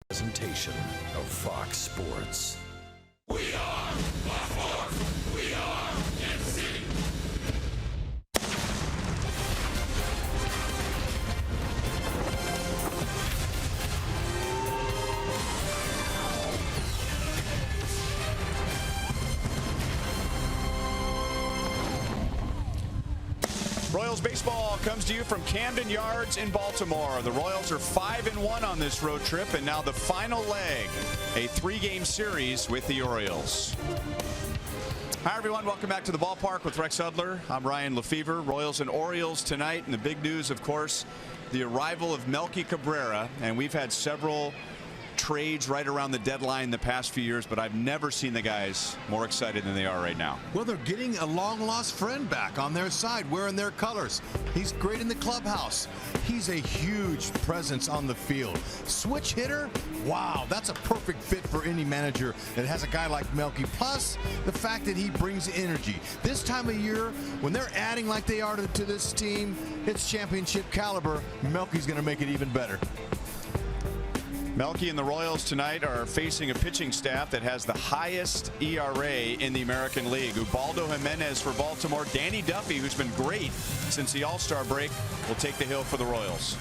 Presentation of Fox Sports. We are Fox. We are MC. Royals baseball comes to you from Camden Yards in Baltimore. The Royals are 5-1 on this road trip, and now the final leg, a 3-game series with the Orioles. Hi, everyone. Welcome back to the ballpark with Rex Udler. I'm Ryan Lefevre. Royals and Orioles tonight, and the big news, of course, the arrival of Melky Cabrera, and we've had several trades right around the deadline the past few years, but I've never seen the guys more excited than they are right now. Well, they're getting a long-lost friend back on their side, wearing their colors. He's great in the clubhouse. He's a huge presence on the field. Switch hitter? Wow, that's a perfect fit for any manager that has a guy like Melky. Plus, the fact that he brings energy. This time of year, when they're adding like they are to this team, it's championship caliber. Melky's going to make it even better. Melky and the Royals tonight are facing a pitching staff that has the highest ERA in the American League. Ubaldo Jimenez for Baltimore. Danny Duffy, who's been great since the All-Star break, will take the hill for the Royals.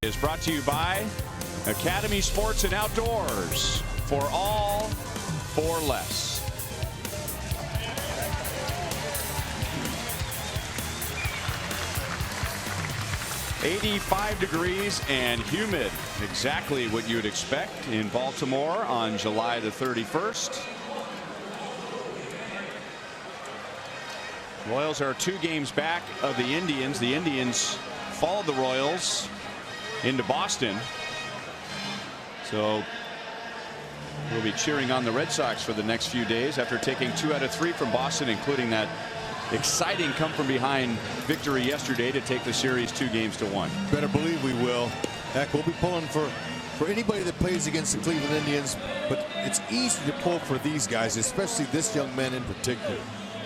is brought to you by Academy Sports and Outdoors. For all, for less. $85 degrees and humid. Exactly what you'd expect in Baltimore on July the 31st. Royals are 2 games back of the Indians. The Indians followed the Royals into Boston. So we'll be cheering on the Red Sox for the next few days after taking 2 out of 3 from Boston, including that exciting come from behind victory yesterday to take the series 2-1. Better believe we will. Heck, we'll be pulling for anybody that plays against the Cleveland Indians, but it's easy to pull for these guys, especially this young man in particular.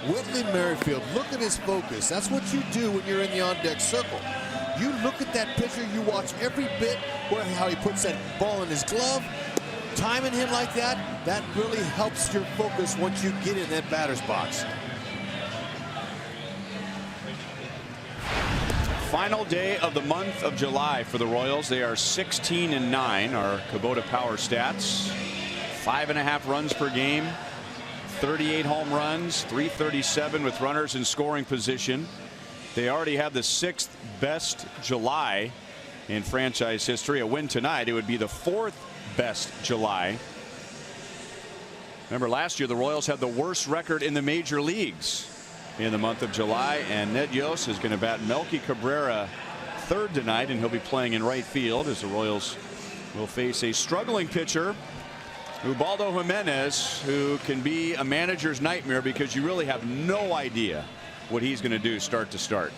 Whitley Merrifield, look at his focus. That's what you do when you're in the on-deck circle. You look at that pitcher, you watch every bit, how he puts that ball in his glove. Timing him like that, that really helps your focus once you get in that batter's box. Final day of the month of July for the Royals. They are 16-9. Our Kubota Power stats. 5.5 runs per game. 38 home runs. 337 with runners in scoring position. They already have the 6th best July in franchise history. A win tonight, it would be the 4th best July. Remember last year the Royals had the worst record in the major leagues in the month of July, and Ned Yost is going to bat Melky Cabrera 3rd tonight, and he'll be playing in right field as the Royals will face a struggling pitcher, Ubaldo Jimenez, who can be a manager's nightmare because you really have no idea what he's going to do start to start.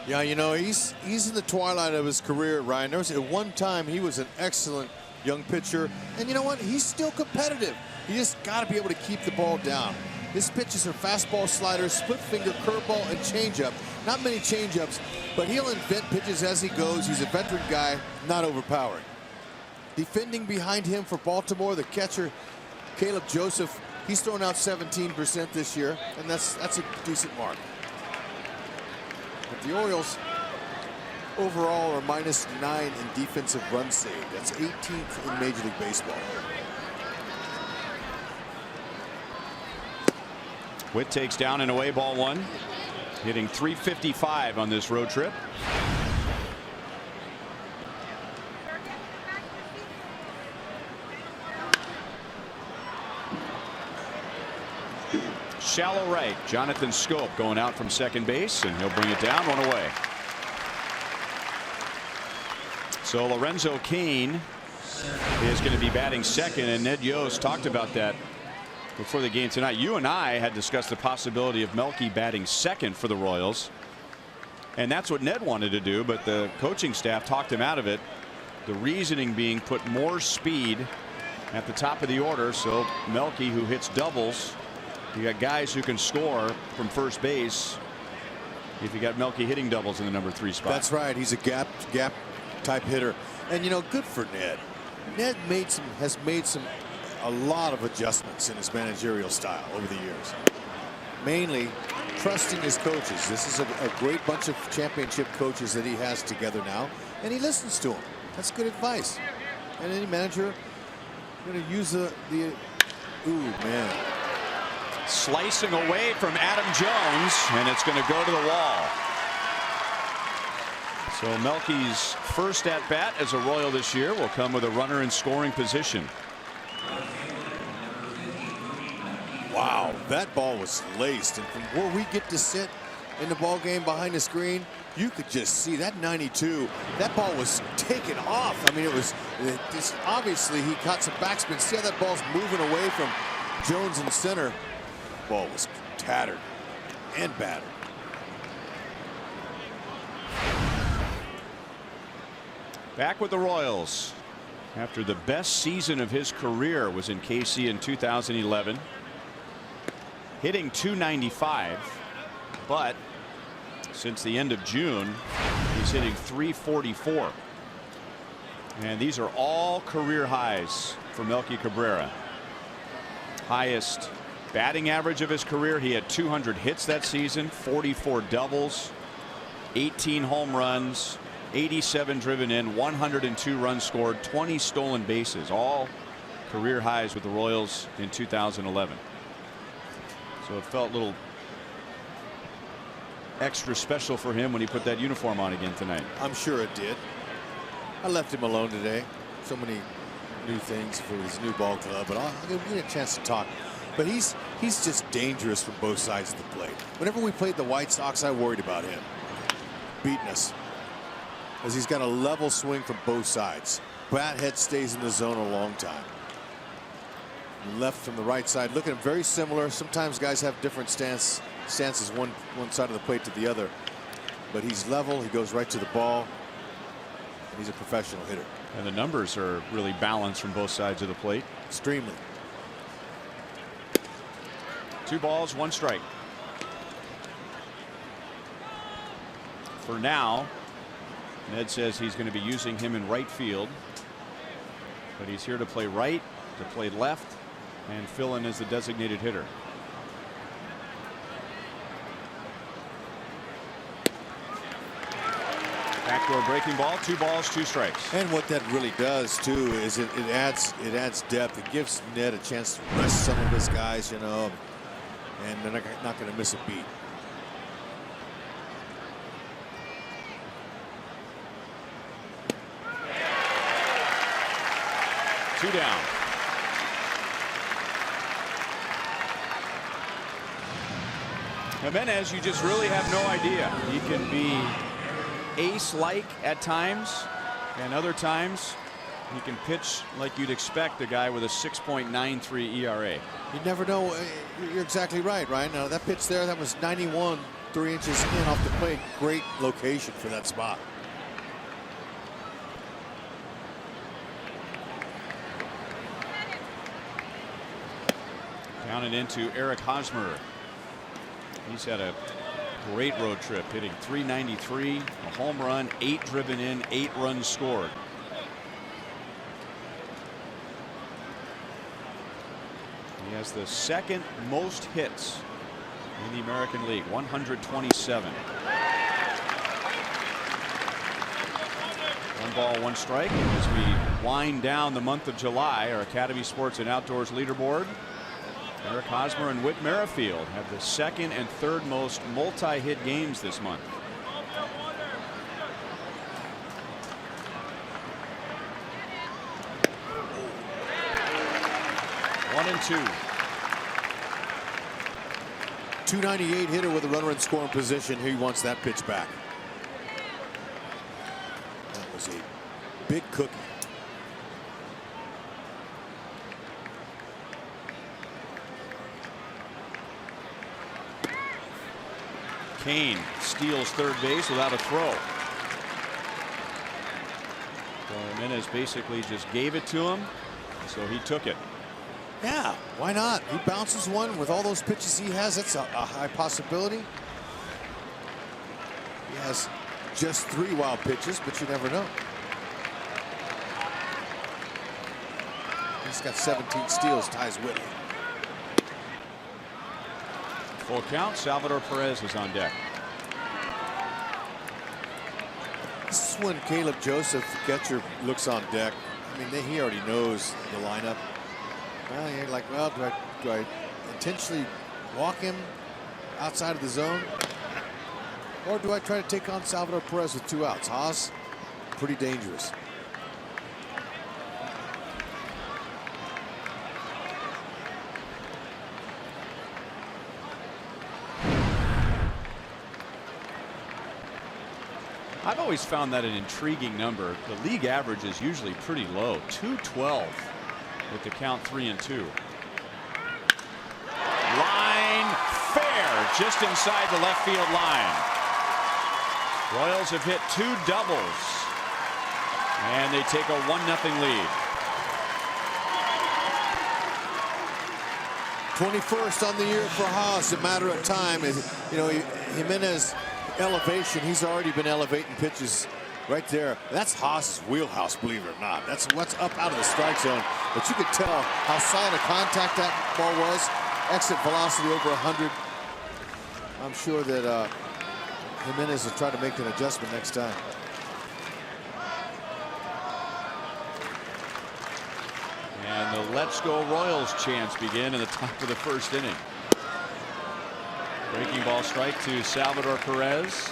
Yeah, you know, he's in the twilight of his career, Ryan. There was at one time he was an excellent young pitcher, and you know what? He's still competitive. You just got to be able to keep the ball down. His pitches are fastball, slider, split finger, curveball, and changeup. Not many changeups, but he'll invent pitches as he goes. He's a veteran guy, not overpowering. Defending behind him for Baltimore, the catcher Caleb Joseph. He's thrown out 17% this year, and that's a decent mark. But the Orioles overall are -9 in defensive runs saved. That's 18th in Major League Baseball. Witt takes down an away ball 1, hitting .355 on this road trip. Shallow right. Jonathan Scope going out from second base, and he'll bring it down 1 away. So Lorenzo Cain is going to be batting second, and Ned Yost talked about that before the game tonight. You and I had discussed the possibility of Melky batting second for the Royals, and that's what Ned wanted to do, but the coaching staff talked him out of it. The reasoning being put more speed at the top of the order, so Melky, who hits doubles, you got guys who can score from first base if you got Melky hitting doubles in the number 3 spot. That's right. He's a gap type hitter, and you know, good for Ned. Ned has made a lot of adjustments in his managerial style over the years, mainly trusting his coaches. This is a great bunch of championship coaches that he has together now, and he listens to them. That's good advice. And any manager going to use the ooh, man. Slicing away from Adam Jones, and it's going to go to the wall. So Melky's first at bat as a Royal this year will come with a runner in scoring position. Wow, that ball was laced, and from where we get to sit in the ball game behind the screen, you could just see that 92. That ball was taken off. I mean, obviously he caught some backspin. See how that ball's moving away from Jones in center. The ball was tattered and battered. Back with the Royals after the best season of his career was in KC in 2011. Hitting .295, but since the end of June, he's hitting .344. And these are all career highs for Melky Cabrera. Highest batting average of his career. He had 200 hits that season, 44 doubles, 18 home runs, 87 driven in, 102 runs scored, 20 stolen bases, all career highs with the Royals in 2011. So it felt a little extra special for him when he put that uniform on again tonight. I'm sure it did. I left him alone today. So many new things for his new ball club, but I'll give him a chance to talk. But he's just dangerous from both sides of the plate. Whenever we played the White Sox, I worried about him beating us, because he's got a level swing from both sides. Bat head stays in the zone a long time. Left from the right side, looking very similar. Sometimes guys have different stances one side of the plate to the other, but he's level. He goes right to the ball. He's a professional hitter. And the numbers are really balanced from both sides of the plate. Extremely. 2 balls, 1 strike. For now, Ned says he's going to be using him in right field, but he's here to play right, to play left, and fill in as the designated hitter. Backdoor breaking ball, 2 balls, 2 strikes. And what that really does too is it adds depth. It gives Ned a chance to rest some of his guys, you know, and they're not going to miss a beat. Two down. Jimenez, you just really have no idea. He can be ace-like at times, and other times he can pitch like you'd expect a guy with a 6.93 ERA. You never know. You're exactly right, Ryan. Now that pitch there, that was 91, 3 inches in off the plate. Great location for that spot. Down and into Eric Hosmer. He's had a great road trip, hitting .393, a home run, 8 driven in, 8 runs scored. He has the 2nd most hits in the American League, 127. 1 ball, 1 strike. And as we wind down the month of July, our Academy Sports and Outdoors leaderboard, Eric Hosmer and Whit Merrifield have the 2nd and 3rd most multi-hit games this month. One and 2. 298 hitter with a runner in scoring position. He wants that pitch back. That was a big cookie. Kane steals 3rd base without a throw. So Jimenez basically just gave it to him, so he took it. Yeah, why not? He bounces one with all those pitches he has. That's a high possibility. He has just 3 wild pitches, but you never know. He's got 17 steals, ties Whitley. Full count. Salvador Perez is on deck. This is when Caleb Joseph, catcher, looks on deck. I mean, he already knows the lineup. Well, you're like, well, do I intentionally walk him outside of the zone? Or do I try to take on Salvador Perez with 2 outs? Haas, pretty dangerous. I've always found that an intriguing number. The league average is usually pretty low, 212 with the count 3-2. Line fair, just inside the left field line. Royals have hit 2 doubles, and they take a 1-0 lead. 21st on the year for Haas. A matter of time. You know, Jimenez elevation. He's already been elevating pitches right there. That's Haas's wheelhouse, believe it or not. That's what's up out of the strike zone. But you could tell how solid a contact that ball was. Exit velocity over 100. I'm sure that Jimenez will try to make an adjustment next time. And the Let's Go Royals chants begin in the top of the first inning. Breaking ball strike to Salvador Perez.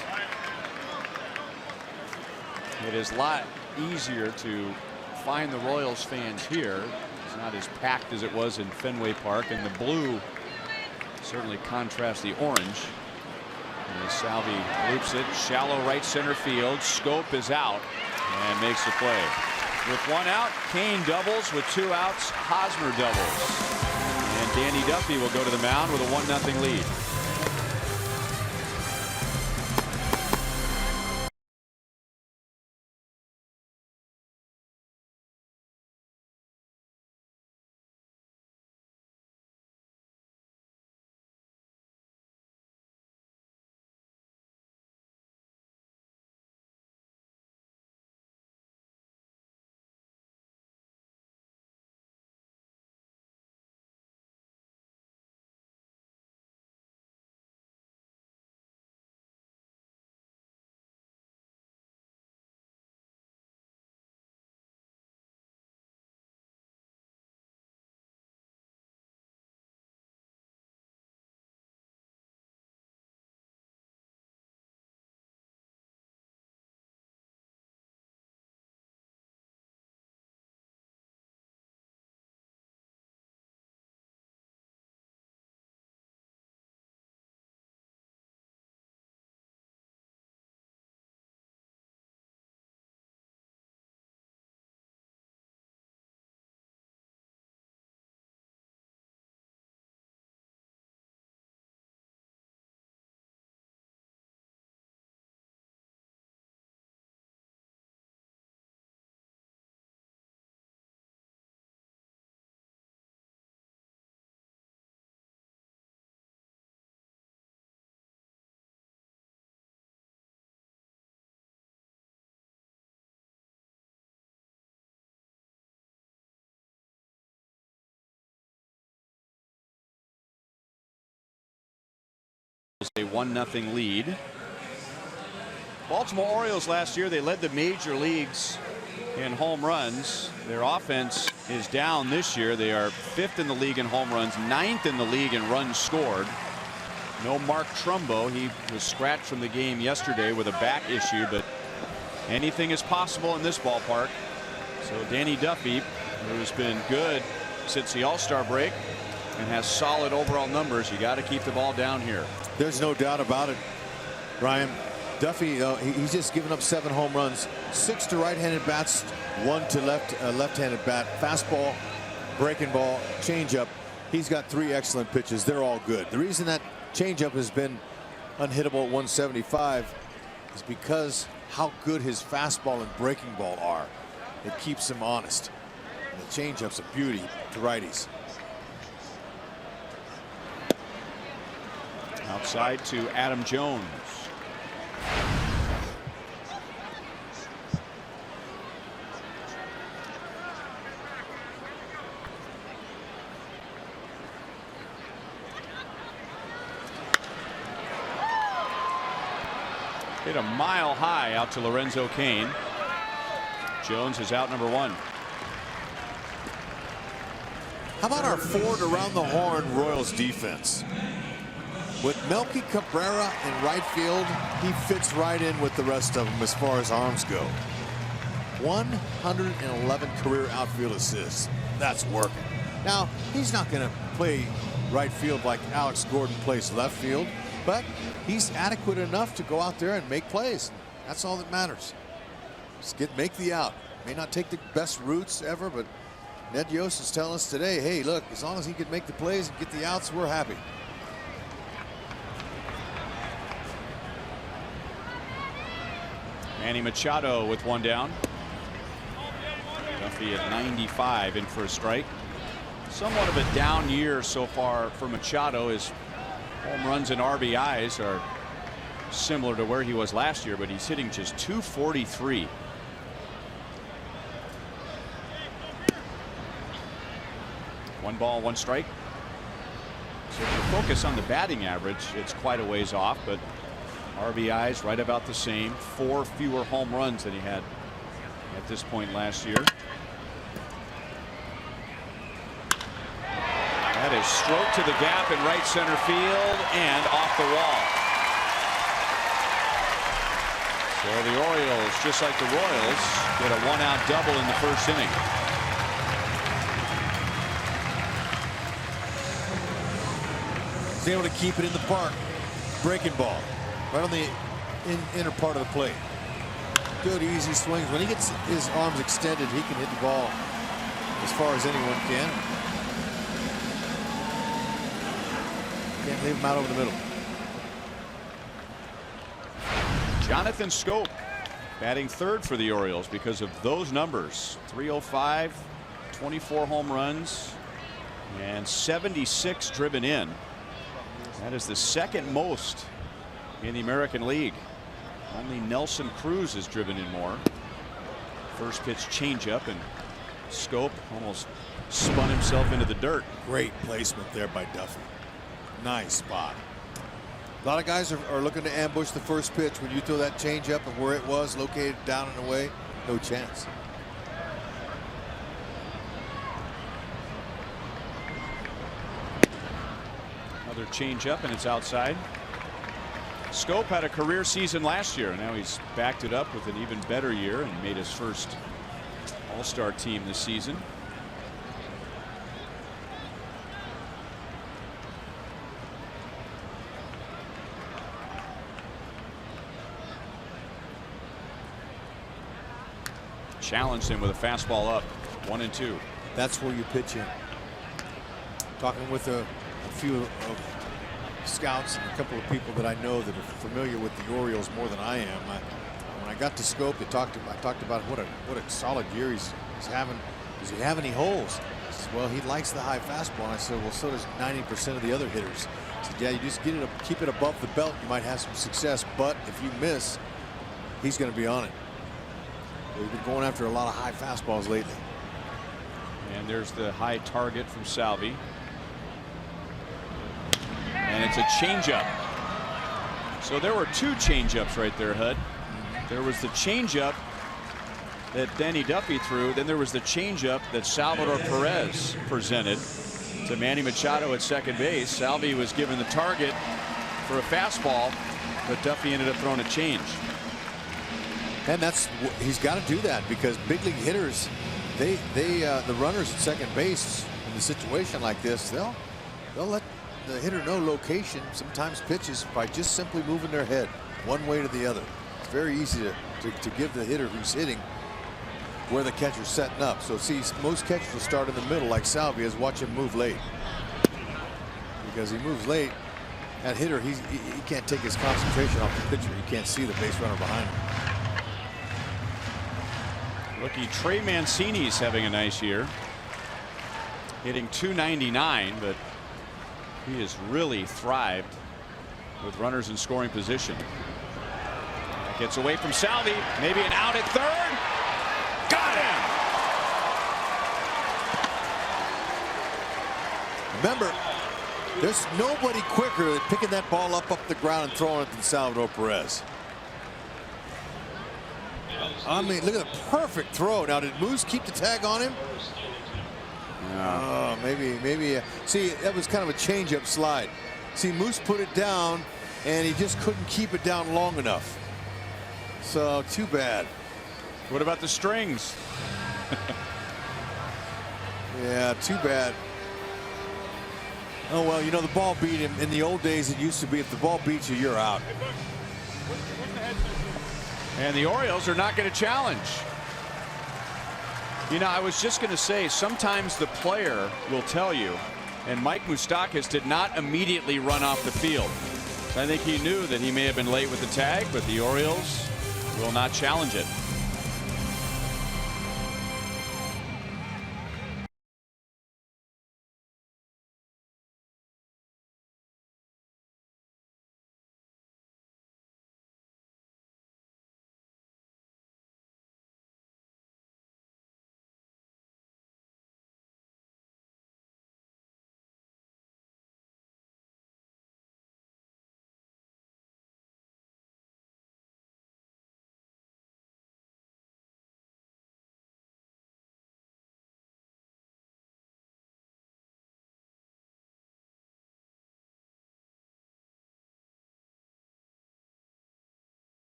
It is a lot easier to find the Royals fans here. It's not as packed as it was in Fenway Park, and the blue certainly contrasts the orange. And Salvi loops it, shallow right center field. Scope is out and makes the play. With one out, Kane doubles. With 2 outs, Hosmer doubles. And Danny Duffy will go to the mound with a 1-0 lead. A 1-0 lead. Baltimore Orioles last year, they led the major leagues in home runs. Their offense is down this year. They are 5th in the league in home runs, 9th in the league in runs scored. No Mark Trumbo. He was scratched from the game yesterday with a back issue, but anything is possible in this ballpark. So Danny Duffy, who's been good since the All-Star break and has solid overall numbers, you got to keep the ball down here. There's no doubt about it, Ryan. Duffy, he's just given up 7 home runs, 6 to right-handed bats, 1 to left-handed bat. Fastball, breaking ball, changeup. He's got 3 excellent pitches. They're all good. The reason that changeup has been unhittable at 175 is because how good his fastball and breaking ball are. It keeps him honest. And the changeup's a beauty to righties. Outside to Adam Jones. Hit a mile high out to Lorenzo Cain. Jones is out number 1. How about our forward around the horn Royals defense? With Melky Cabrera in right field, he fits right in with the rest of them as far as arms go. 111 career outfield assists. That's working. Now, he's not going to play right field like Alex Gordon plays left field, but he's adequate enough to go out there and make plays. That's all that matters. Just make the out. May not take the best routes ever, but Ned Yost is telling us today, hey, look, as long as he can make the plays and get the outs, we're happy. Manny Machado with 1 down. Duffy at 95 in for a strike. Somewhat of a down year so far for Machado. His home runs and RBIs are similar to where he was last year, but he's hitting just .243. One ball, 1 strike. So if you focus on the batting average, it's quite a ways off, but RBIs right about the same. 4 fewer home runs than he had at this point last year. That is stroked to the gap in right center field and off the wall. So the Orioles, just like the Royals, get a one-out double in the first inning. He's able to keep it in the park. Breaking ball right on the inner part of the plate. Good easy swings. When he gets his arms extended, he can hit the ball as far as anyone can. Can't leave him out over the middle. Jonathan Schoop batting third for the Orioles because of those numbers. 305, 24 home runs, and 76 driven in. That is the second most in the American League. Only Nelson Cruz has driven in more. First pitch changeup, and Schoop almost spun himself into the dirt. Great placement there by Duffy. Nice spot. A lot of guys are looking to ambush the first pitch. When you throw that changeup and where it was located down and away, no chance. Another changeup, and it's outside. Schoop had a career season last year, and now he's backed it up with an even better year and made his first All-Star team this season. Challenged him with a fastball up, 1-2. That's where you pitch in. Talking with a few of scouts and a couple of people that I know that are familiar with the Orioles more than I am. When I got to Schoop, I talked about what a solid year he's having. Does he have any holes? He says, well, he likes the high fastball. And I said, well, so does 90% of the other hitters. He said, yeah, you just keep it above the belt, you might have some success. But if you miss, he's going to be on it. We've been going after a lot of high fastballs lately. And there's the high target from Salvi. And it's a changeup. So there were two changeups right there, Hud. There was the changeup that Danny Duffy threw. Then there was the changeup that Salvador Perez presented to Manny Machado at second base. Salvi was given the target for a fastball, but Duffy ended up throwing a change. And he's got to do that because big league hitters, the runners at second base in a situation like this, they'll let the hitter know location, sometimes pitches, by just simply moving their head one way to the other. It's very easy to give the hitter who's hitting where the catcher's setting up. So see, most catchers will start in the middle like Salvi is. Watch him move late. Because he moves late, that hitter, he can't take his concentration off the pitcher. He can't see the base runner behind him. Rookie Trey Mancini's having a nice year, hitting .299, but he has really thrived with runners in scoring position. Gets away from Salvi, maybe an out at third. Got him. Remember, there's nobody quicker than picking that ball up the ground and throwing it than Salvador Perez. I mean, look at the perfect throw. Now, did Moose keep the tag on him? Oh, maybe. See, that was kind of a changeup slide. See, Moose put it down, and he just couldn't keep it down long enough. So, too bad. What about the strings? Yeah, too bad. Oh, well, you know, the ball beat him. In the old days, it used to be if the ball beats you, you're out. And the Orioles are not going to challenge. You know, I was just going to say, sometimes the player will tell you, and Mike Moustakas did not immediately run off the field. I think he knew that he may have been late with the tag, but the Orioles will not challenge it.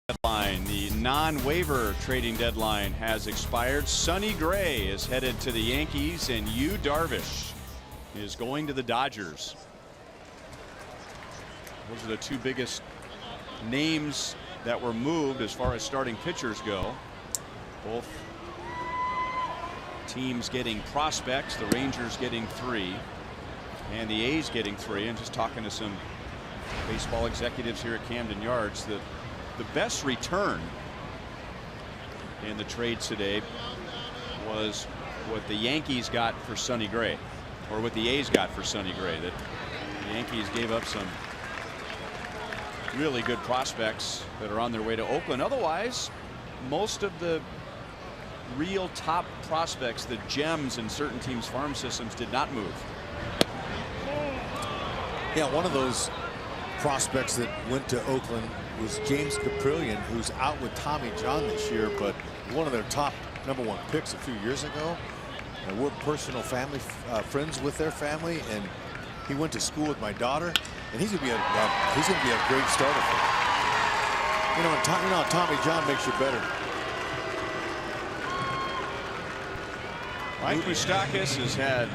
Deadline. The non-waiver trading deadline has expired. Sonny Gray is headed to the Yankees, and Yu Darvish is going to the Dodgers. Those are the two biggest names that were moved as far as starting pitchers go. Both teams getting prospects. The Rangers getting 3, and the A's getting 3. And just talking to some baseball executives here at Camden Yards, the best return in the trades today was what the Yankees got for Sonny Gray, or what the A's got for Sonny Gray. That the Yankees gave up some really good prospects that are on their way to Oakland. Otherwise, most of the real top prospects, the gems in certain teams' farm systems, did not move. Yeah, one of those prospects that went to Oakland was James Caprillion, who's out with Tommy John this year, but one of their top #1 picks a few years ago. And we're personal family friends with their family, and he went to school with my daughter, and he's gonna be a great starter for them. You know, Tommy John makes you better. Mike Moustakas has had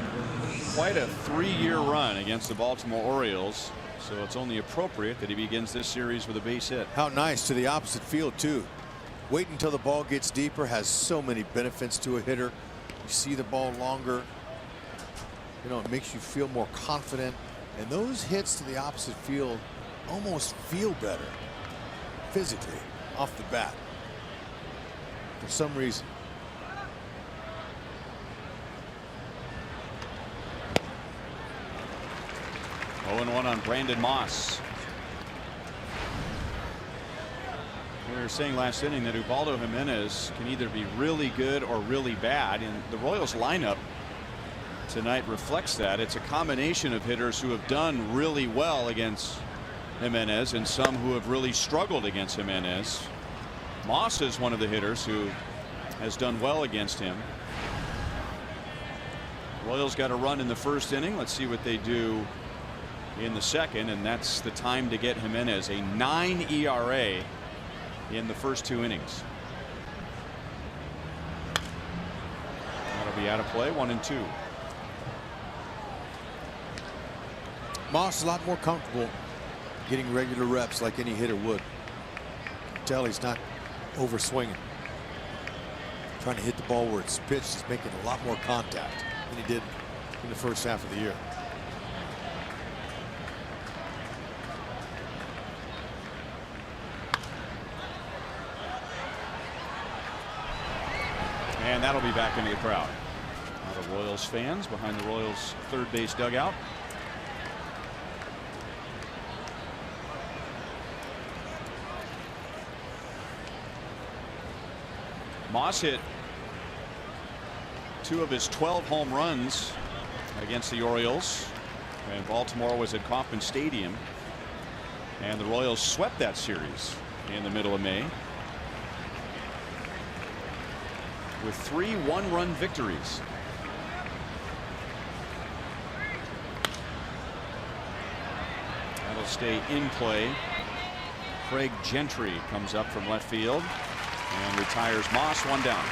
quite a 3-year run against the Baltimore Orioles, so it's only appropriate that he begins this series with a base hit. How nice, to the opposite field too. Wait until the ball gets deeper has so many benefits to a hitter. You see the ball longer. You know, it makes you feel more confident, and those hits to the opposite field almost feel better physically off the bat for some reason. Oh, 1 on Brandon Moss. We were saying last inning that Ubaldo Jimenez can either be really good or really bad, and the Royals lineup tonight reflects that. It's a combination of hitters who have done really well against Jimenez and some who have really struggled against Jimenez. Moss is one of the hitters who has done well against him. Royals got a run in the first inning. Let's see what they do in the second, and that's the time to get Jimenez. A 9 ERA in the first 2 innings. That'll be out of play. 1-2. Moss is a lot more comfortable getting regular reps like any hitter would. You can tell he's not over swinging, trying to hit the ball where it's pitched. He's making a lot more contact than he did in the first half of the year. And that'll be back into the crowd. A lot of Royals fans behind the Royals third base dugout. Moss hit 2 of his 12 home runs against the Orioles, and Baltimore was at Kauffman Stadium, and the Royals swept that series in the middle of May with 3 one-run victories. That'll stay in play. Craig Gentry comes up from left field and retires Moss. 1 down.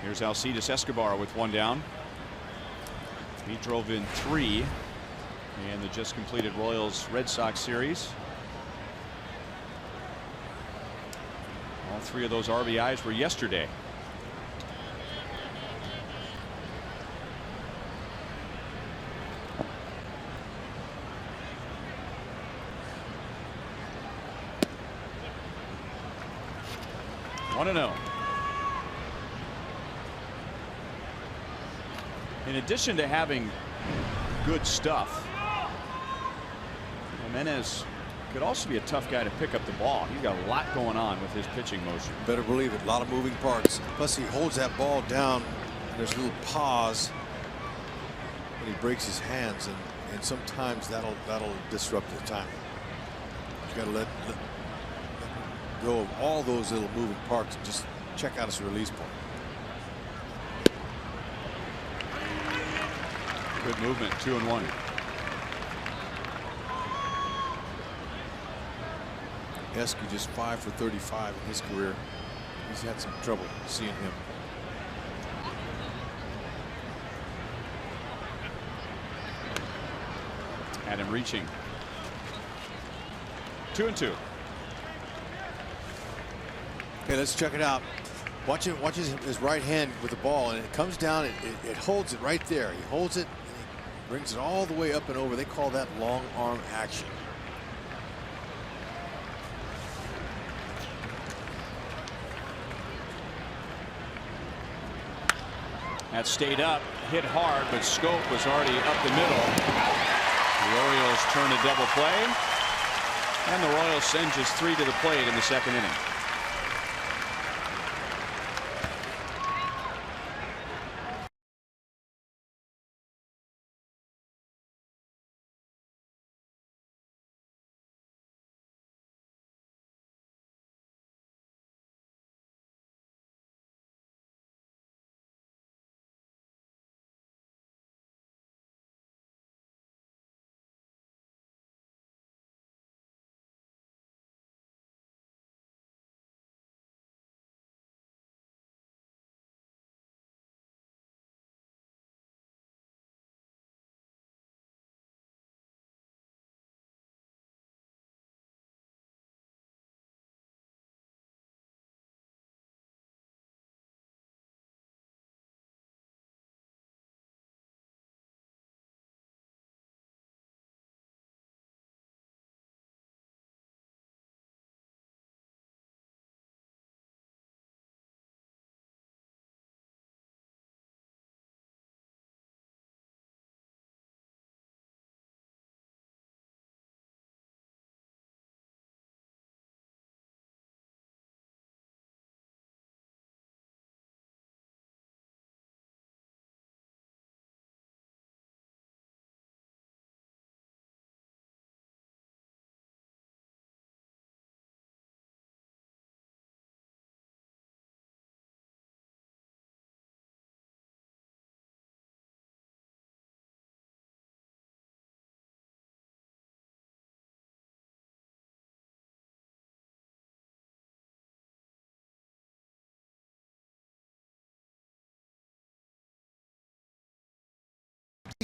Here's Alcides Escobar with 1 down. He drove in 3 in the just completed Royals Red Sox series. All 3 of those RBIs were yesterday. In addition to having good stuff, Jimenez could also be a tough guy to pick up the ball. He's got a lot going on with his pitching motion. Better believe it. A lot of moving parts. Plus, he holds that ball down, and there's a little pause when he breaks his hands, and sometimes that'll disrupt the timing. You got to let go of all those little moving parts and just check out his release point. Good movement. 2-1. Esky just 5 for 35 in his career. He's had some trouble seeing him. Had him reaching. 2-2. Okay, let's check it out. Watch his right hand with the ball, and it comes down. It holds it right there. He holds it, and he brings it all the way up and over. They call that long arm action. That stayed up, hit hard, but Scope was already up the middle. The Orioles turn a double play, and the Royals send just 3 to the plate in the second inning.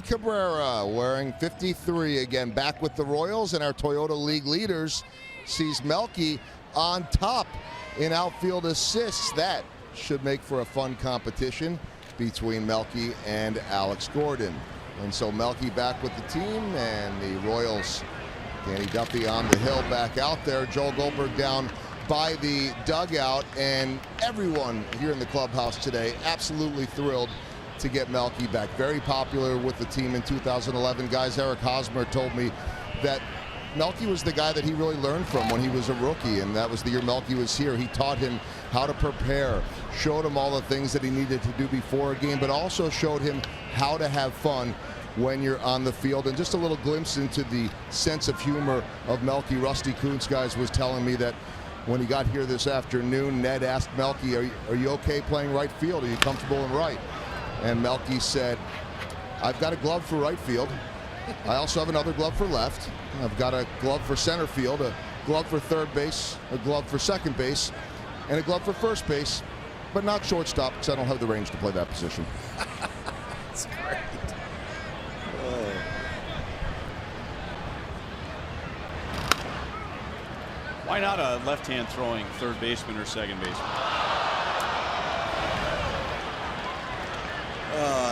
Cabrera wearing 53 again, back with the Royals, and our Toyota League leaders sees Melky on top in outfield assists. That should make for a fun competition between Melky and Alex Gordon. And so Melky back with the team, and the Royals, Danny Duffy on the hill back out there. Joel Goldberg down by the dugout, and everyone here in the clubhouse today absolutely thrilled to get Melky back. Very popular with the team in 2011. Guys, Eric Hosmer told me that Melky was the guy that he really learned from when he was a rookie, and that was the year Melky was here. He taught him how to prepare, showed him all the things that he needed to do before a game, but also showed him how to have fun when you're on the field. And just a little glimpse into the sense of humor of Melky. Rusty Kuntz, guys, was telling me that when he got here this afternoon, Ned asked Melky, are you okay playing right field? Are you comfortable in right? And Melky said, I've got a glove for right field. I also have another glove for left. I've got a glove for center field, a glove for third base, a glove for second base, and a glove for first base, but not shortstop because I don't have the range to play that position. That's great. Why not a left-hand throwing third baseman or second baseman?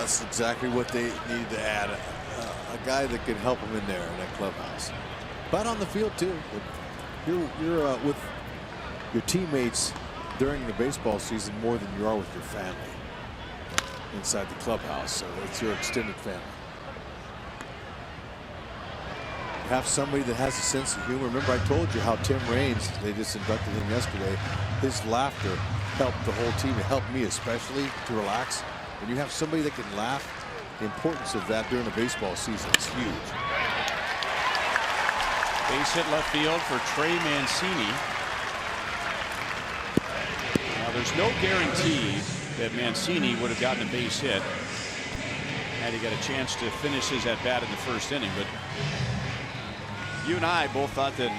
That's exactly what they need to add. A guy that can help them in there in that clubhouse. But on the field too. You're with your teammates during the baseball season more than you are with your family inside the clubhouse. So it's your extended family. You have somebody that has a sense of humor. Remember, I told you how Tim Raines, they just inducted him yesterday. His laughter helped the whole team. It helped me especially to relax. When you have somebody that can laugh, the importance of that during the baseball season is huge. Base hit left field for Trey Mancini. Now there's no guarantee that Mancini would have gotten a base hit Matty got a chance to finish his at bat in the first inning, but you and I both thought that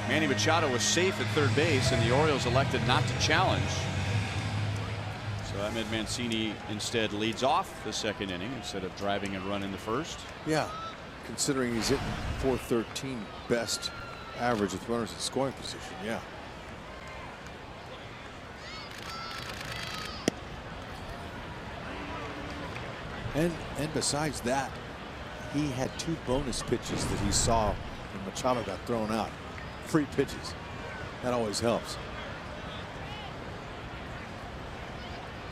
Manny Machado was safe at third base, and the Orioles elected not to challenge. So Ahmed Mancini instead leads off the second inning instead of driving a run in the first. Yeah, considering he's hitting .413 best average with runners in scoring position. Yeah. And besides that, he had 2 bonus pitches that he saw when Machado got thrown out. Free pitches. That always helps.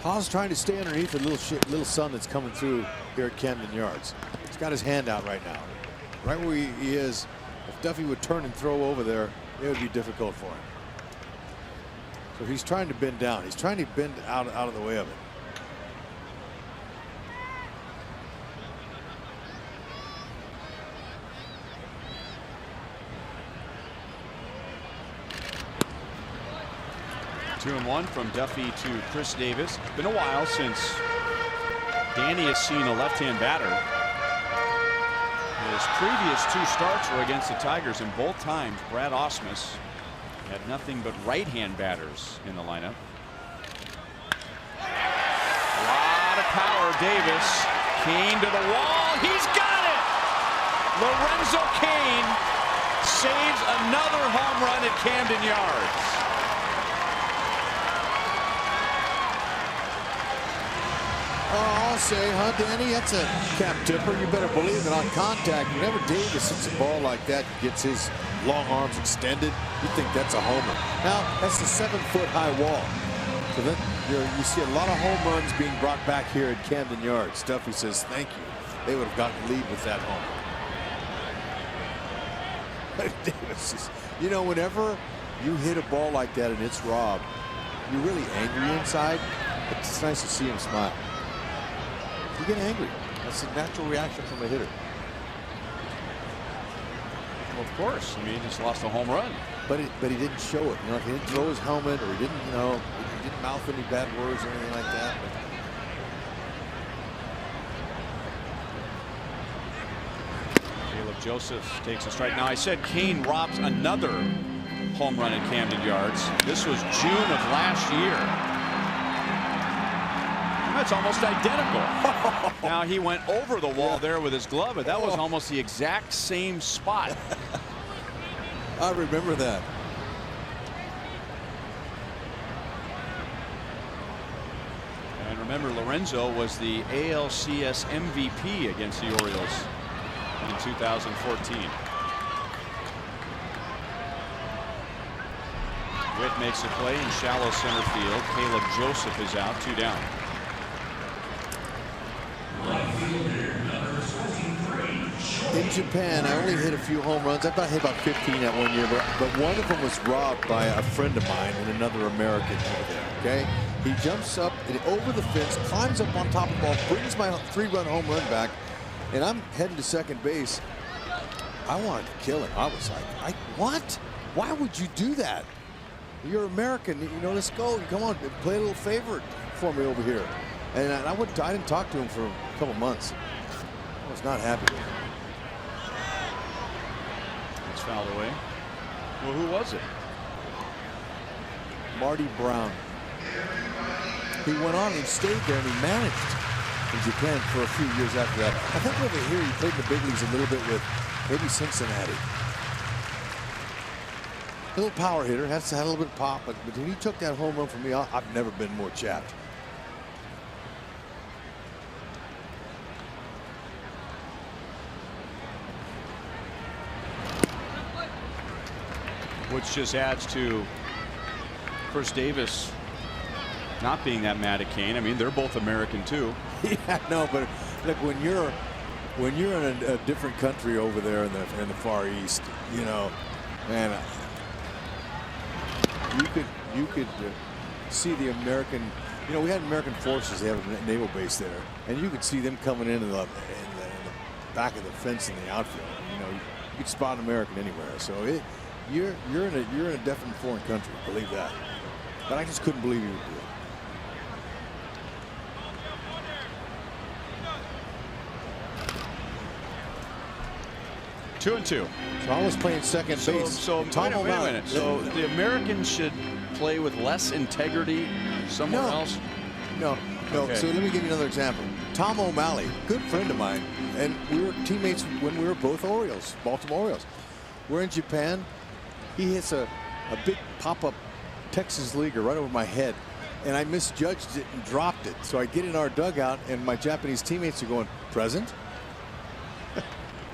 Haas trying to stay underneath the little sun that's coming through here at Camden Yards. He's got his hand out right now. Right where he is. If Duffy would turn and throw over there, it would be difficult for him. So he's trying to bend down. He's trying to bend out of the way of it. Two and one from Duffy to Chris Davis. It's been a while since Danny has seen a left-hand batter. His previous 2 starts were against the Tigers, and both times Brad Ausmus had nothing but right-hand batters in the lineup. A lot of power. Davis. Cain to the wall. He's got it. Lorenzo Cain saves another home run at Camden Yards. I'll say, huh, Danny? That's a cap tipper. You better believe that on contact, whenever Davis hits a ball like that, gets his long arms extended, you think that's a homer. Now, that's a 7-foot-high wall. So then you see a lot of home runs being brought back here at Camden Yards. Duffy says, thank you. They would have gotten the lead with that homer. Davis is, you know, whenever you hit a ball like that and it's robbed, you're really angry inside. But it's nice to see him smile. You get angry. That's a natural reaction from a hitter. Well, of course. I mean, he just lost a home run. But he didn't show it. You know, he didn't throw his helmet, or he didn't, you know, he didn't mouth any bad words or anything like that. Caleb Joseph takes a strike. Now, I said Cain robs another home run at Camden Yards. This was June of last year. That's almost identical. Now, he went over the wall there with his glove, but that was almost the exact same spot. I remember that. And remember, Lorenzo was the ALCS MVP against the Orioles in 2014. Witt makes a play in shallow center field. Caleb Joseph is out, 2 down. In Japan, I only hit a few home runs. I thought I hit about 15 that one year, but one of them was robbed by a friend of mine and another American over there. Okay, he jumps up and over the fence, climbs up on top of the ball, brings my 3-run home run back, and I'm heading to second base. I wanted to kill him. I was like, what? Why would you do that? You're American. You know, let's go. Come on, play a little favor for me over here. And I didn't talk to him for a couple months. I was not happy with him. It's fouled away. Well, who was it? Marty Brown. He went on and stayed there, and he managed in Japan for a few years after that. I think over here he played in the big leagues a little bit with maybe Cincinnati. A little power hitter, had a little bit of pop, but when he took that home run from me, I've never been more chapped. Which just adds to Chris Davis not being that mad at Cain. I mean, they're both American too. Yeah, no, but look, when you're in a different country over there in the Far East, you know, man, you could see the American. You know, we had American forces. They have a naval base there, and you could see them coming in the back of the fence in the outfield. You know, you could spot an American anywhere. So you're in a definite foreign country. Believe that. But I just couldn't believe you would do it. 2-2. So I was playing second base. So Tom wait a O'Malley. minute. So the Americans should play with less integrity somewhere else? No. Okay. So let me give you another example. Tom O'Malley, good friend of mine, and we were teammates when we were both Orioles, Baltimore Orioles. We're in Japan. He hits a big pop-up Texas leaguer right over my head, and I misjudged it and dropped it. So I get in our dugout, and my Japanese teammates are going, "Present?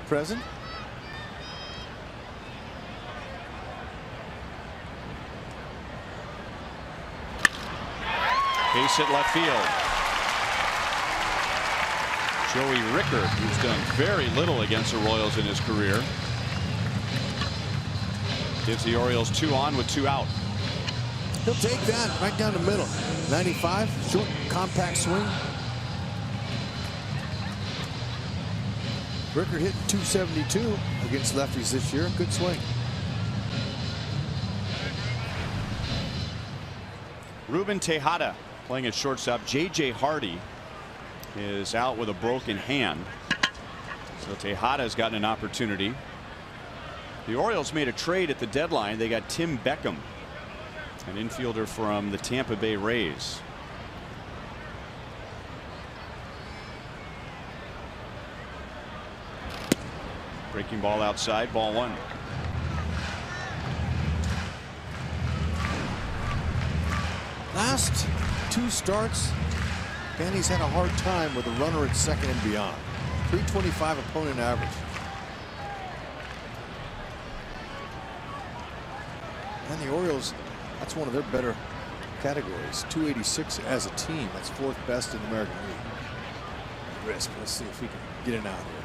Present?" Base hit left field. Joey Rickard, who's done very little against the Royals in his career, gives the Orioles 2 on with 2 out. He'll take that right down the middle. 95, short, compact swing. Rickard hit 272 against lefties this year. Good swing. Ruben Tejada playing at shortstop. J.J. Hardy is out with a broken hand. So Tejada's gotten an opportunity. The Orioles made a trade at the deadline. They got Tim Beckham, an infielder from the Tampa Bay Rays. Breaking ball outside, ball 1. Last 2 starts, Danny's had a hard time with a runner at second and beyond. 325 opponent average. And the Orioles, that's one of their better categories. 286 as a team. That's 4th best in the American League. Risk. Let's see if we can get it out here.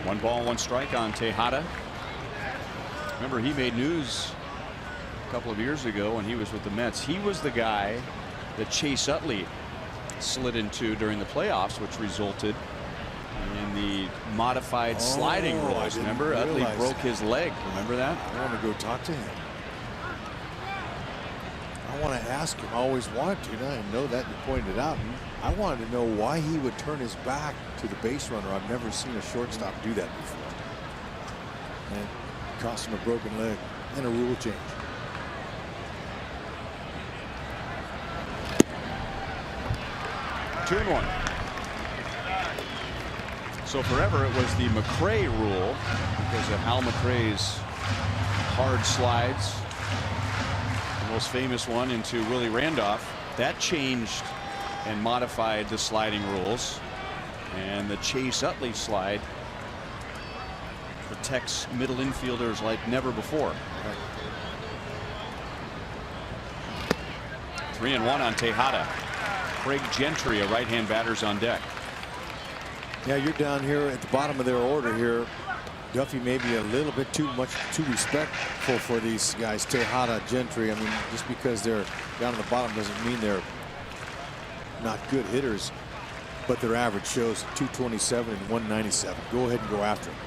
One ball, 1 strike on Tejada. Remember, he made news a couple of years ago when he was with the Mets. He was the guy that Chase Utley slid into during the playoffs, which resulted in the modified sliding rules. Remember, Utley broke his leg. Remember that? I want to go talk to him. I want to ask him. I always wanted to. Now I know that you pointed it out. I wanted to know why he would turn his back to the base runner. I've never seen a shortstop do that before. And it cost him a broken leg and a rule change. Two and 1. So forever it was the McRae rule because of Hal McRae's hard slides. The most famous one into Willie Randolph. That changed and modified the sliding rules. And the Chase Utley slide protects middle infielders like never before. 3-1 on Tejada. Craig Gentry, a right-hand batter's on deck. Yeah, you're down here at the bottom of their order here. Duffy may be a little bit too respectful for these guys. Tejada, Gentry. I mean, just because they're down at the bottom doesn't mean they're not good hitters, but their average shows 227 and 197. Go ahead and go after them.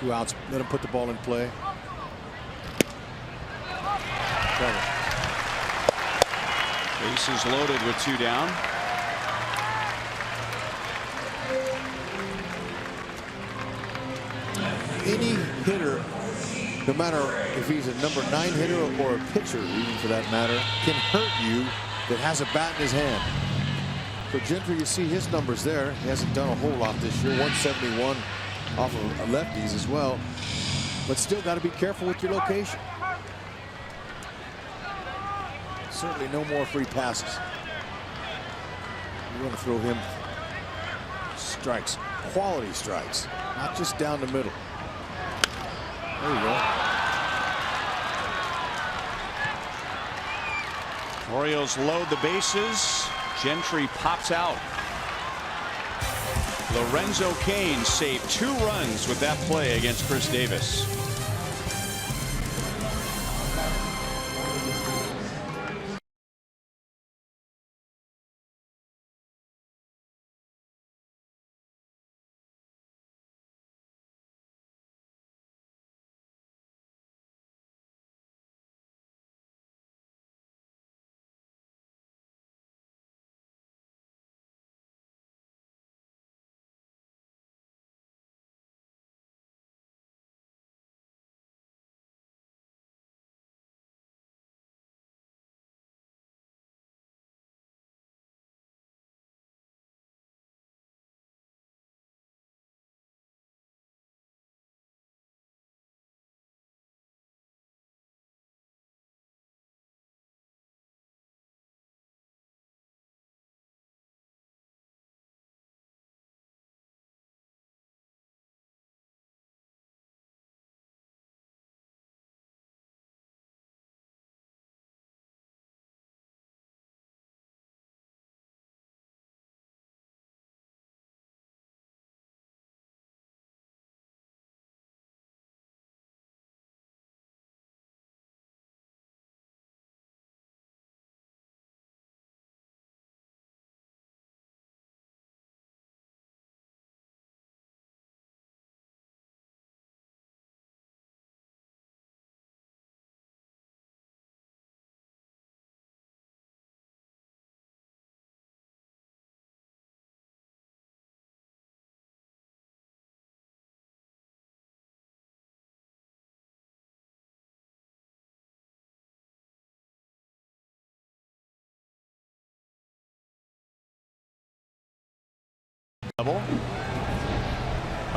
2 outs. Let them put the ball in play. Bases loaded with 2 down. Any hitter, no matter if he's a number 9 hitter or a pitcher, even for that matter, can hurt you that has a bat in his hand. For Gentry, you see his numbers there. He hasn't done a whole lot this year. 171 off of lefties as well. But still got to be careful with your location. Certainly no more free passes. You want to throw him strikes, quality strikes, not just down the middle. There you go. Orioles load the bases. Gentry pops out. Lorenzo Cain saved 2 runs with that play against Chris Davis.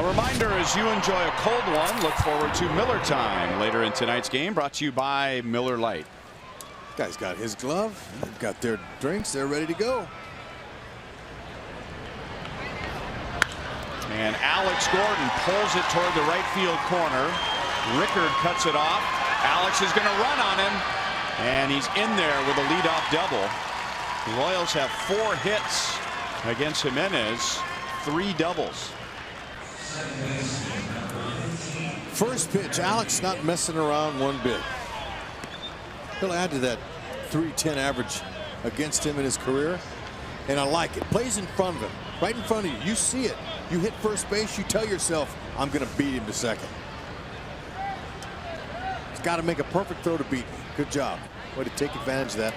A reminder, as you enjoy a cold one, look forward to Miller Time later in tonight's game, brought to you by Miller Lite. Guy's got his glove, got their drinks, they're ready to go. And Alex Gordon pulls it toward the right field corner. Rickard cuts it off. Alex is going to run on him, and he's in there with a leadoff double. The Royals have 4 hits against Jimenez, 3 doubles. First pitch, Alex not messing around one bit. He'll add to that .310 average against him in his career, and I like it. Plays in front of him, right in front of you. You see it. You hit first base, you tell yourself, I'm going to beat him to second. He's got to make a perfect throw to beat me. Good job. Way to take advantage of that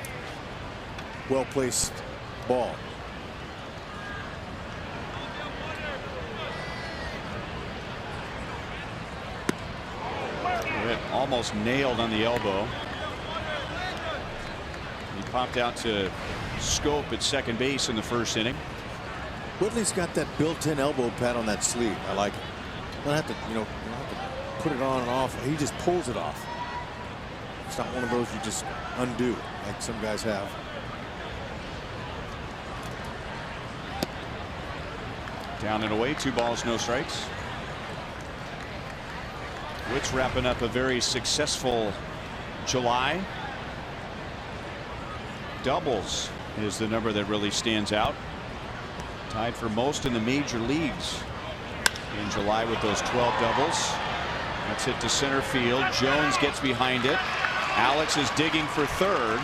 well-placed ball. Almost nailed on the elbow. He popped out to Scope at second base in the first inning. Whitley's got that built-in elbow pad on that sleeve. I like it. You don't have to, you don't have to put it on and off. He just pulls it off. It's not one of those you just undo like some guys have. Down and away, 2 balls, no strikes. Witt's wrapping up a very successful July. Doubles is the number that really stands out. Tied for most in the major leagues in July with those 12 doubles. That's hit to center field. Jones gets behind it. Alex is digging for third,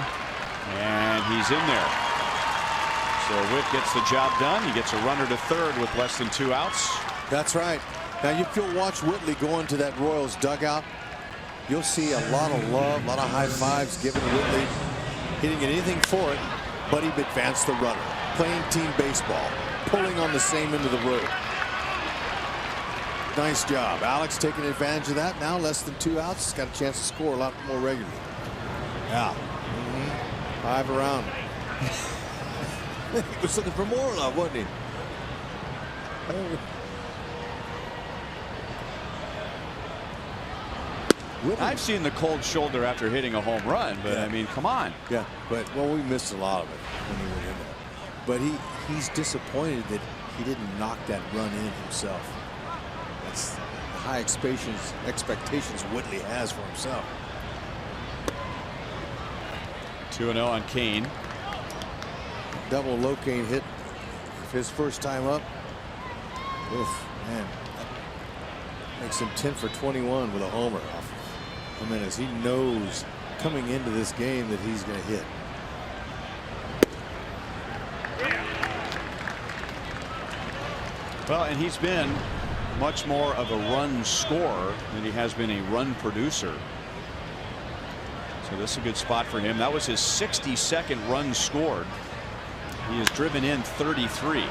and he's in there. So Witt gets the job done. He gets a runner to third with less than 2 outs. That's right. Now, if you'll watch Whitley go into that Royals dugout, you'll see a lot of love, a lot of high fives given to Whitley. He didn't get anything for it, but he advanced the runner. Playing team baseball, pulling on the same end of the road. Nice job. Alex taking advantage of that. Now less than 2 outs. He's got a chance to score a lot more regularly. Yeah. 5 around. He was looking for more love, wasn't he? I've seen the cold shoulder after hitting a home run, but I mean, come on. Yeah, but well, we missed a lot of it when he went in there. But he's disappointed that he didn't knock that run in himself. That's the high expectations Whitley has for himself. 2-0 on Kane. Double Locane hit his first time up. Oof, man, that makes him 10 for 21 with a homer off Jimenez. He knows coming into this game that he's going to hit. Well, and he's been much more of a run scorer than he has been a run producer. So this is a good spot for him. That was his 62nd run scored. He has driven in 33.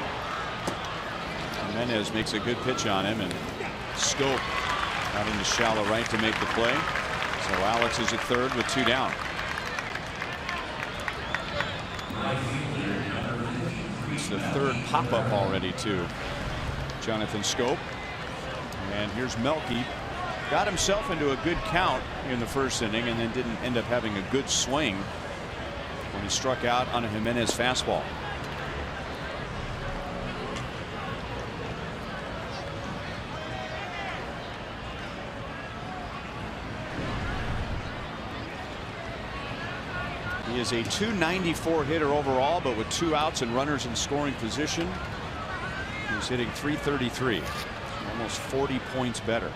Jimenez makes a good pitch on him, and Scope out in the shallow right to make the play. So Alex is at third with 2 down. It's the third pop-up already to Jonathan Scope. And here's Melky. Got himself into a good count in the first inning and then didn't end up having a good swing when he struck out on a Jimenez fastball. He is a .294 hitter overall, but with 2 outs and runners in scoring position, he's hitting .333, almost 40 points better.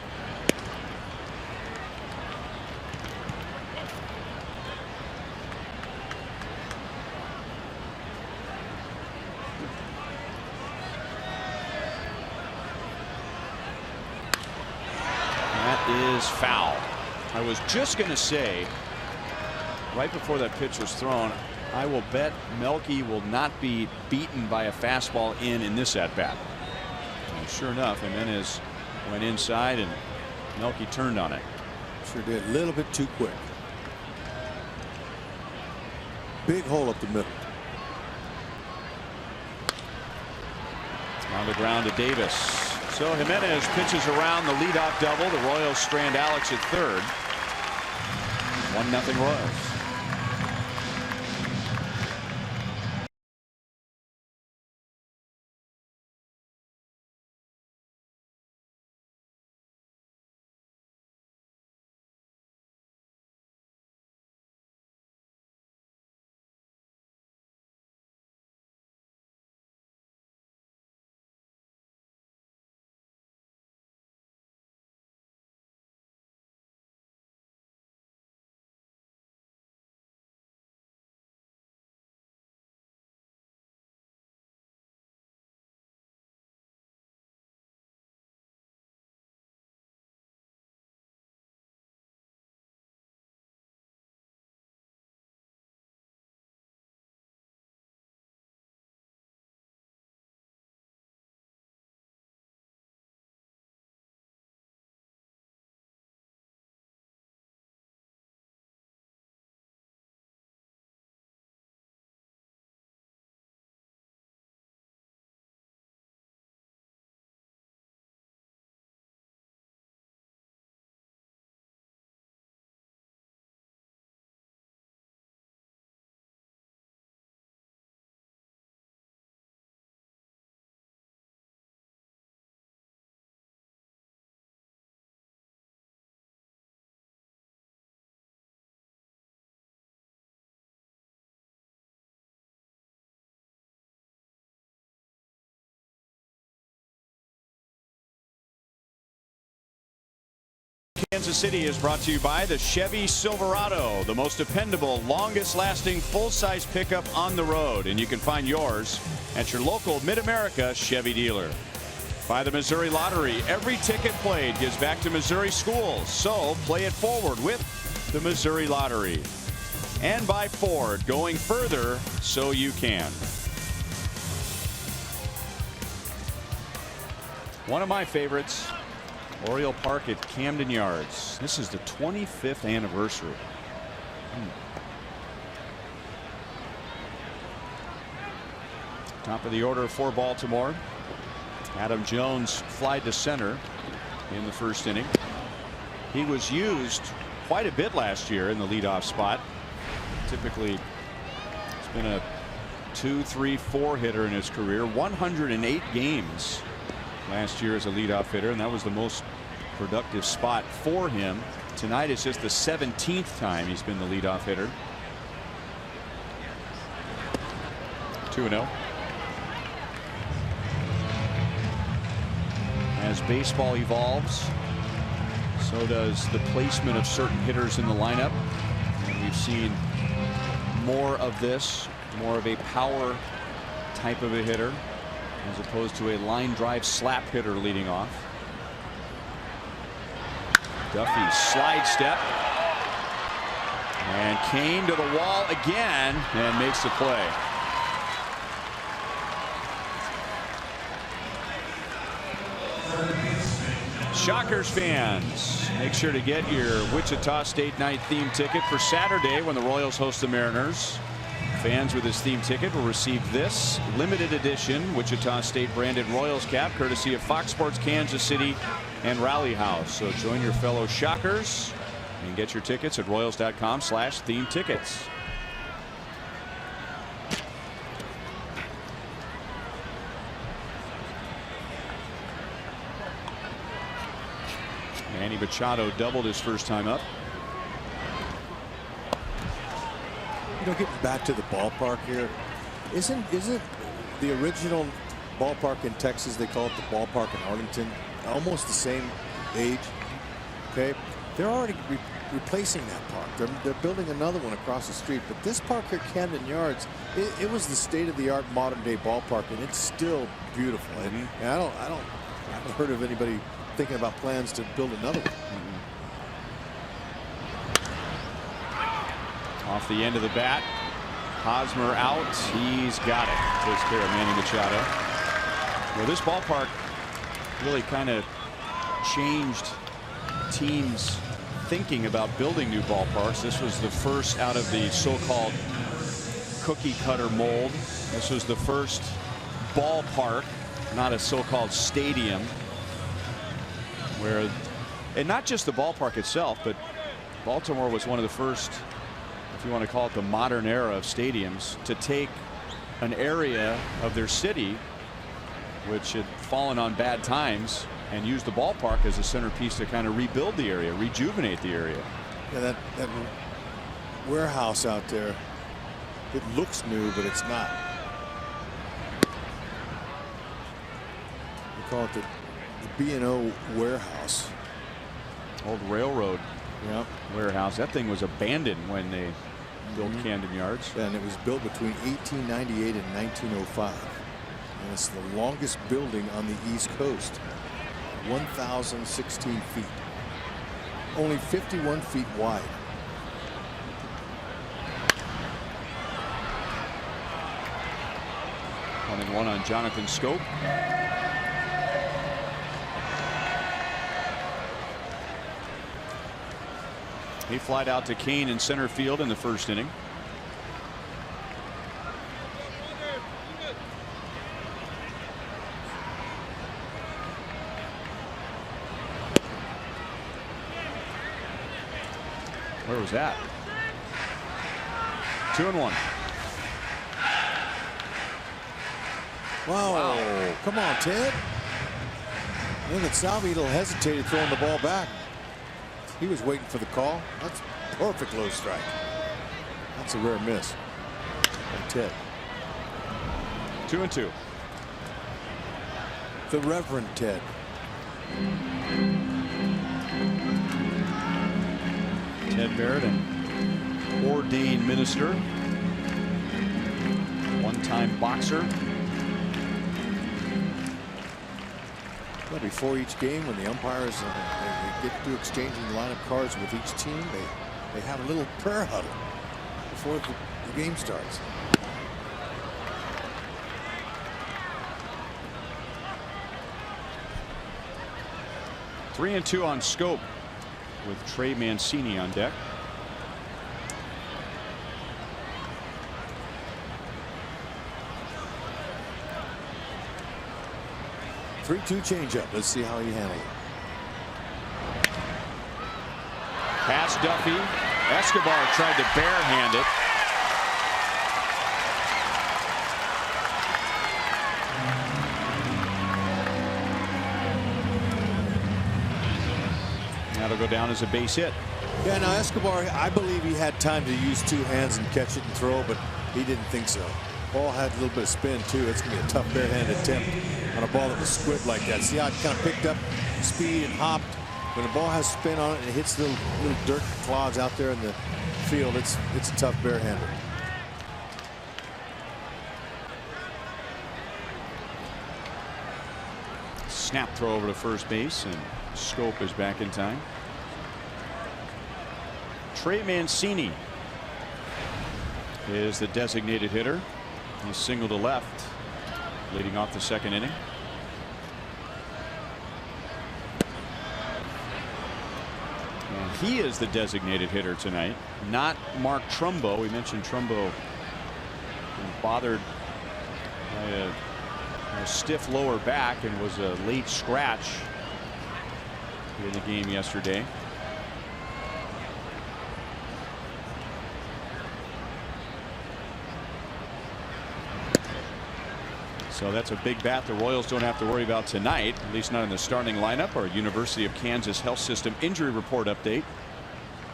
That is foul. I was just going to say, right before that pitch was thrown, I will bet Melky will not be beaten by a fastball in this at-bat. And sure enough, Jimenez went inside and Melky turned on it. Sure did. A little bit too quick. Big hole up the middle. On the ground to Davis. So Jimenez pitches around the leadoff double. The Royals strand Alex at third. 1-0 Royals. Kansas City is brought to you by the Chevy Silverado, the most dependable, longest-lasting full-size pickup on the road. And you can find yours at your local Mid-America Chevy dealer. By the Missouri Lottery, every ticket played gives back to Missouri schools. So play it forward with the Missouri Lottery. And by Ford, going further so you can. One of my favorites, Oriole Park at Camden Yards. This is the 25th anniversary. Top of the order for Baltimore. Adam Jones flied to center in the first inning. He was used quite a bit last year in the leadoff spot. Typically, it's been a 2, 3, 4 hitter in his career. 108 games last year as a leadoff hitter, and that was the most productive spot for him. Tonight is just the 17th time he's been the leadoff hitter. 2-0. As baseball evolves, so does the placement of certain hitters in the lineup. And we've seen more of this, more of a power type of a hitter, as opposed to a line drive slap hitter leading off. Duffy slide step. And Kane to the wall again and makes the play. Shockers fans, make sure to get your Wichita State night theme ticket for Saturday when the Royals host the Mariners. Fans with this theme ticket will receive this limited edition Wichita State branded Royals cap courtesy of Fox Sports Kansas City and Rally House. So join your fellow Shockers and get your tickets at royals.com/theme tickets. Manny Machado doubled his first time up. You know, getting back to the ballpark here, isn't the original ballpark in Texas, they call it the ballpark in Arlington, almost the same age? Okay, they're already replacing that park. They're building another one across the street. But this park here, Camden Yards, it was the state-of-the-art modern-day ballpark, and it's still beautiful. And I haven't heard of anybody thinking about plans to build another one. Off the end of the bat, Hosmer out. He's got it. Takes care of Manny Machado. Well, this ballpark really kind of changed teams' thinking about building new ballparks. This was the first out of the so-called cookie cutter mold. This was the first ballpark, not a so-called stadium, where, and not just the ballpark itself, but Baltimore was one of the first, if you want to call it the modern era of stadiums, to take an area of their city which had fallen on bad times and use the ballpark as a centerpiece to kind of rebuild the area, rejuvenate the area. Yeah, that warehouse out there, it looks new, but it's not. We call it the B&O warehouse. Old railroad Yeah. warehouse. That thing was abandoned when they built Camden Yards. Yeah, and it was built between 1898 and 1905. And it's the longest building on the East Coast. 1,016 feet. Only 51 feet wide. One on Jonathan Scope. He flied out to Kane in center field in the first inning. Where was that? 2-1. Wow. Come on, Ted. Look at Salvador hesitated throwing the ball back. He was waiting for the call. That's perfect low strike. That's a rare miss from Ted. 2-2. The Reverend Ted. Ted Barrett, an ordained minister, one-time boxer. Well, before each game, when the umpires they get to exchanging lineup cards with each team, they have a little prayer huddle before the game starts. Three and two on Scope with Trey Mancini on deck. Three-two changeup. Let's see how he handles it. Pass Duffy. Escobar tried to barehand it. That'll go down as a base hit. Yeah, now Escobar, I believe he had time to use two hands and catch it and throw, but he didn't think so. Ball had a little bit of spin too. It's gonna be a tough barehanded attempt on a ball that was squibbed like that. See how it kind of picked up speed and hopped. When the ball has spin on it and it hits little dirt clods out there in the field, it's a tough barehander. Snap throw over to first base, and Scope is back in time. Trey Mancini is the designated hitter. He's single to left, leading off the second inning. And he is the designated hitter tonight, not Mark Trumbo. We mentioned Trumbo bothered by a stiff lower back and was a late scratch in the game yesterday. So that's a big bat the Royals don't have to worry about tonight, at least not in the starting lineup. Our University of Kansas Health System injury report update.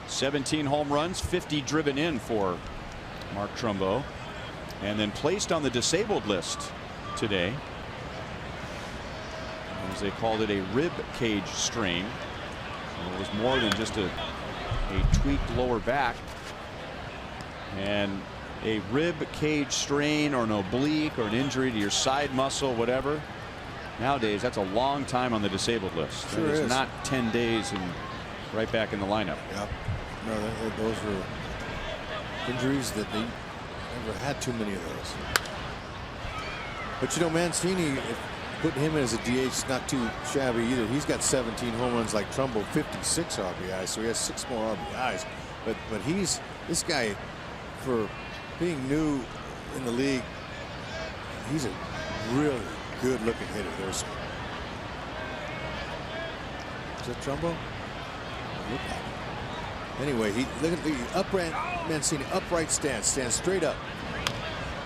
17 home runs, 50 driven in for Mark Trumbo, and then placed on the disabled list today, as they called it, a rib cage strain. It was more than just a tweaked lower back, and a rib cage strain or an oblique or an injury to your side muscle, whatever. Nowadays, that's a long time on the disabled list. Sure It's is. not 10 days and right back in the lineup. Yep. No, those were injuries that they never had too many of those. But you know, Mancini, putting him in as a DH is not too shabby either. He's got 17 home runs like Trumbo, 56 RBIs, so he has 6 more RBIs. But this guy, for being new in the league, he's a really good looking hitter. There's Is that Trumbo? Anyway, look at the upright Mancini, upright stance, stand straight up.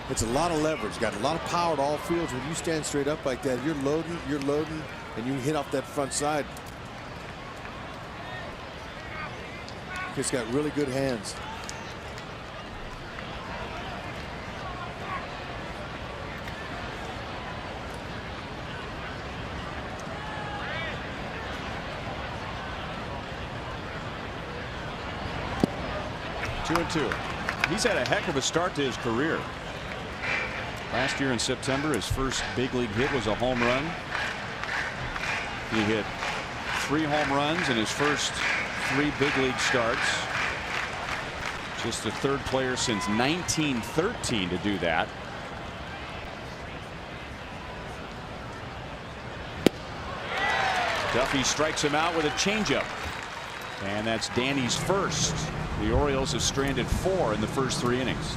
It's a lot of leverage, got a lot of power to all fields. When you stand straight up like that, you're loading, and you hit off that front side. He's got really good hands. Two and two. He's had a heck of a start to his career. Last year in September, his first big league hit was a home run. He hit 3 home runs in his first 3 big league starts. Just the 3rd player since 1913 to do that. Duffy strikes him out with a changeup. And that's Danny's first. The Orioles have stranded 4 in the first 3 innings.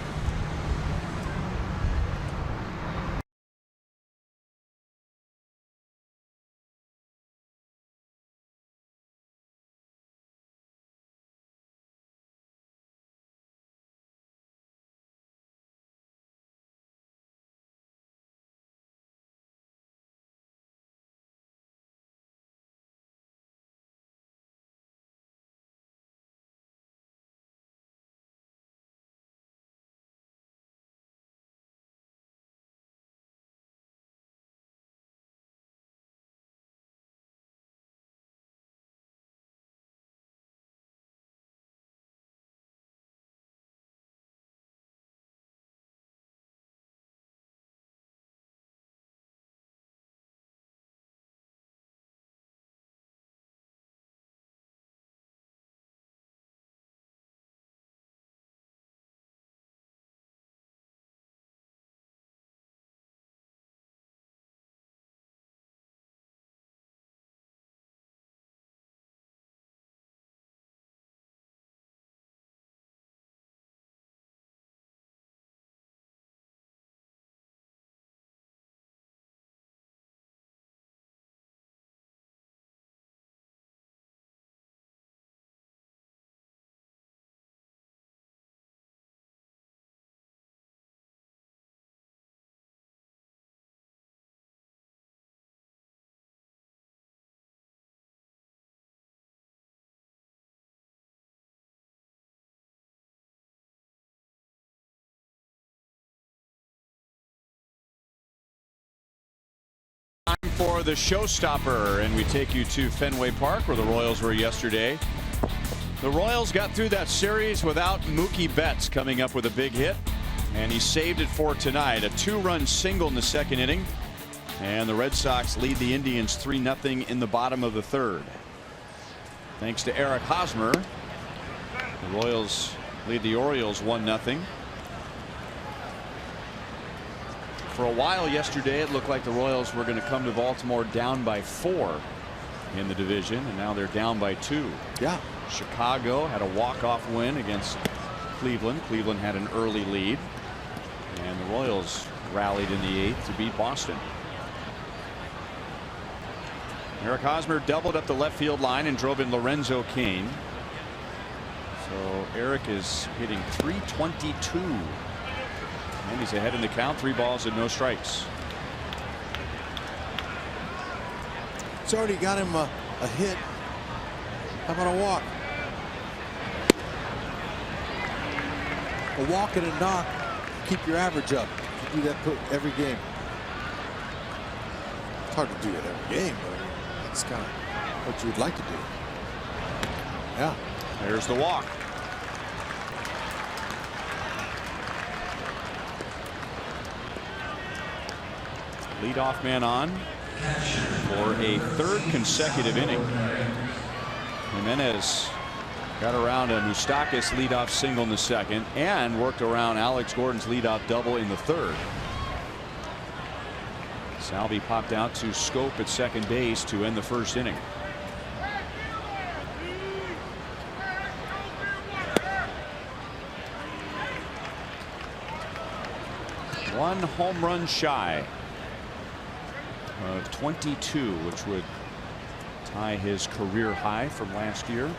Time for the showstopper, and we take you to Fenway Park, where the Royals were yesterday. The Royals got through that series without Mookie Betts coming up with a big hit, and he saved it for tonight. A 2-run single in the 2nd inning, and the Red Sox lead the Indians 3-0 in the bottom of the 3rd. Thanks to Eric Hosmer, the Royals lead the Orioles 1-0. For a while yesterday, it looked like the Royals were going to come to Baltimore down by 4 in the division, and now they're down by 2. Yeah. Chicago had a walk-off win against Cleveland. Cleveland had an early lead, and the Royals rallied in the 8th to beat Boston. Eric Hosmer doubled up the left field line and drove in Lorenzo Cain. So Eric is hitting .322. And he's ahead in the count, 3 balls and no strikes. It's already got him a hit. How about a walk? A walk and a knock. Keep your average up. You do that every game. It's hard to do it every game, but it's kind of what you'd like to do. Yeah. There's the walk. Leadoff man on for a 3rd consecutive inning. Jimenez got around a Moustakas leadoff single in the 2nd and worked around Alex Gordon's leadoff double in the 3rd. Salvi popped out to Scope at second base to end the 1st inning. One home run shy of 22, which would tie his career high from last year.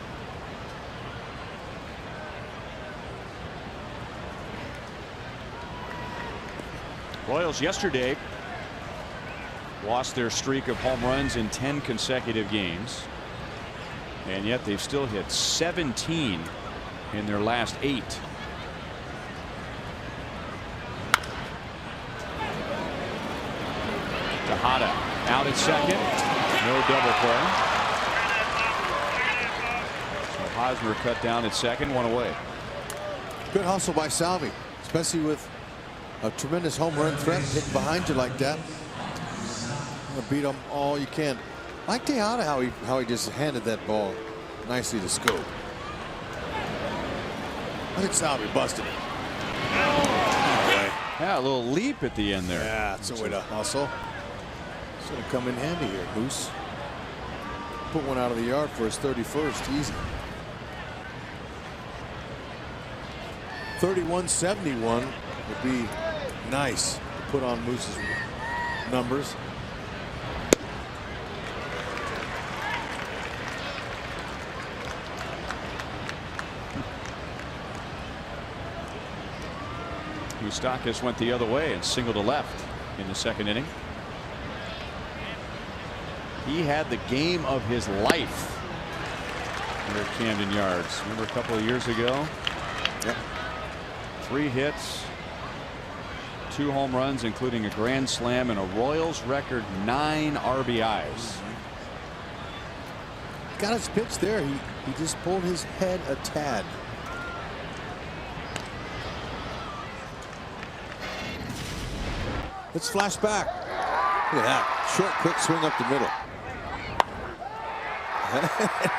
Royals yesterday lost their streak of home runs in 10 consecutive games, and yet they've still hit 17 in their last 8. Tejada out at second. No double play. So Hosmer cut down at second, 1 away. Good hustle by Salvi, especially with a tremendous home run threat hitting behind you like that. Beat them all you can. Like Tejada, how he just handed that ball nicely to Scope. I think Salvi busted it. Yeah, a little leap at the end there. Yeah, it's a way to hustle. Should have come in handy here, Goose. Put one out of the yard for his 31st. Easy. 31-71 would be nice to put on Moose's numbers. Moustakas went the other way and singled to left in the second inning. He had the game of his life here at Camden Yards. Remember a couple of years ago? Yep. 3 hits, 2 home runs, including a grand slam, and a Royals record 9 RBIs. Got his pitch there. He just pulled his head a tad. Let's flash back. Look at that. Short, quick swing up the middle.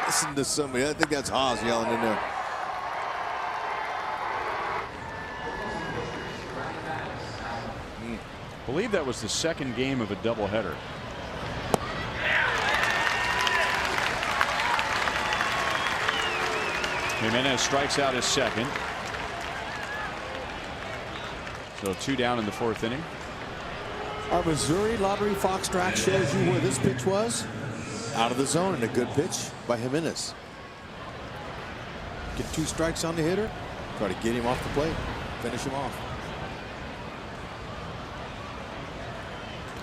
Listen to somebody. I think that's Haas yelling in there. I believe that was the second game of a doubleheader. Jimenez strikes out his second. So 2 down in the 4th inning. Our Missouri Lottery Fox track shows you where this pitch was. Out of the zone, and a good pitch by Jimenez. Get 2 strikes on the hitter. Try to get him off the plate. Finish him off.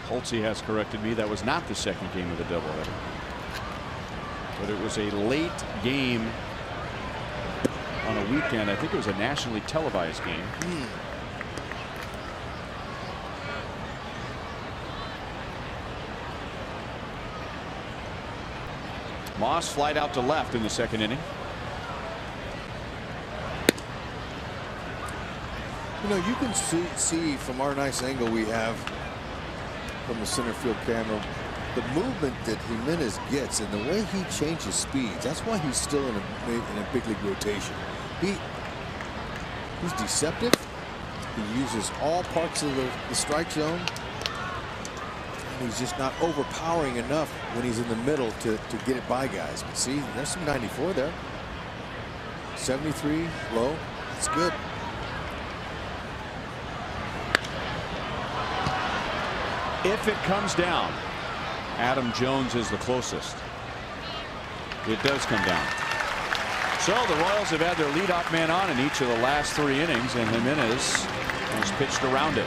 Holtze has corrected me. That was not the second game of the doubleheader, but it was a late game on a weekend. I think it was a nationally televised game. Moss flied out to left in the second inning. You know, you can see from our nice angle we have from the center field camera the movement that Jimenez gets and the way he changes speeds. That's why he's still in a big league rotation. He's deceptive. He uses all parts of the strike zone. He's just not overpowering enough when he's in the middle to get it by guys. But see, there's some 94 there. 73 low. It's good. If it comes down, Adam Jones is the closest. It does come down. So the Royals have had their leadoff man on in each of the last 3 innings, and Jimenez has pitched around it.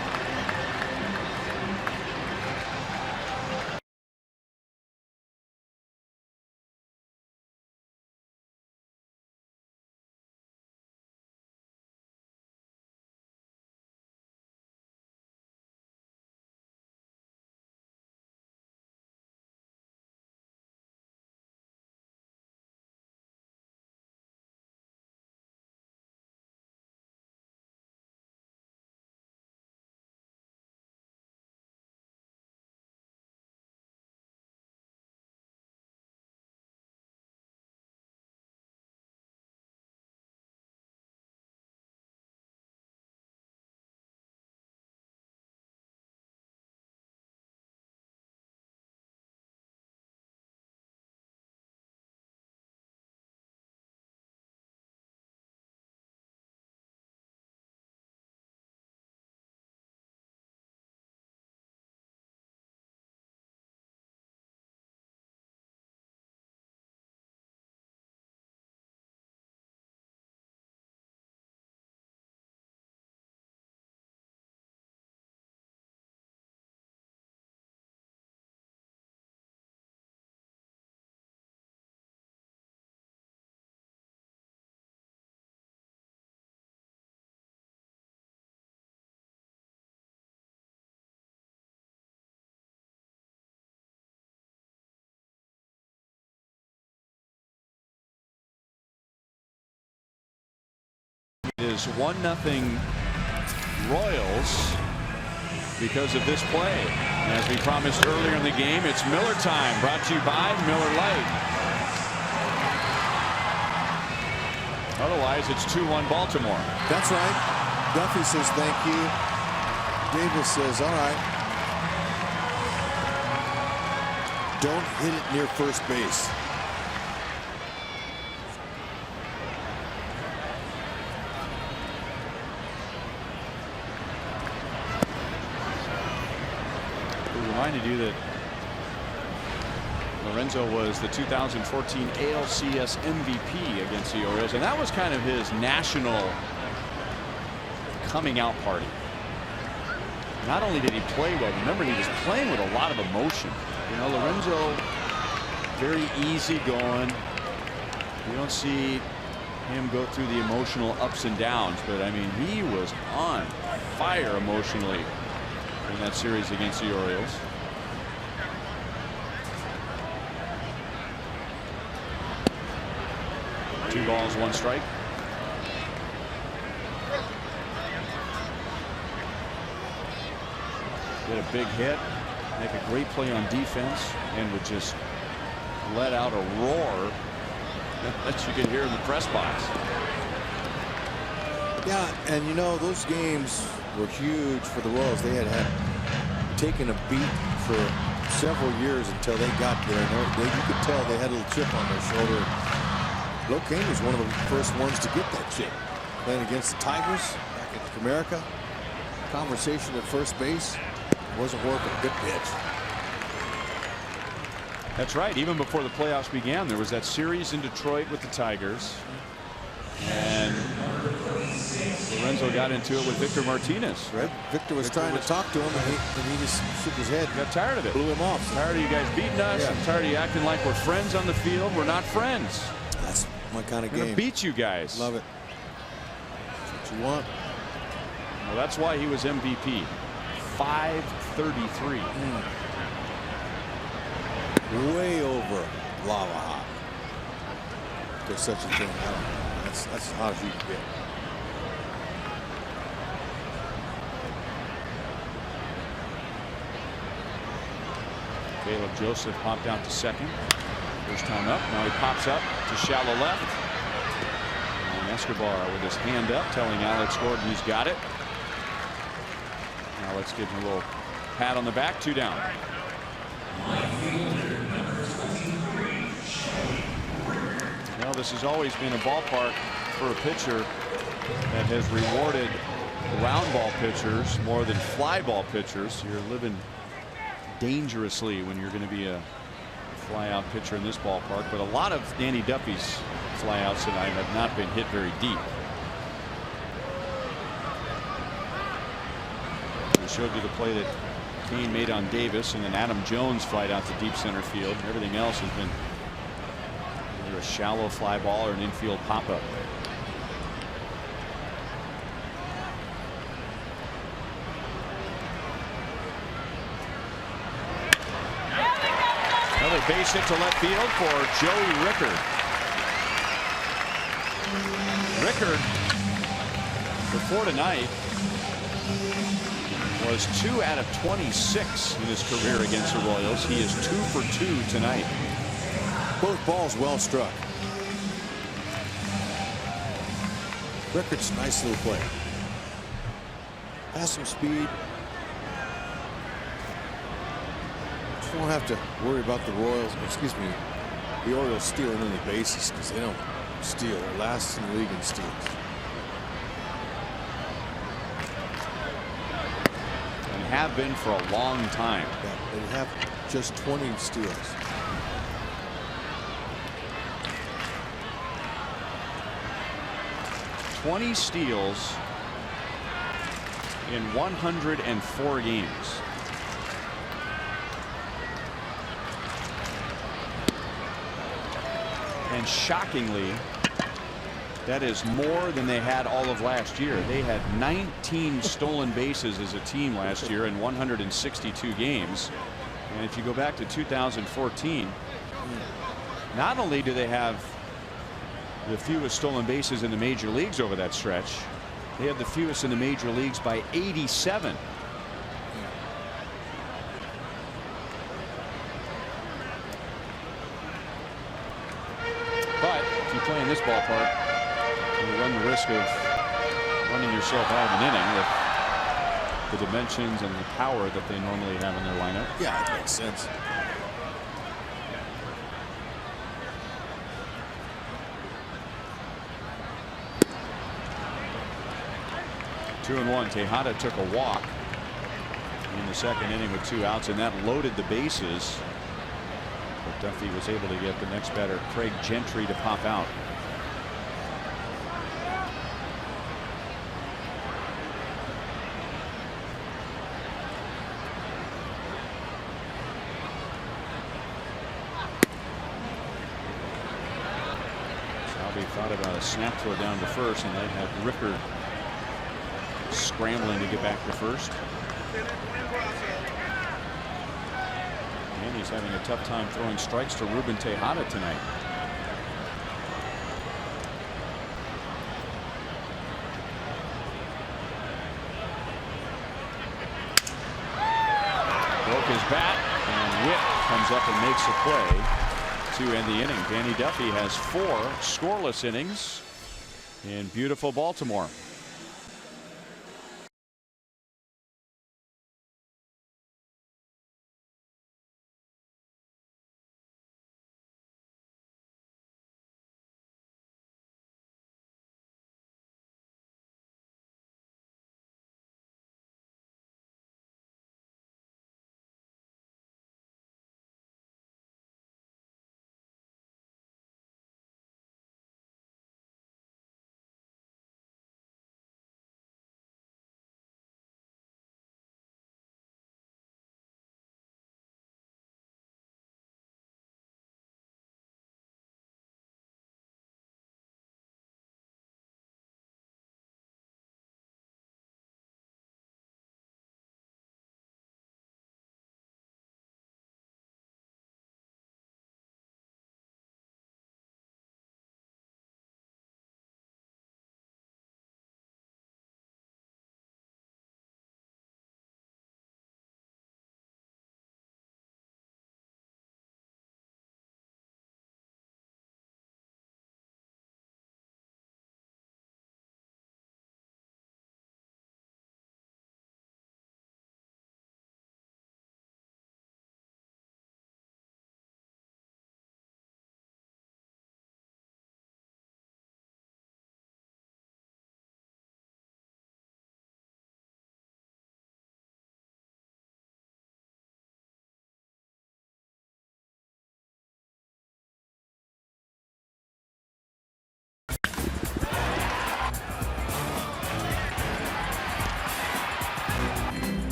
is 1-0 Royals because of this play. And as we promised earlier in the game, it's Miller time, brought to you by Miller Lite. Otherwise, it's 2-1 Baltimore. That's right. Duffy says thank you. Davis says all right. Don't hit it near first base. Reminded you that Lorenzo was the 2014 ALCS MVP against the Orioles, and that was kind of his national coming out party. Not only did he play well, remember he was playing with a lot of emotion. You know, Lorenzo, very easy going. You don't see him go through the emotional ups and downs, but I mean, he was on fire emotionally in that series against the Orioles. 2 balls, 1 strike. Get a big hit, make a great play on defense, and would just let out a roar that you could hear in the press box. Yeah, and you know, those games were huge for the Royals. They had taken a beat for several years until they got there. You could tell they had a little chip on their shoulder. Locane was one of the first ones to get that chip. Playing against the Tigers back in America. Conversation at first base. Wasn't working. Good pitch. That's right. Even before the playoffs began, there was that series in Detroit with the Tigers. And Lorenzo got into it with Victor Martinez. Right. Victor was trying to talk to him, and he just shook his head. Got tired of it. Blew him off. Tired of you guys beating us. Yeah. I'm tired of you acting like we're friends on the field. We're not friends. That's my kind of I'm game. gonna beat you guys. Love it. That's what you want. Well, that's why he was MVP. 533. Way over lava hot. There's such a thing. I don't know. That's as hot as you can get. Caleb Joseph popped out to second. First time up. Now he pops up to shallow left. And Escobar with his hand up, telling Alex Gordon he's got it. Now let's give him a little pat on the back. 2 down. Well, this has always been a ballpark for a pitcher that has rewarded round ball pitchers more than fly ball pitchers. You're living dangerously when you're going to be a fly out pitcher in this ballpark, but a lot of Danny Duffy's fly outs tonight have not been hit very deep. We showed you the play that Kane made on Davis, and then Adam Jones flied out to deep center field. Everything else has been either a shallow fly ball or an infield pop up. Another base hit to left field for Joey Rickard. Rickard, before tonight, was 2 out of 26 in his career against the Royals. He is 2 for 2 tonight. Both balls well struck. Rickard's a nice little play. Has some speed. Just don't have to worry about the Royals. Excuse me, the Orioles stealing any bases, because they don't steal. They're last in the league in steals. Have been for a long time. Yeah, they have just 20 steals. $20 steals in 104 games. And shockingly, that is more than they had all of last year. They had 19 stolen bases as a team last year in 162 games. And if you go back to 2014, not only do they have the fewest stolen bases in the major leagues over that stretch. They had the fewest in the major leagues by 87. But if you play in this ballpark, you run the risk of running yourself out of an inning with the dimensions and the power that they normally have in their lineup. Yeah, it makes sense. Two and one. Tejada took a walk in the second inning with 2 outs, and that loaded the bases. But Duffy was able to get the next batter, Craig Gentry, to pop out. Salvi thought about a snap throw down to first, and that had Rickard scrambling to get back to first. And he's having a tough time throwing strikes to Ruben Tejada tonight. Broke his bat, and Witt comes up and makes a play to end the inning. Danny Duffy has 4 scoreless innings in beautiful Baltimore.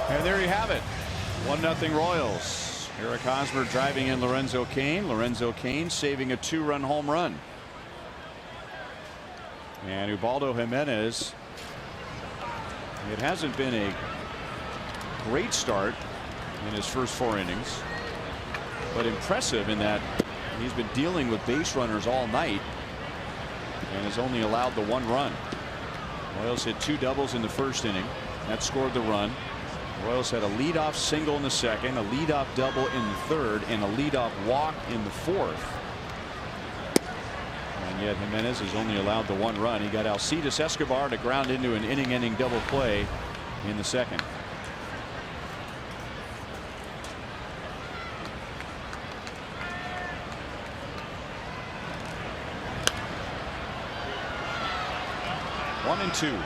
And there you have it. 1-0 Royals. Eric Hosmer driving in Lorenzo Cain. Lorenzo Cain saving a 2-run home run. And Ubaldo Jimenez. It hasn't been a great start in his first 4 innings, but impressive in that he's been dealing with base runners all night and has only allowed the 1 run. Royals hit 2 doubles in the first inning. That scored the run. Royals had a leadoff single in the second, a leadoff double in the third, and a leadoff walk in the fourth. And yet Jimenez has only allowed the 1 run. He got Alcides Escobar to ground into an inning-ending double play in the second. One and 2.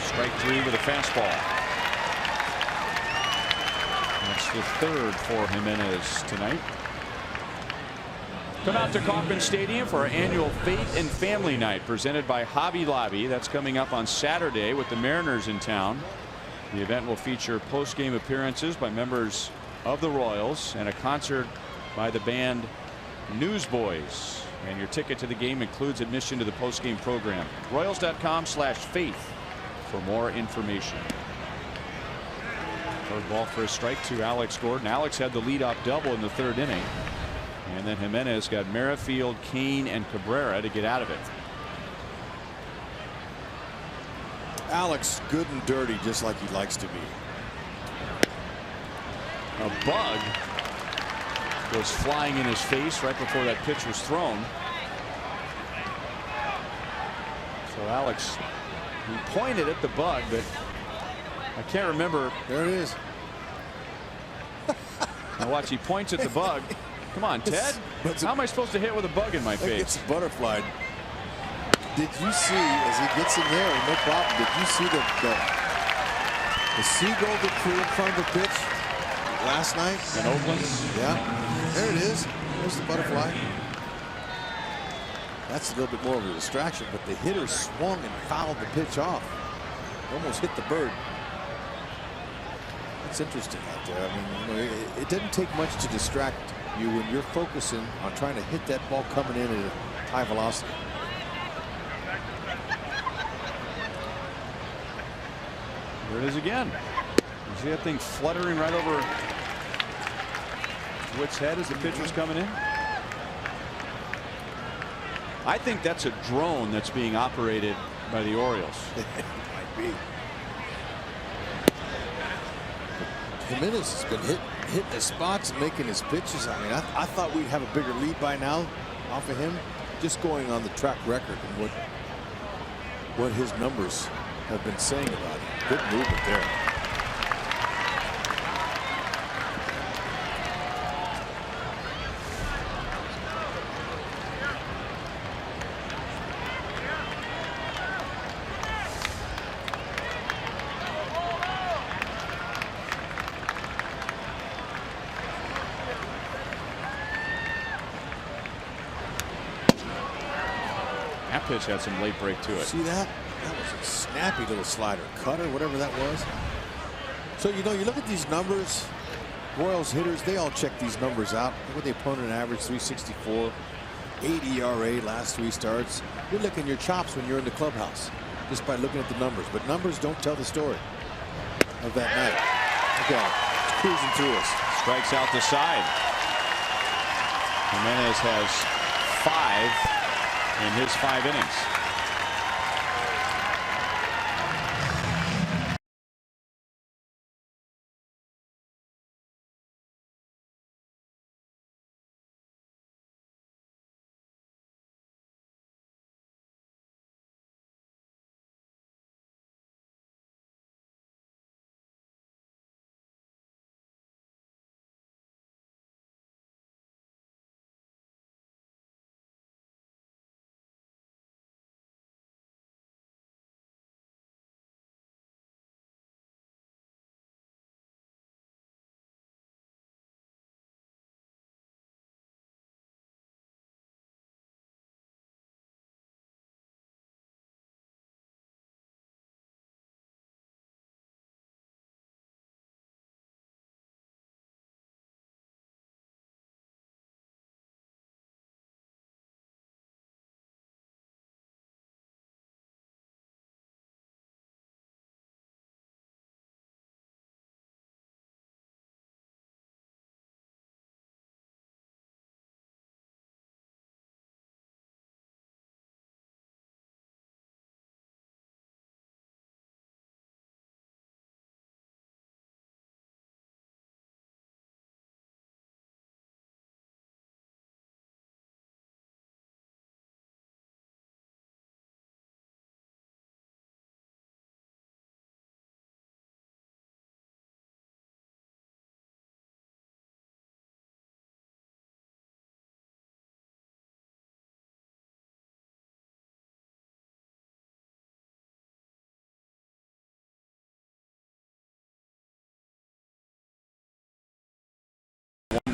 Strike 3 with a fastball. That's the 3rd for Jimenez tonight. Come out to Kauffman Stadium for our annual Faith and Family Night presented by Hobby Lobby. That's coming up on Saturday with the Mariners in town. The event will feature post-game appearances by members of the Royals and a concert by the band Newsboys. And your ticket to the game includes admission to the post-game program. Royals.com/faith for more information. Third ball for a strike to Alex Gordon. Alex had the leadoff double in the third inning. And then Jimenez got Merrifield, Kane, and Cabrera to get out of it. Alex, good and dirty, just like he likes to be. A bug was flying in his face right before that pitch was thrown. So Alex, he pointed at the bug, but I can't remember. There it is. Now watch, he points at the bug. Come on, Ted. How am I supposed to hit with a bug in my face? It's butterfly. Did you see, as he gets in there, no problem, did you see the seagull that flew in front of the pitch last night? In Oakland? Yeah. There it is. There's the butterfly. That's a little bit more of a distraction, but the hitter swung and fouled the pitch off. Almost hit the bird. It's interesting out there. I mean, it doesn't take much to distract you when you're focusing on trying to hit that ball coming in at a high velocity. There it is again. You see that thing fluttering right over Witt's head as the pitch was coming in? I think that's a drone that's being operated by the Orioles. It might be. Jimenez has been hitting his spots and making his pitches. I mean, I thought we'd have a bigger lead by now off of him, just going on the track record and what his numbers have been saying about him. Good movement there. That pitch had some late break to it. See that? That was a snappy little slider, cutter, whatever that was. So, you know, you look at these numbers, Royals hitters, they all check these numbers out. Look at the opponent average, 364, 8 ERA last 3 starts. You're licking your chops when you're in the clubhouse just by looking at the numbers. But numbers don't tell the story of that night. Look at it. It's cruising through us. Strikes out the side. Jimenez has 5 in his 5 innings.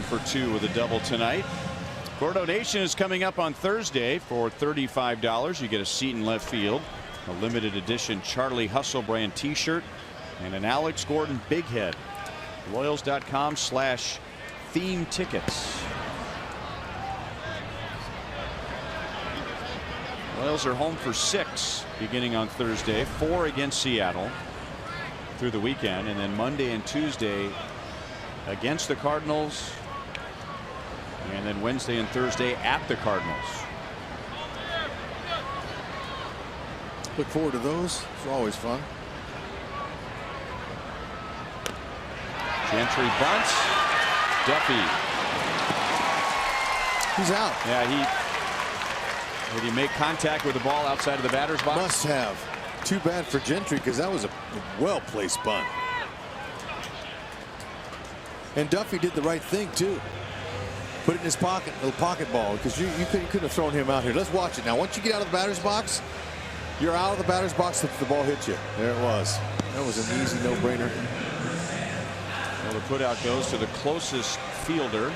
For 2 with a double tonight. Gordo Nation is coming up on Thursday for $35. You get a seat in left field, a limited edition Charlie Hustle brand T-shirt, and an Alex Gordon big head. Royals.com/theme tickets. Royals are home for 6 beginning on Thursday, 4 against Seattle through the weekend, and then Monday and Tuesday against the Cardinals, and then Wednesday and Thursday at the Cardinals. Look forward to those. It's always fun. Gentry bunts. Duffy. He's out. Yeah, did he make contact with the ball outside of the batter's box? Must have. Too bad for Gentry, because that was a well-placed bunt. And Duffy did the right thing too. Put it in his pocket, little pocket ball, because you couldn't have thrown him out here. Let's watch it now. Once you get out of the batter's box, you're out of the batter's box if the ball hits you. There it was. That was an easy no-brainer. Well, the putout goes to the closest fielder.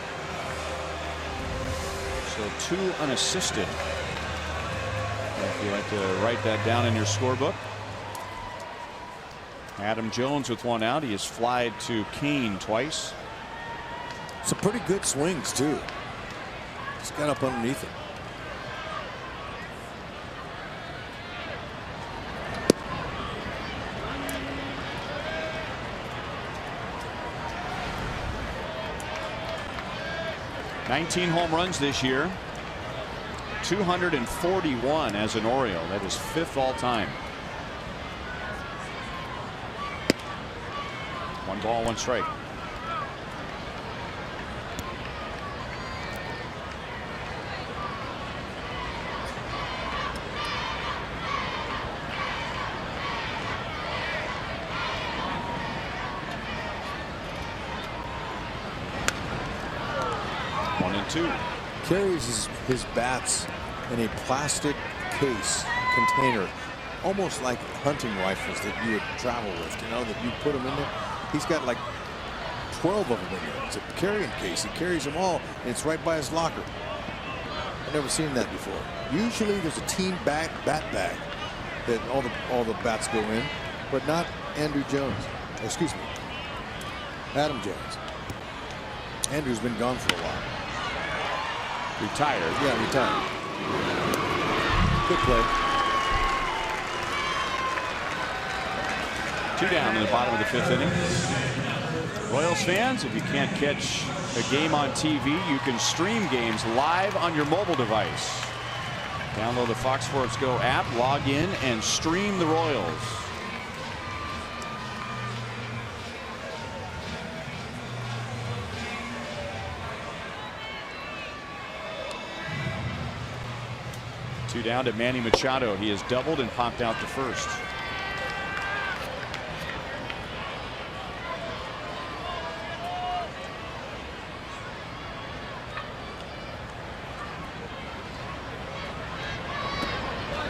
So 2 unassisted. If you like to write that down in your scorebook. Adam Jones with 1 out. He has flied to Kane twice. Some pretty good swings too. Just got up underneath it. $19 home runs this year. 241 as an Oriole. That is 5th all time. 1 ball, 1 strike. Carries his bats in a plastic case container, almost like hunting rifles that you would travel with, you know, that you put them in there. He's got like 12 of them in there. It's a carrying case. He carries them all, and it's right by his locker. I've never seen that before. Usually there's a team bat bag that all the bats go in, but not Andrew Jones. Excuse me, Adam Jones. Andrew's been gone for a while. Retired. Yeah, retired. Good play. 2 down in the bottom of the 5th inning. Royals fans, if you can't catch a game on TV, you can stream games live on your mobile device. Download the Fox Sports Go app, log in, and stream the Royals. Two down to Manny Machado. He has doubled and popped out to first.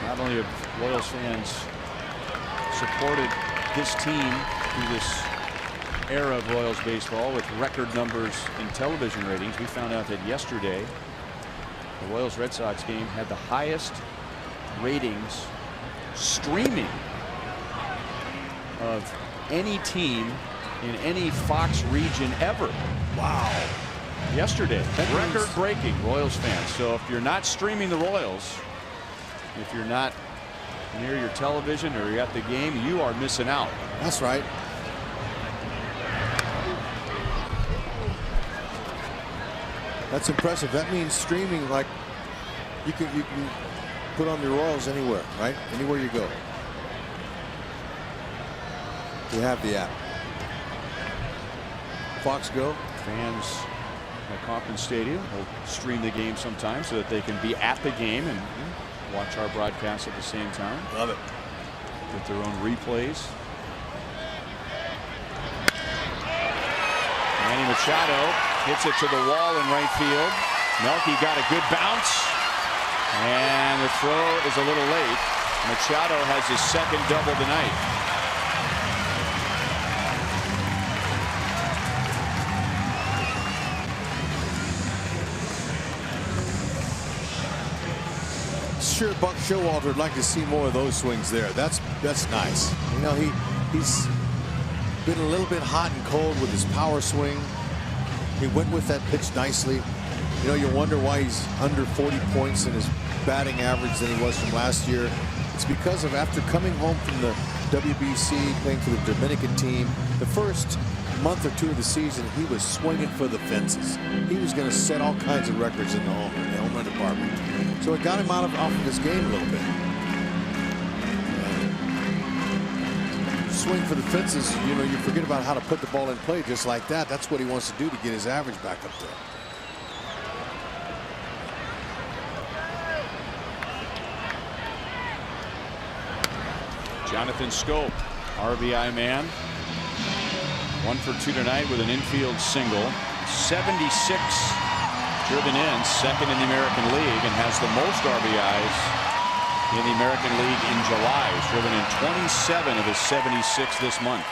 Not only have Royals fans supported this team through this era of Royals baseball with record numbers in television ratings, we found out that yesterday the Royals Red Sox game had the highest ratings streaming of any team in any Fox region ever. Wow. Yesterday, record breaking, Royals fans. So if you're not streaming the Royals, if you're not near your television or you're at the game, you are missing out. That's right. That's impressive. That means streaming, like you can put on the Royals anywhere, right? Anywhere you go. You have the app. Fox Go. Fans at Kauffman Stadium will stream the game sometimes so that they can be at the game and watch our broadcast at the same time. Love it. Get their own replays. Manny Machado hits it to the wall in right field. Melky got a good bounce, and the throw is a little late. Machado has his 2nd double tonight. sure Buck Showalter would like to see more of those swings there. That's nice. You know, he's been a little bit hot and cold with his power swing. He went with that pitch nicely. You know, you wonder why he's under 40 points in his batting average than he was from last year. It's because of after coming home from the WBC, playing for the Dominican team, the first month or two of the season, he was swinging for the fences. He was going to set all kinds of records in the home run department. So it got him off of his game a little bit. Swing for the fences, you know, you forget about how to put the ball in play just like that. That's what he wants to do to get his average back up there. Jonathan Scope, RBI man. 1 for 2 tonight with an infield single. 76 driven in, second in the American League, and has the most RBIs in the American League in July. He's driven in 27 of his 76 this month.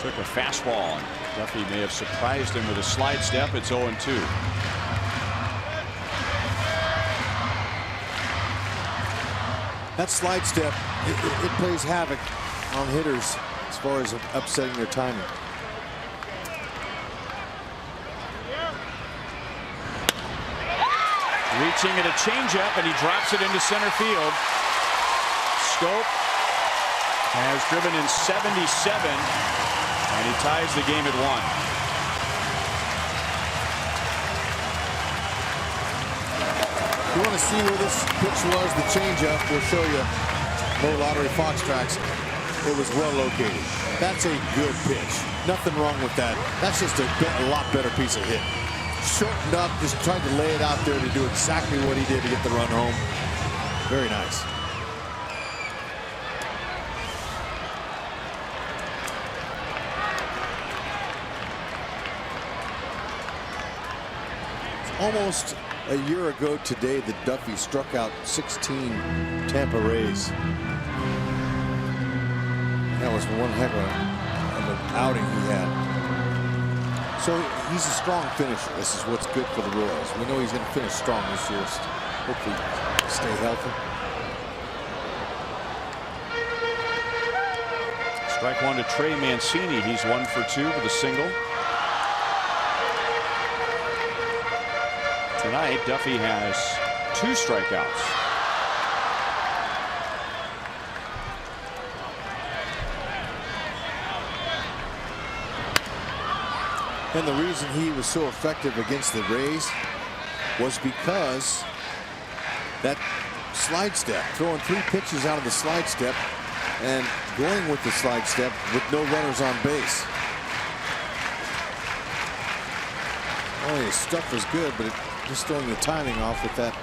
Took a fastball, and Duffy may have surprised him with a slide step. It's 0-2. That slide step, it plays havoc on hitters as far as upsetting their timing. Reaching at a changeup, and he drops it into center field. Scope has driven in 77, and he ties the game at 1. You want to see where this pitch was, the changeup, we'll show you. Low lottery Fox tracks. It was well located. That's a good pitch. Nothing wrong with that. That's just a lot better piece of hit. Shortened up, just tried to lay it out there to do exactly what he did to get the run home. Very nice. Almost a year ago today that Duffy struck out 16 Tampa Rays. That was one heck of an outing he had. So he's a strong finisher. This is what's good for the Royals. We know he's going to finish strong this year. Hopefully stay healthy. Strike 1 to Trey Mancini. He's 1 for 2 with a single. Tonight, Duffy has 2 strikeouts. And the reason he was so effective against the Rays was because that slide step, throwing 3 pitches out of the slide step and going with the slide step with no runners on base. Only his stuff was good, but just throwing the timing off with that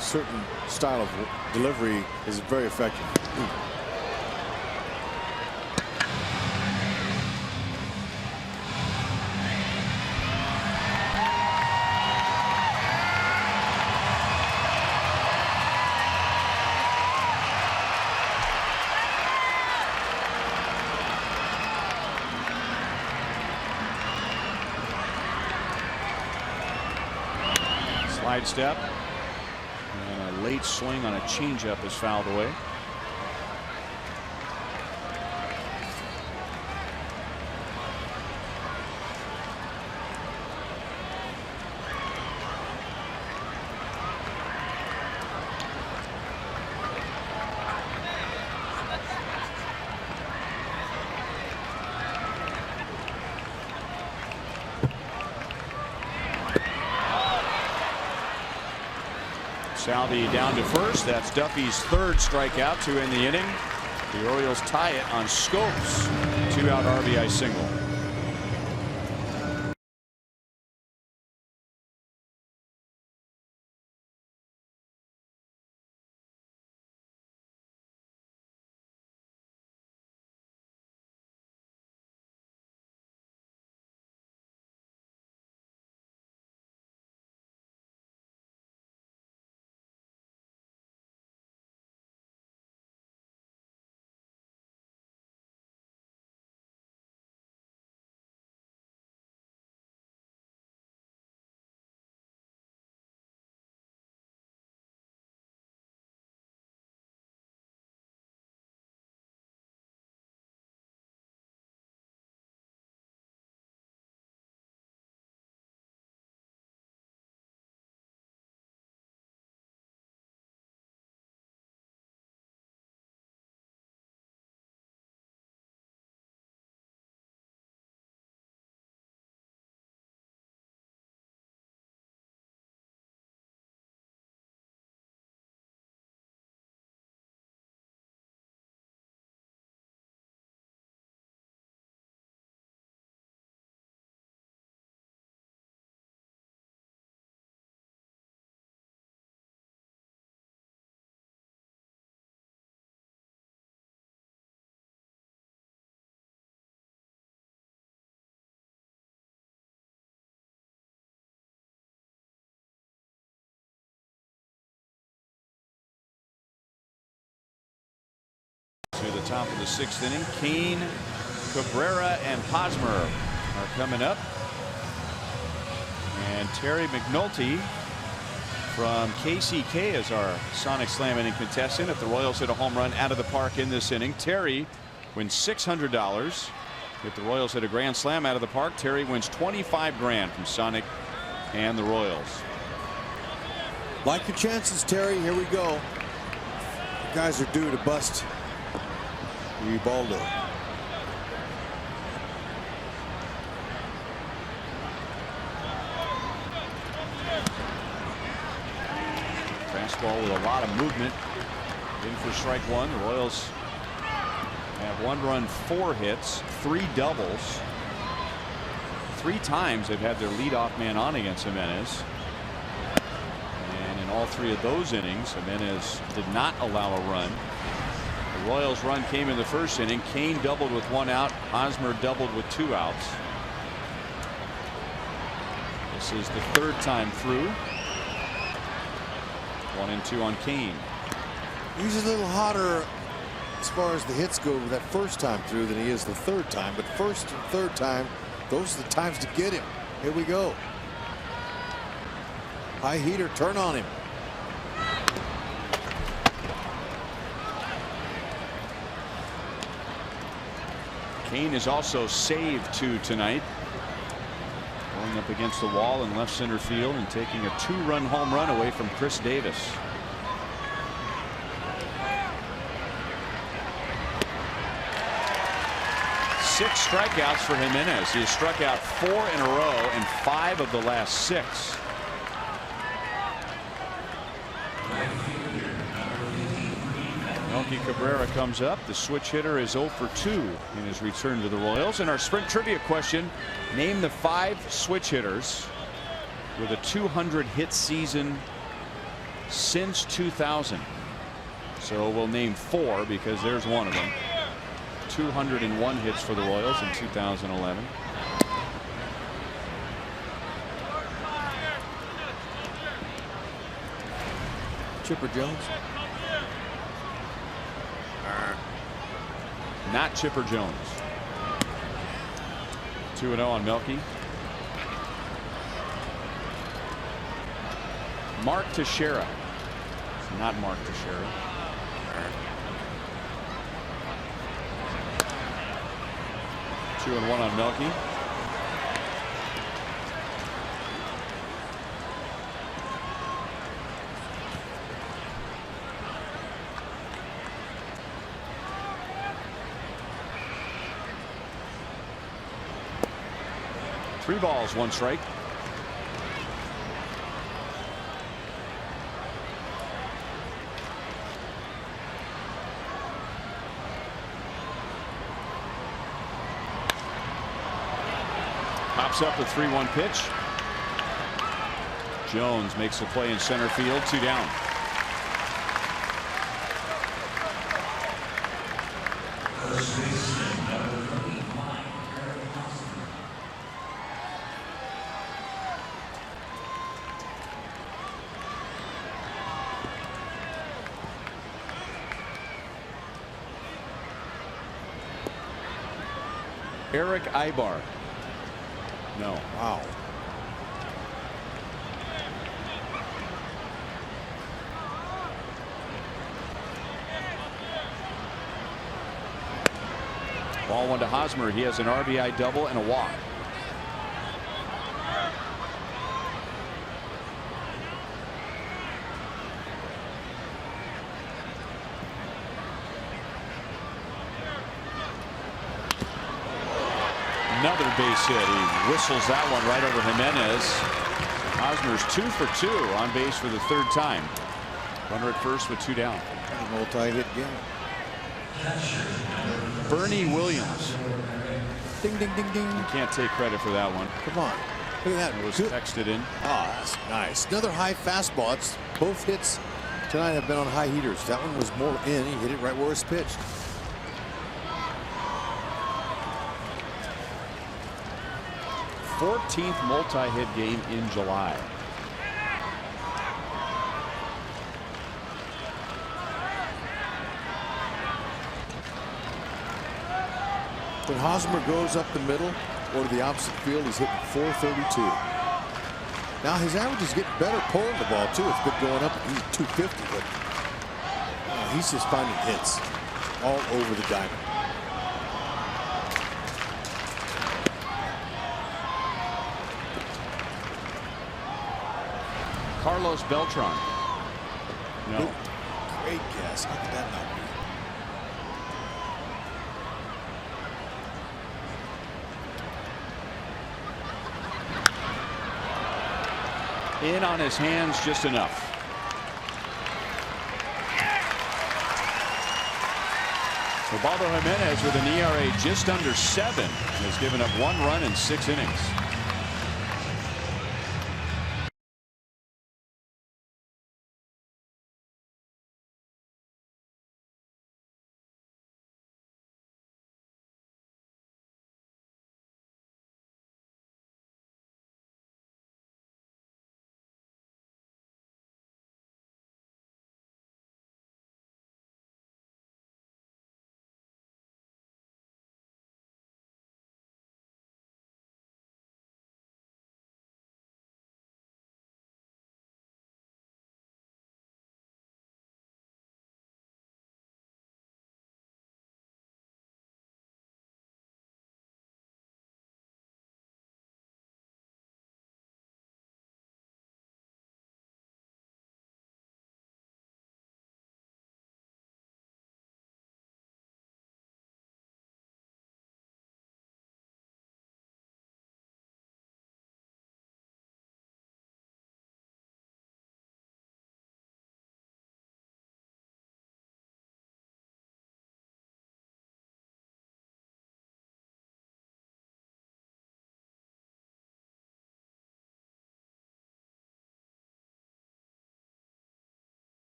certain style of delivery is very effective. Slide step, and a late swing on a changeup is fouled away. Salvi down to first. That's Duffy's 3rd strikeout to end the inning. The Orioles tie it on Scope's 2-out RBI single. to the top of the 6th inning. Kane, Cabrera, and Hosmer are coming up. And Terry McNulty from KCA is our Sonic Slam inning contestant. If the Royals hit a home run out of the park in this inning, Terry wins $600. If the Royals hit a grand slam out of the park, Terry wins $25 grand from Sonic and the Royals. Like your chances, Terry. Here we go. You guys are due to bust Ubaldo. Fastball with a lot of movement. In for strike one. The Royals have 1 run, 4 hits, 3 doubles. 3 times they've had their leadoff man on against Jimenez. And in all 3 of those innings, Jimenez did not allow a run. The Royals' run came in the 1st inning. Kane doubled with 1 out. Hosmer doubled with 2 outs. This is the 3rd time through. 1 and 2 on Kane. He's a little hotter as far as the hits go that 1st time through than he is the 3rd time. But 1st and 3rd time, those are the times to get him. Here we go. High heater, turn on him. Kane is also saved 2 tonight. Going up against the wall in left center field and taking a 2-run home run away from Chris Davis. Six strikeouts for Jimenez. He has struck out 4 in a row and 5 of the last 6. Melky Cabrera comes up. The switch hitter is 0 for 2 in his return to the Royals. And our sprint trivia question: name the 5 switch hitters with a 200 hit season since 2000. So we'll name 4 because there's one of them. 201 hits for the Royals in 2011. Chipper Jones. Not Chipper Jones. 2-0 on Melky. Mark Teixeira. It's not Mark Teixeira. Two and 1 on Melky. Three balls, 1 strike. Pops up the 3-1 pitch. Jones makes the play in center field. 2 down. Eric Ibar. No. Wow. Ball 1 to Hosmer. He has an RBI double and a walk. Another base hit. He whistles that one right over Jimenez. Hosmer's 2 for 2 on base for the 3rd time. Runner at first with 2 down. Multi-hit game. Bernie Williams. Ding, ding, ding, ding. You can't take credit for that one. Come on. Look at that. It was Good. texted in. Oh, that's nice. Another high fastball. It's, both hits tonight have been on high heaters. That one was more in. He hit it right where it's pitched. th multi-hit game in July. When Hosmer goes up the middle or to the opposite field, he's hitting 432. Now his average is getting better pulling the ball too. It's been going up. He's 250, but he's just finding hits all over the diamond. Carlos Beltran. No. Great guess. How could that not be? In on his hands just enough. Ubaldo Jimenez with an ERA just under 7 has given up 1 run in 6 innings.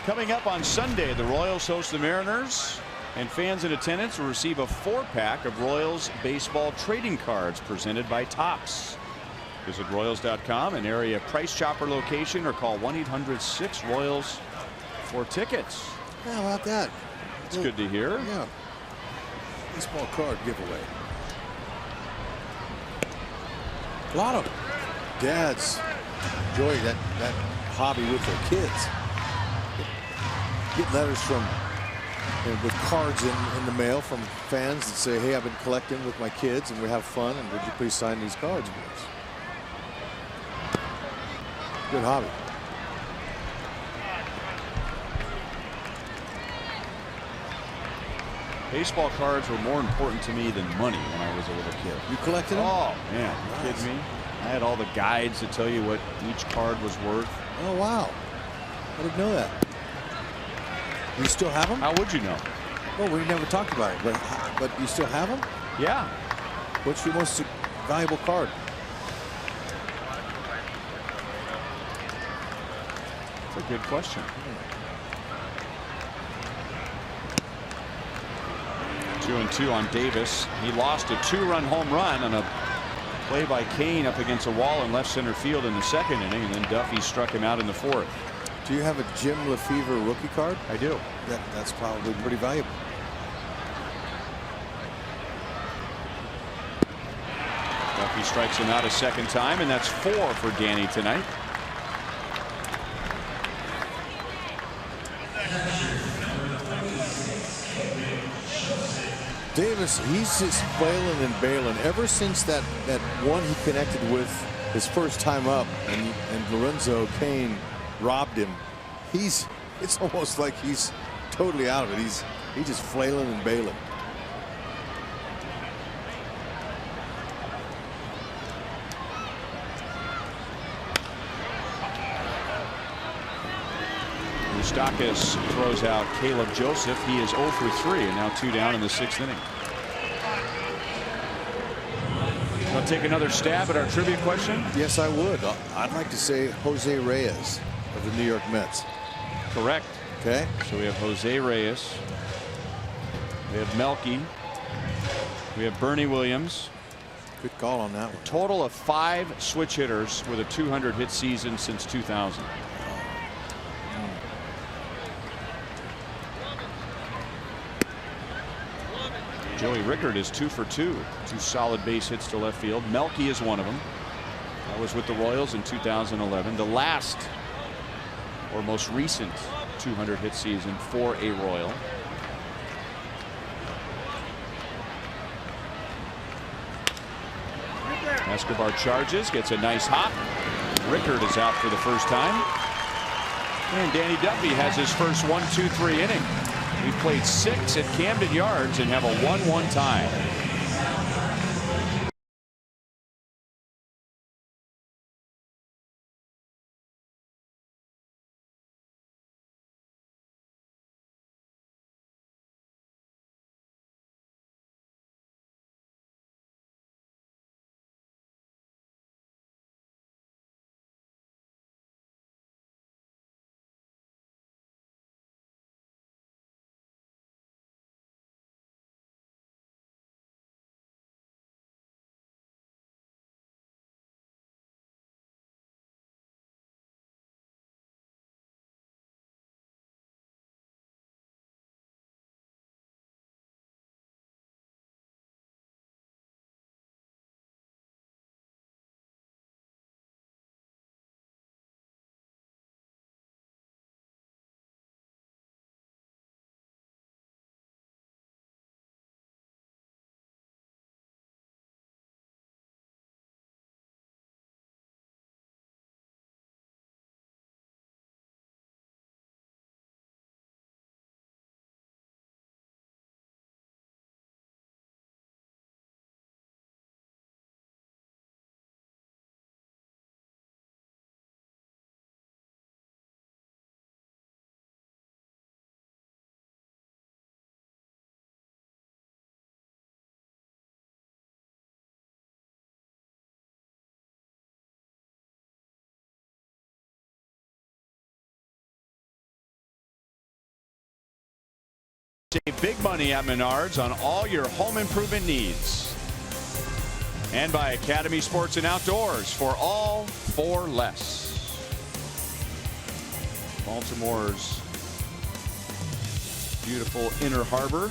Coming up on Sunday, the Royals host the Mariners, and fans in attendance will receive a 4-pack of Royals baseball trading cards presented by Topps. Visit Royals.com, an area price chopper location, or call 1-800-6-ROYALS for tickets. How about that? It's good to hear. Yeah. Baseball card giveaway. A lot of dads enjoy that hobby with their kids. Get letters from with cards in the mail from fans that say, hey, I've been collecting with my kids and we have fun, and would you please sign these cards for us? Good hobby. Baseball cards were more important to me than money when I was a little kid. You collected them? Oh man, nice. You kidding me? I had all the guides that tell you what each card was worth. Oh wow, I didn't know that. You still have them? How would you know? Well, we never talked about it, but you still have them? Yeah. What's your most valuable card? That's a good question. 2-2 on Davis. He lost a 2-run home run on a play by Kane up against a wall in left center field in the 2nd inning, and then Duffy struck him out in the 4th. Do you have a Jim Lefevre rookie card? I do. That's probably pretty valuable. Duffy strikes him out a 2nd time, and that's 4 for Danny tonight. Davis, he's just flailing and bailing ever since that one he connected with his first time up, and Lorenzo Cain robbed him. It's almost like he's totally out of it. He's just flailing and bailing. Moustakas throws out Caleb Joseph. He is 0 for 3 and now 2 down in the 6th inning. I'll take another stab at our trivia question. Yes, I would. I'd like to say Jose Reyes of the New York Mets. Correct. Okay. So we have Jose Reyes. We have Melky. We have Bernie Williams. Good call on that one. Total of 5 switch hitters with a 200 hit season since 2000. Joey Rickard is 2 for 2. 2 solid base hits to left field. Melky is one of them. That was with the Royals in 2011. The last or most recent 200 hit season for a Royal. Escobar charges, gets a nice hop. Rickard is out for the first time. And Danny Duffy has his first 1-2-3 inning. We played 6 at Camden Yards and have a 1-1 tie. Save big money at Menards on all your home improvement needs. And by Academy Sports and Outdoors, for all for less. Baltimore's beautiful Inner Harbor.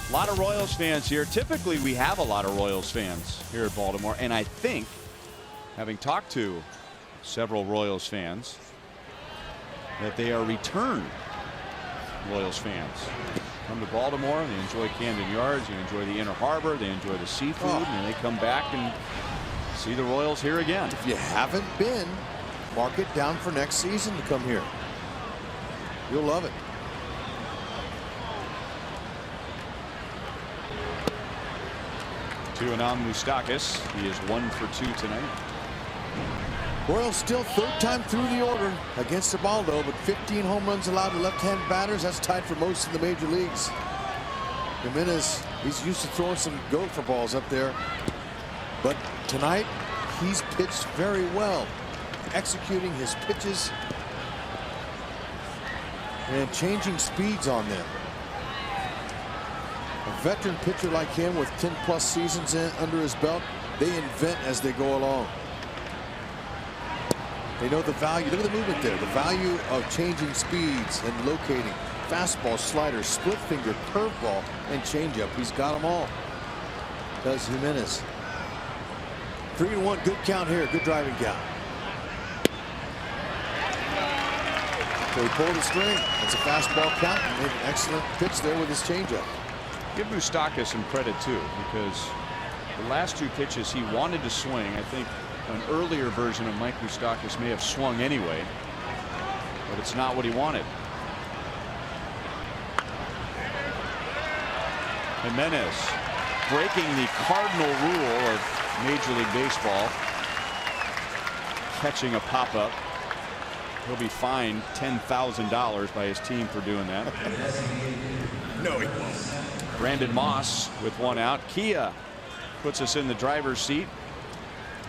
A lot of Royals fans here. Typically we have a lot of Royals fans here at Baltimore, and I think, having talked to several Royals fans, that they are returned Royals fans. Come to Baltimore, they enjoy Camden Yards, they enjoy the Inner Harbor, they enjoy the seafood, and they come back and see the Royals here again. If you haven't been, mark it down for next season to come here. You'll love it. To Anam Moustakas. He is 1 for 2 tonight. Royals still 3rd time through the order against Ubaldo, but 15 home runs allowed to left-hand batters. That's tied for most in the major leagues. Jimenez, he's used to throwing some gopher balls up there, but tonight he's pitched very well, executing his pitches and changing speeds on them. A veteran pitcher like him with 10+ seasons under his belt, they invent as they go along. They know the value. Look at the movement there. The value of changing speeds and locating. Fastball, slider, split finger, curveball, and changeup. He's got them all. Does Jimenez. 3-1. Good count here. Good driving count. So he pulled the string. That's a fastball count. And made an excellent pitch there with his changeup. Give Moustakas some credit too, because the last 2 pitches he wanted to swing. I think an earlier version of Mike Moustakas may have swung anyway, but it's not what he wanted. Jimenez breaking the cardinal rule of Major League Baseball, catching a pop-up. He'll be fined $10,000 by his team for doing that. No, he won't. Brandon Moss with one out. Kia puts us in the driver's seat.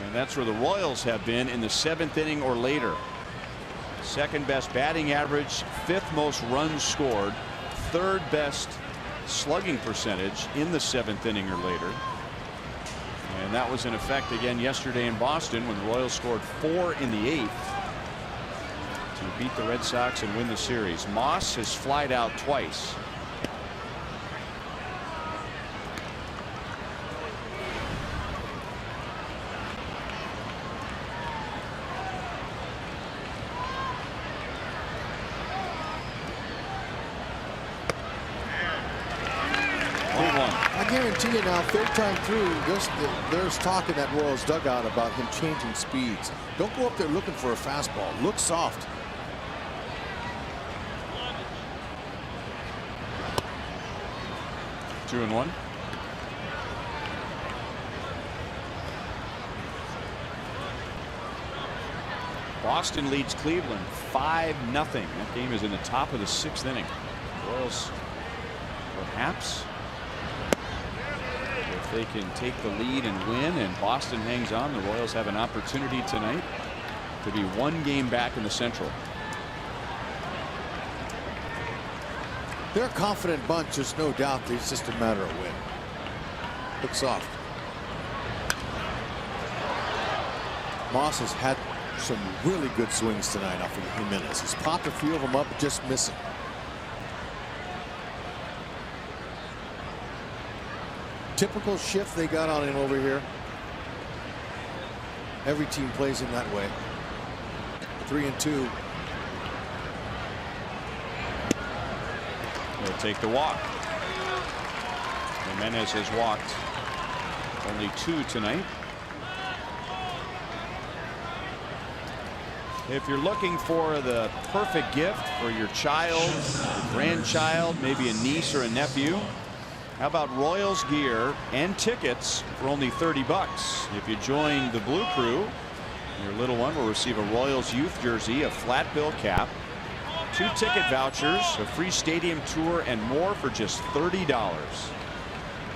And that's where the Royals have been in the 7th inning or later. Second best batting average, 5th most runs scored, 3rd best slugging percentage in the 7th inning or later. And that was in effect again yesterday in Boston when the Royals scored 4 in the 8th to beat the Red Sox and win the series. Moss has flied out twice. I guarantee you now, 3rd time through, there's talk in that Royals dugout about him changing speeds. Don't go up there looking for a fastball. Look soft. Two and one. Boston leads Cleveland 5-0. That game is in the top of the 6th inning. Royals perhaps, if they can take the lead and win and Boston hangs on, the Royals have an opportunity tonight to be 1 game back in the Central. They're a confident bunch. There's no doubt. It's just a matter of win. Look soft. Moss has had some really good swings tonight off of Jimenez. He's popped a few of them up, just missing. Typical shift they got on him over here. Every team plays him that way. 3-2. He'll take the walk. Jimenez has walked only 2 tonight. If you're looking for the perfect gift for your child, your grandchild, maybe a niece or a nephew, how about Royals gear and tickets for only $30? If you join the Blue Crew, your little one will receive a Royals youth jersey, a flat bill cap, 2 ticket vouchers, a free stadium tour, and more for just $30.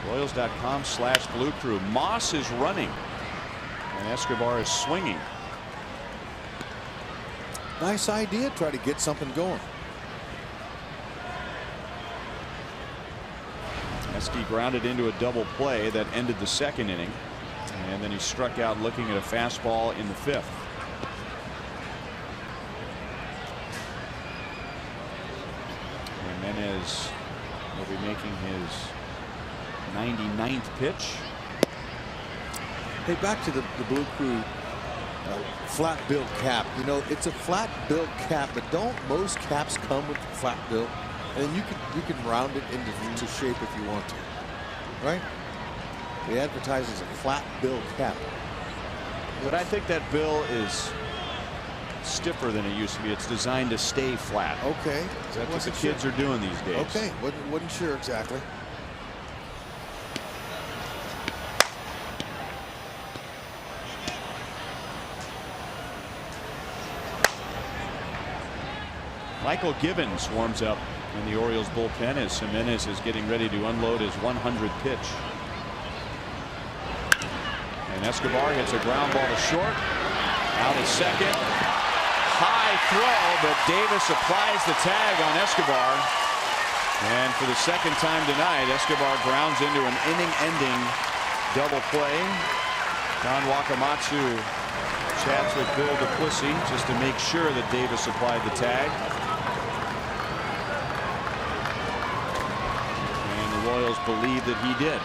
Royals.com/Blue Crew. Moss is running, and Escobar is swinging. Nice idea. Try to get something going. Esky grounded into a double play that ended the 2nd inning, and then he struck out looking at a fastball in the 5th. Jimenez will be making his 99th pitch. Hey, back to the Blue Crew flat bill cap. You know, it's a flat bill cap, but don't most caps come with the flat bill? And you can round it into shape if you want to, right? They advertise as a flat bill cap. But I think that bill is stiffer than it used to be. It's designed to stay flat. Okay. That's what the kids are doing these days. Okay. Wasn't sure exactly. Michael Gibbons warms up in the Orioles bullpen as Jimenez is getting ready to unload his 100th pitch. And Escobar hits a ground ball to short. Out at second. High throw, but Davis applies the tag on Escobar. And for the 2nd time tonight, Escobar grounds into an inning-ending double play. Don Wakamatsu chats with Bill Duplessis just to make sure that Davis applied the tag. Royals believe that he did.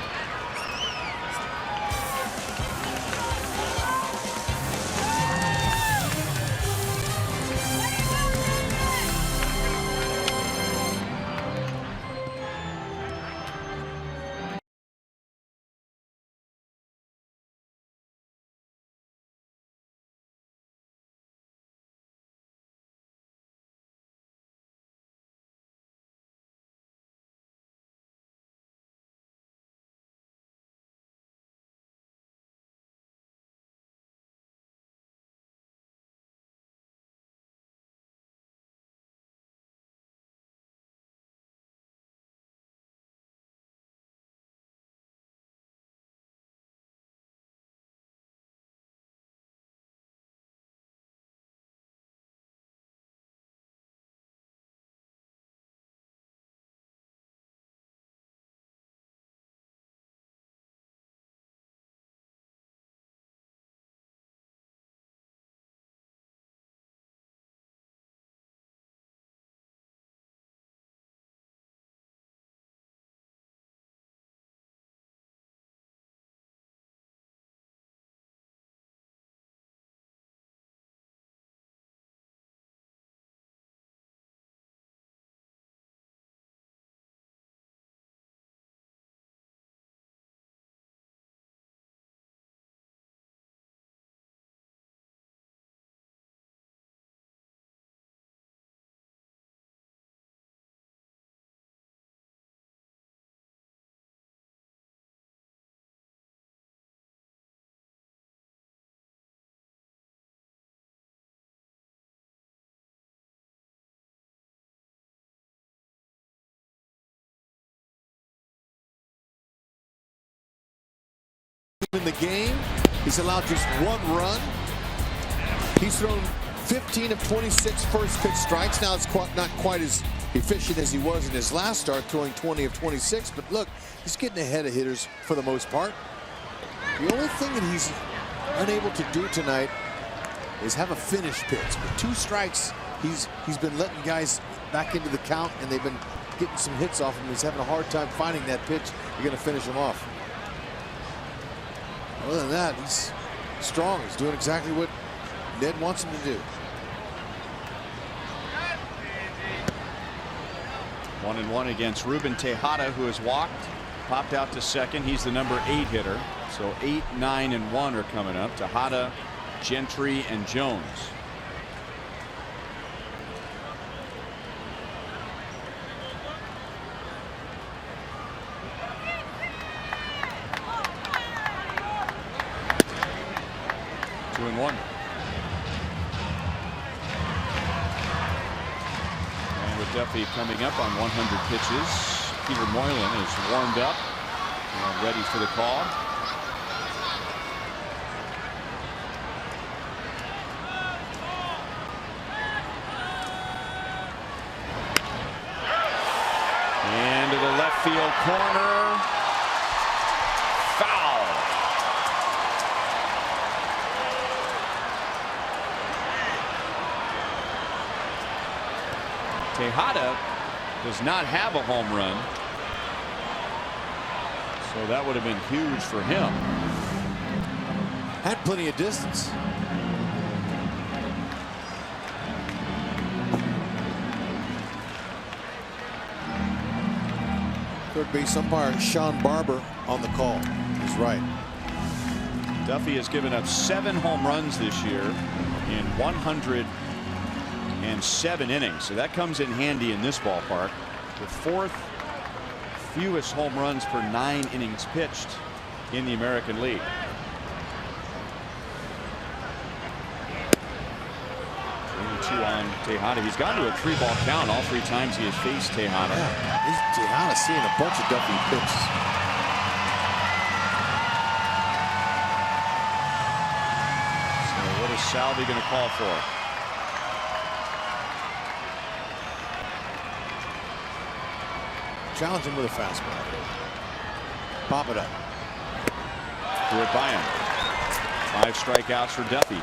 in the game. He's allowed just 1 run. He's thrown 15 of 26 first pitch strikes. Now it's not quite as efficient as he was in his last start, throwing 20 of 26. But look, he's getting ahead of hitters for the most part. The only thing that he's unable to do tonight is have a finish pitch. With 2 strikes, he's been letting guys back into the count, and they've been getting some hits off him. He's having a hard time finding that pitch. You're going to finish him off. Other than that, he's strong. He's doing exactly what Ned wants him to do. 1-1 against Ruben Tejada, who has walked, popped out to second. He's the number 8 hitter. So 8, 9, and 1 are coming up. Tejada, Gentry, and Jones. Two and 1. And with Duffy coming up on 100 pitches, Peter Moylan is warmed up and ready for the call. Into the left field corner. Foul. Tejada does not have a home run, so that would have been huge for him. Had plenty of distance. Third base umpire Sean Barber on the call. He's right. Duffy has given up 7 home runs this year in 107 innings. So that comes in handy in this ballpark. The 4th fewest home runs per 9 innings pitched in the American League. On Tejada. He's gone to a 3-ball count all 3 times he has faced Tejada. Yeah, Tejada seeing a bunch of Duffy pitches. So what is Salvi going to call for? Challenge him with a fastball. Pop it up. Threw it by him. 5 strikeouts for Duffy.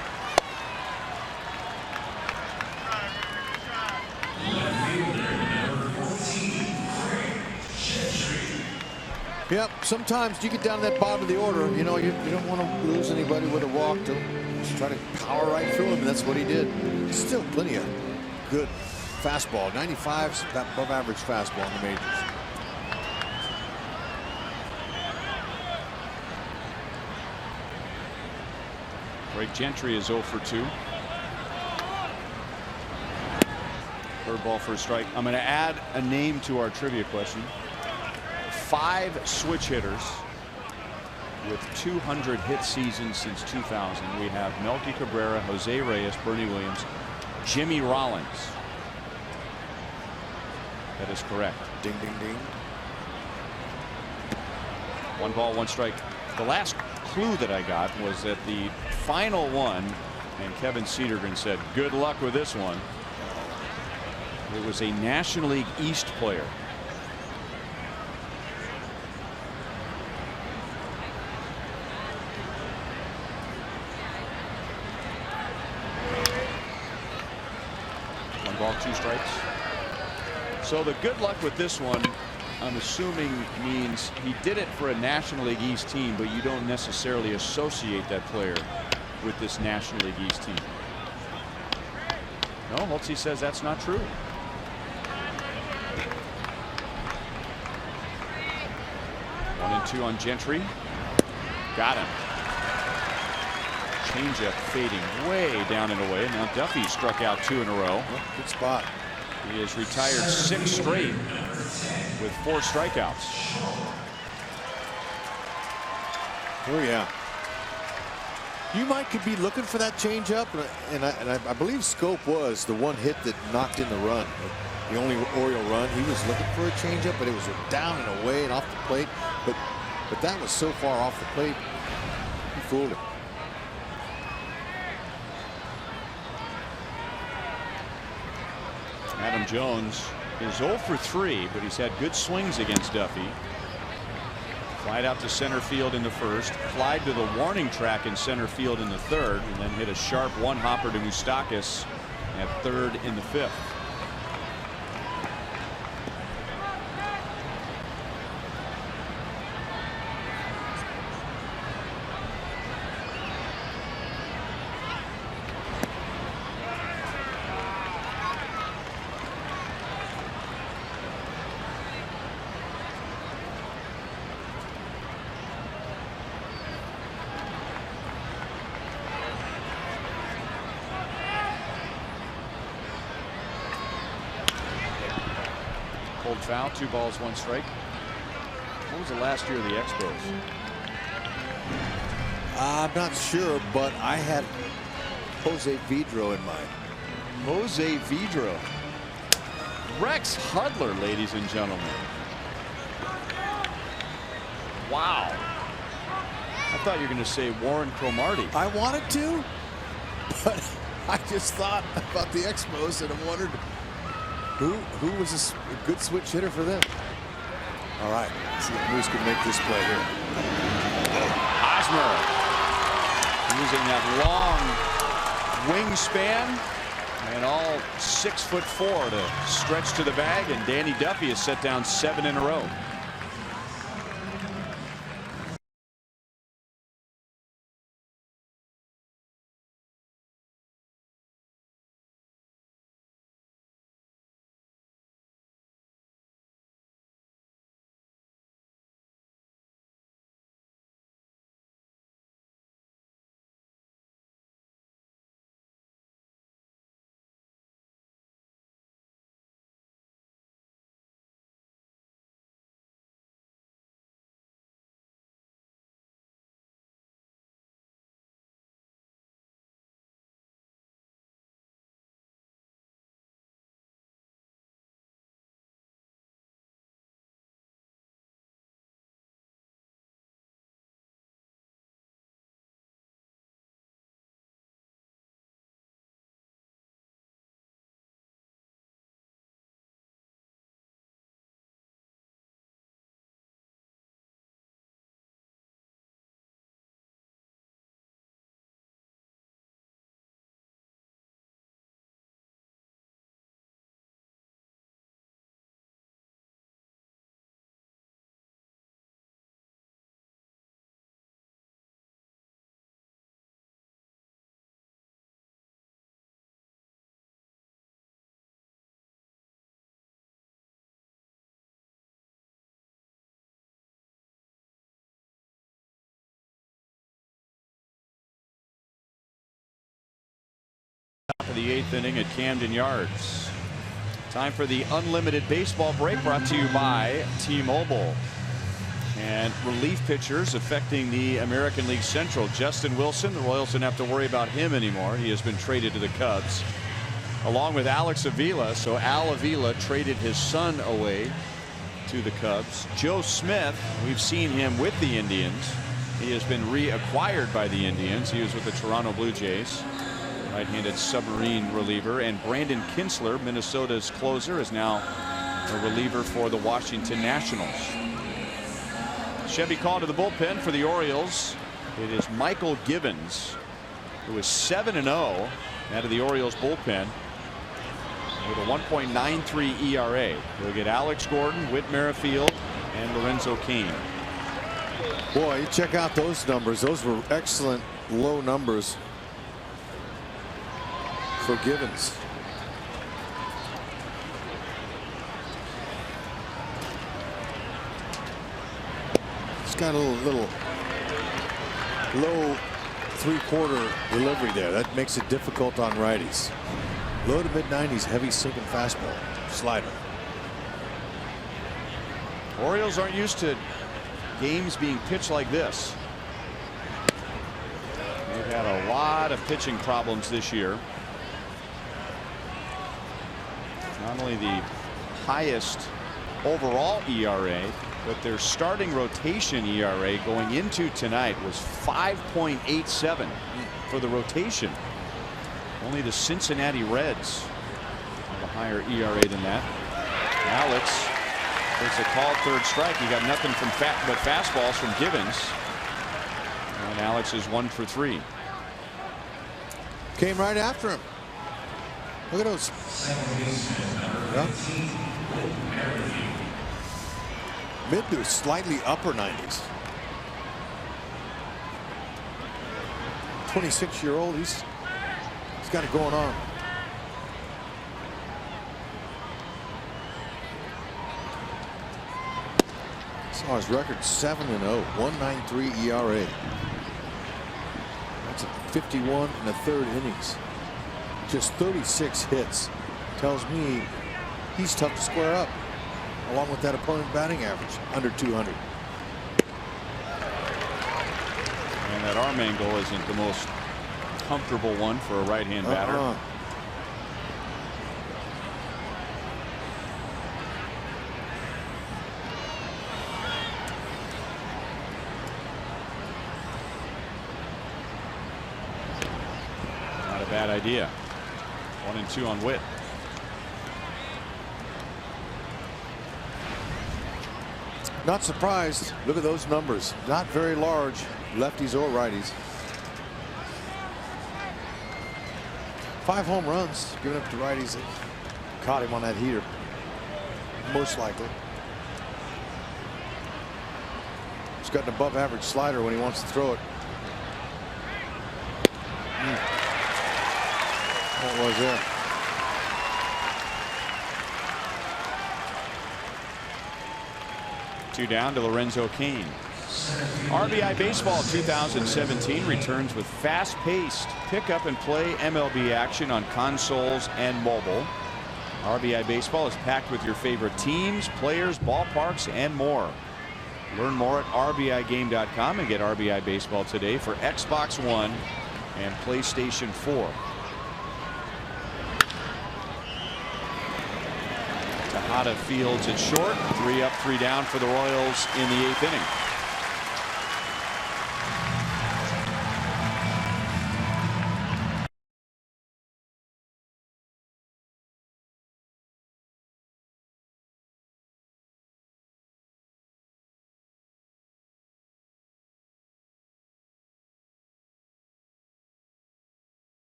Yep, sometimes you get down to that bottom of the order, you know, you don't want to lose anybody with a walk. Just try to power right through him, and that's what he did. Still plenty of good fastball. 95's that above average fastball in the majors. Drake Gentry is 0 for 2. Third ball for a strike. I'm going to add a name to our trivia question. 5 switch hitters with 200 hit seasons since 2000. We have Melky Cabrera, Jose Reyes, Bernie Williams, Jimmy Rollins. That is correct. Ding, ding, ding. 1 ball, 1 strike. The last clue that I got was that the final one, and Kevin Cedergren said, good luck with this one. It was a National League East player. Ball, 2 strikes. So the good luck with this one, I'm assuming, means he did it for a National League East team, but you don't necessarily associate that player with this National League East team. No, Holtze says that's not true. 1-2 on Gentry. Got him. Changeup fading way down and away. Now Duffy struck out 2 in a row. Good spot. He has retired 6 straight with 4 strikeouts. Oh yeah. You could be looking for that changeup, and I believe Scope was the one hit that knocked in the run. The only Oriole run. He was looking for a changeup, but it was down and away and off the plate. But that was so far off the plate. fooled him. Adam Jones is 0 for 3, but he's had good swings against Duffy. Flied out to center field in the first, flied to the warning track in center field in the third, and then hit a sharp one-hopper to Moustakas at third in the fifth. Cold foul, 2 balls, 1 strike. What was the last year of the Expos? I'm not sure, but I had Jose Vidro in mind. Jose Vidro. Rex Hudler, ladies and gentlemen. Wow. I thought you were going to say Warren Cromartie. I wanted to, but I just thought about the Expos and I wondered who was a good switch hitter for them. All right, let's see if Moose can make this play here. Hosmer using that long wingspan and all 6'4" to stretch to the bag, and Danny Duffy has set down 7 in a row. Top of the 8th inning at Camden Yards. Time for the unlimited baseball break, brought to you by T-Mobile. And relief pitchers affecting the American League Central. Justin Wilson, the Royals don't have to worry about him anymore. He has been traded to the Cubs, along with Alex Avila. So Al Avila traded his son away to the Cubs. Joe Smith, we've seen him with the Indians. He has been reacquired by the Indians. He was with the Toronto Blue Jays. Right-handed submarine reliever. And Brandon Kinsler, Minnesota's closer, is now a reliever for the Washington Nationals. Chevy called to the bullpen for the Orioles. It is Michael Givens, who is 7-0 out of the Orioles bullpen with a 1.93 ERA. They'll get Alex Gordon, Whit Merrifield, and Lorenzo Cain. Boy, you check out those numbers. Those were excellent low numbers for Givens. He's got a little low 3/4 delivery there. That makes it difficult on righties. Low to mid-90s, heavy sinking fastball, slider. Orioles aren't used to games being pitched like this. They've had a lot of pitching problems this year. Not only the highest overall ERA, but their starting rotation ERA going into tonight was 5.87 for the rotation. Only the Cincinnati Reds have a higher ERA than that. Alex, there's a called third strike. He got nothing from but fastballs from Givens. And Alex is 1 for 3. Came right after him. Look at those. Yeah. Mid to slightly upper 90s. 26-year-old. He's got it going on. Saw his record 7-0, 1.93 ERA. That's a 51 1/3 innings. Just 36 hits. Tells me he's tough to square up, along with that opponent batting average under 200. And that arm angle isn't the most comfortable one for a right-hand batter. Not a bad idea. 1-2 on Witt. Not surprised. Look at those numbers. Not very large, lefties or righties. 5 home runs given up to righties. Caught him on that heater, most likely. He's got an above average slider when he wants to throw it. What was there? Two down to Lorenzo Cain. RBI Baseball 2017 returns with fast-paced pick-up-and-play MLB action on consoles and mobile. RBI Baseball is packed with your favorite teams, players, ballparks, and more. Learn more at RBIGame.com and get RBI Baseball today for Xbox One and PlayStation 4. Tejada fields it short. 3 up, 3 down for the Royals in the 8th inning.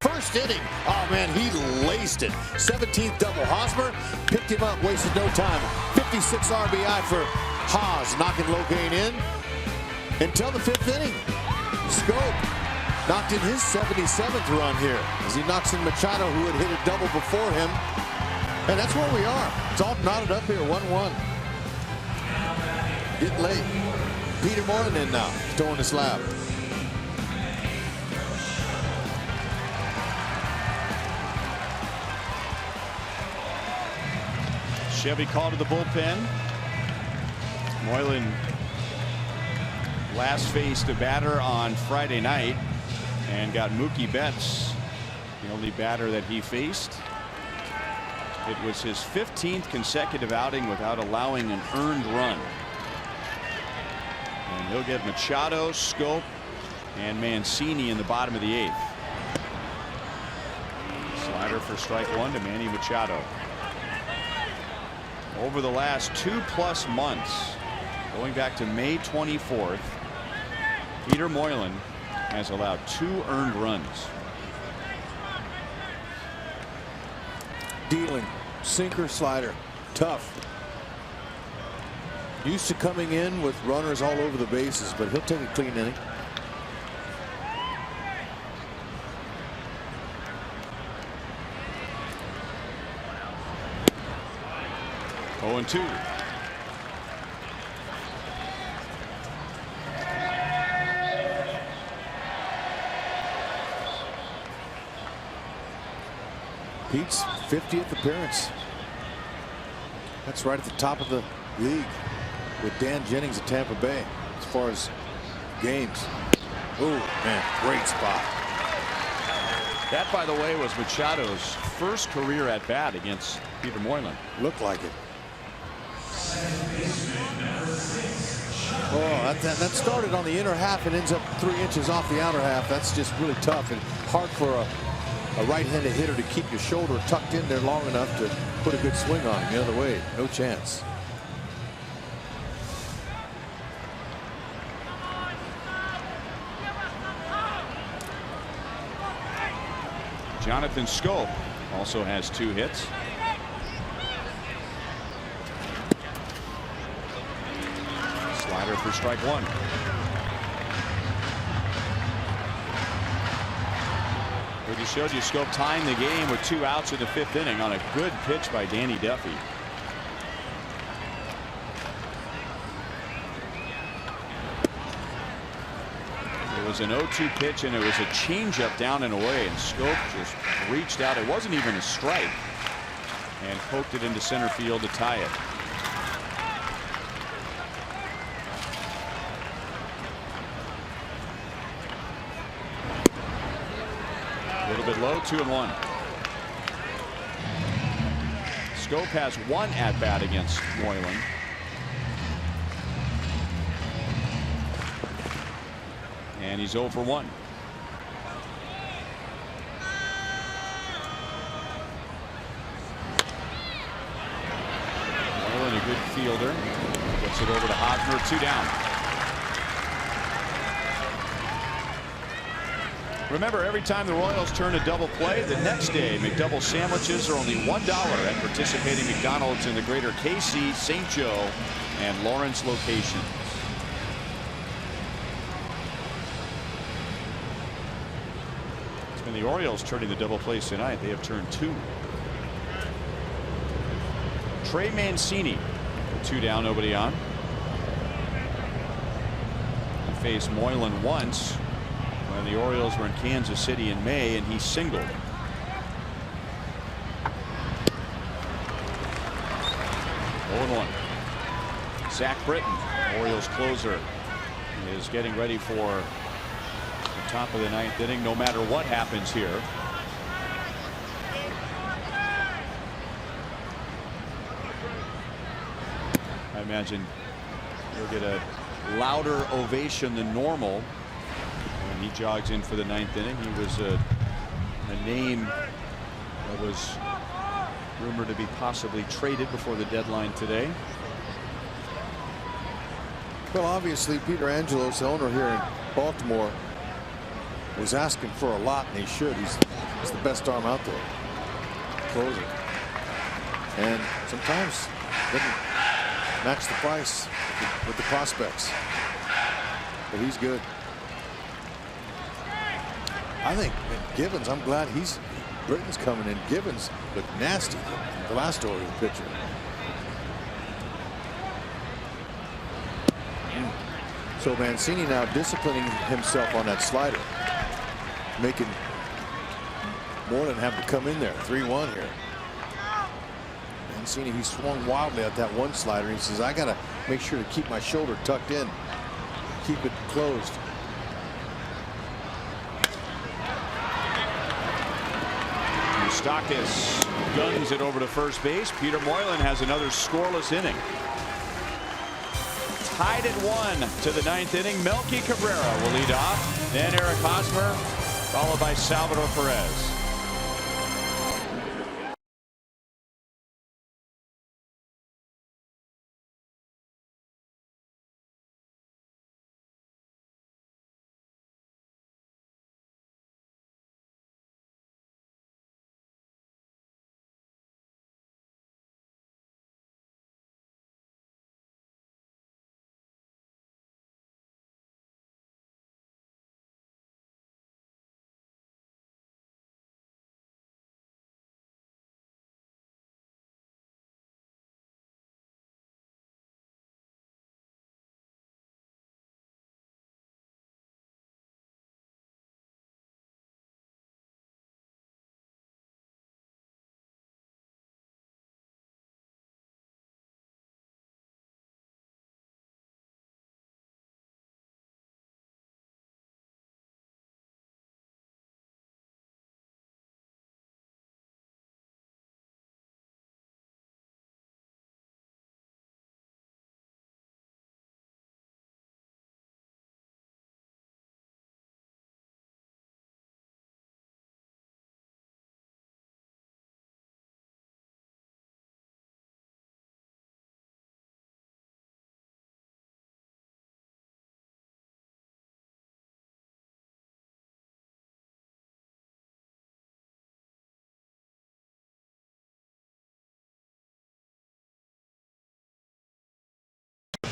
First inning. Oh, man, he laced it. 17th double. Hosmer picked him up, wasted no time. 56 RBI for Haas, knocking Locaine in until the 5th inning. Scope knocked in his 77th run here as he knocks in Machado, who had hit a double before him. And that's where we are. It's all knotted up here, 1-1. Getting late. Peter Morin in now, throwing the slab. Chevy called to the bullpen. Moylan last faced a batter on Friday night and got Mookie Betts, the only batter that he faced. It was his 15th consecutive outing without allowing an earned run. And he'll get Machado, Scope, and Mancini in the bottom of the 8th. Slider for strike one to Manny Machado. Over the last 2+ months, going back to May 24th, Peter Moylan has allowed 2 earned runs. Dealing, sinker, slider, tough. Used to coming in with runners all over the bases, but he'll take a clean inning. Oh, 2. Pete's 50th appearance. That's right at the top of the league with Dan Jennings at Tampa Bay as far as games. Oh man, great spot. That, by the way, was Machado's first career at bat against Peter Moylan. Looked like it. Oh, that started on the inner half and ends up 3 inches off the outer half. That's just really tough and hard for a right-handed hitter to keep your shoulder tucked in there long enough to put a good swing on him the other way. No chance. Jonathan Scope also has 2 hits. Slider for strike one. We just showed you Scope tying the game with 2 outs in the 5th inning on a good pitch by Danny Duffy. It was an 0-2 pitch and it was a changeup down and away, and Scope just reached out. It wasn't even a strike, and poked it into center field to tie it. A little bit low, 2-1. Scope has 1 at bat against Moylan. And he's 0 for 1. Moylan, a good fielder, gets it over to Hosmer. 2 down. Remember, every time the Royals turn a double play, the next day McDouble sandwiches are only $1 at participating McDonald's in the greater KC, St. Joe, and Lawrence locations. It's been the Orioles turning the double plays tonight. They have turned 2. Trey Mancini, 2 down, nobody on. He faced Moylan once when the Orioles were in Kansas City in May, and he singled. Oh, 1. Zach Britton, Orioles closer, is getting ready for the top of the 9th inning, no matter what happens here. I imagine you'll get a louder ovation than normal when he jogs in for the 9th inning. He was a name that was rumored to be possibly traded before the deadline today. Well, obviously, Peter Angelos, the owner here in Baltimore, was asking for a lot, and he should. He's the best arm out there, closer, and sometimes doesn't match the price with the prospects, but he's good. I think Givens, I'm glad Britton's coming in. Givens looked nasty, the last Oriole pitcher. So Mancini now disciplining himself on that slider, making Moylan have to come in there. 3-1 here. And Mancini, he swung wildly at that one slider. He says, I got to make sure to keep my shoulder tucked in, keep it closed. Moustakas guns it over to first base. Peter Moylan has another scoreless inning. Tied at 1 to the 9th inning. Melky Cabrera will lead off. Then Eric Hosmer, followed by Salvador Perez.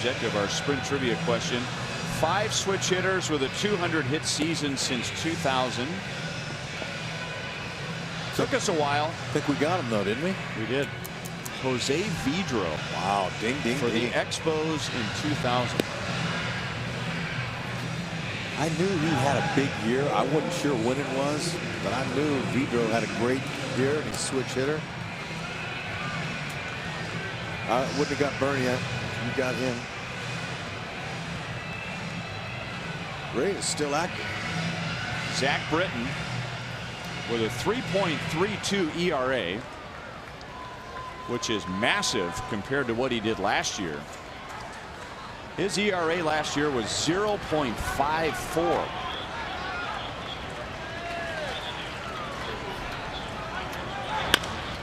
Objective, our sprint trivia question. 5 switch hitters with a 200 hit season since 2000. Took us a while. I think we got him though, didn't we? We did. Jose Vidro. Wow, ding ding for ding. the Expos in 2000. I knew he had a big year. I wasn't sure when it was, but I knew Vidro had a great year and he's a switch hitter. I wouldn't have got Bernie yet. You got him. Ray is still active. Zach Britton with a 3.32 ERA, which is massive compared to what he did last year. His ERA last year was 0.54.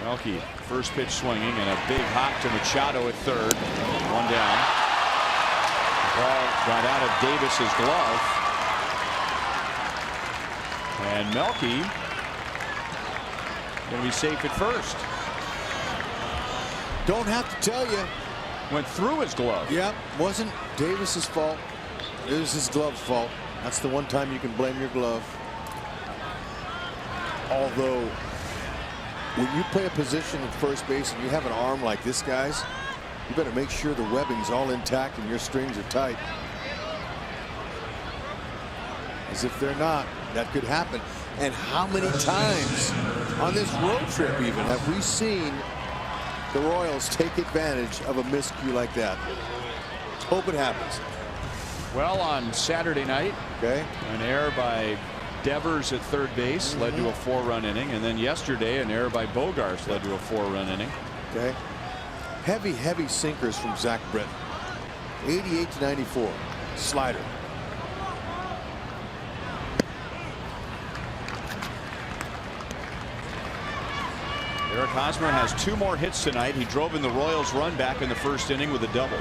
Melky, first pitch swinging, and a big hop to Machado at third. 1 down. The ball got out of Davis's glove. And Melky going to be safe at first. Don't have to tell you. Went through his glove. Yep, wasn't Davis's fault. It was his glove's fault. That's the one time you can blame your glove. Although, when you play a position at first base and you have an arm like this guy's, you better make sure the webbing's all intact and your strings are tight. As if they're not, that could happen. And how many times on this road trip even have we seen the Royals take advantage of a miscue like that? Let's hope it happens. Well, on Saturday night, an error by Devers at third base led to a 4-run inning, and then yesterday an error by Bogarts led to a 4-run inning. Heavy sinkers from Zach Britton. 88 to 94. Slider. Eric Hosmer has 2 more hits tonight. He drove in the Royals' run back in the first inning with a double.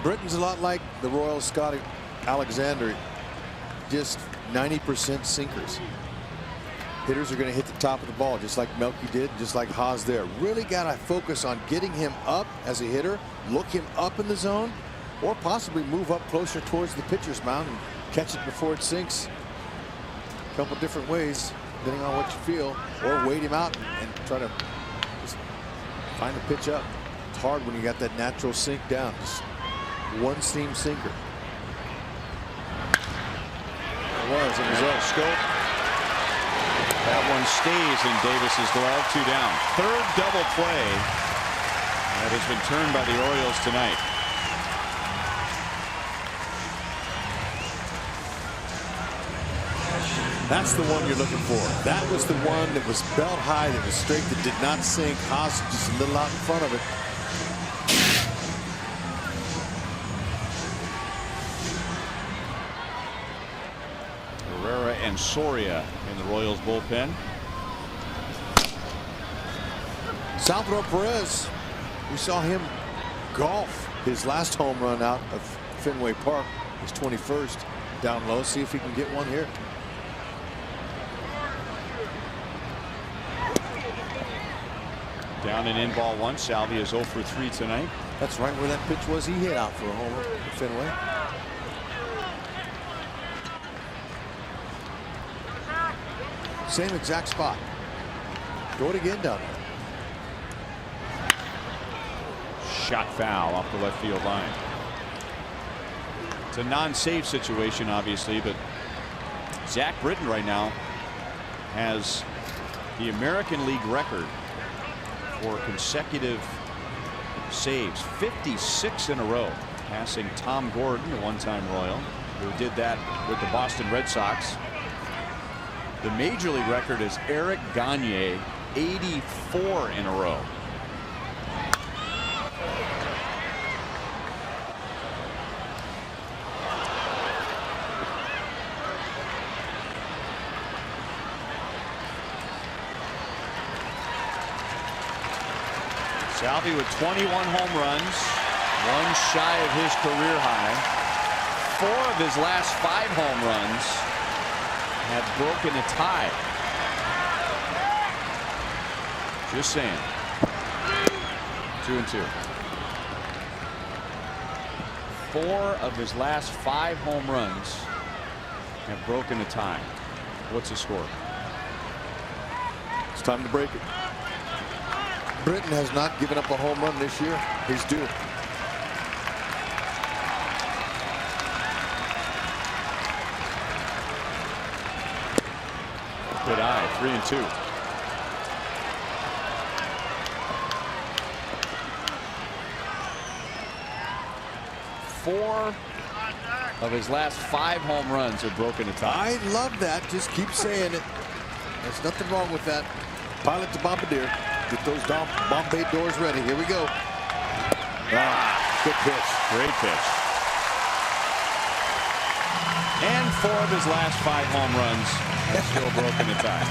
Britton's a lot like the Royals' Scott Alexander. Just 90% sinkers. Hitters are going to hit the top of the ball just like Melky did, just like Haas there. Really got to focus on getting him up as a hitter, look him up in the zone, or possibly move up closer towards the pitcher's mound and catch it before it sinks. A couple different ways, depending on what you feel, or wait him out and try to just Find the pitch up. It's hard when you got that natural sink down. Just one seam sinker. It was a scope. That one stays in Davis's glove. 2 down. Third double play that has been turned by the Orioles tonight. That's the one you're looking for. That was the one that was belt high, that was straight, that did not sink. Haas just a little out in front of it. Herrera and Soria in the Royals bullpen. Salvador Perez, we saw him golf his last home run out of Fenway Park, his 21st, down low. See if he can get one here. Down and in ball 1. Salvia is 0 for 3 tonight. That's right where that pitch was. He hit out for a homer at Fenway. Same exact spot. Go it again down there. Shot foul off the left field line. It's a non-save situation, obviously, but Zach Britton right now has the American League record for consecutive saves, 56 in a row, passing Tom Gordon, the one-time Royal, who did that with the Boston Red Sox. The major league record is Eric Gagne, 84 in a row. Salvi with 21 home runs, 1 shy of his career high. 4 of his last 5 home runs have broken a tie. Just saying. 2-2. 4 of his last 5 home runs have broken a tie. What's the score? It's time to break it. Britton has not given up a home run this year. He's due. Good eye. 3-2. Four of his last 5 home runs have broken a tie. I love that. Just keep saying it. There's nothing wrong with that. Pilot to Bombardier. Get those Bombay doors ready. Here we go. Good pitch. Great pitch. And 4 of his last 5 home runs have still broken a tie.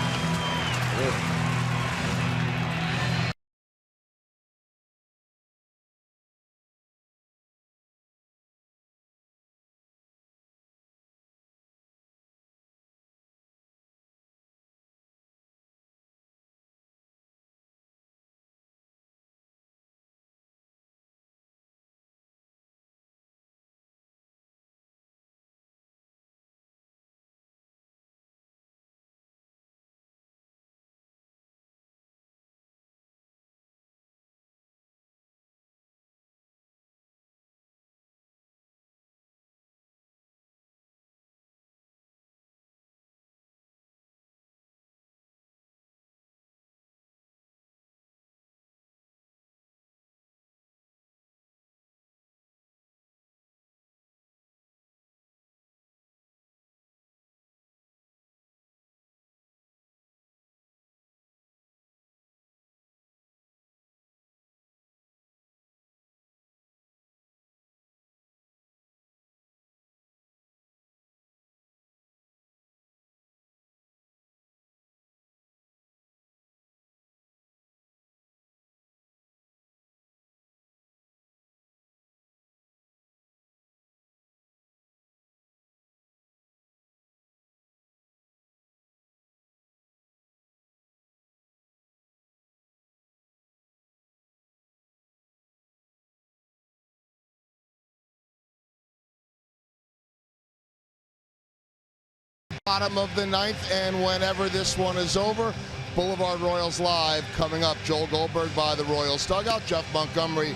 Bottom of the 9th, and whenever this one is over, Boulevard Royals Live coming up. Joel Goldberg by the Royals dugout. Jeff Montgomery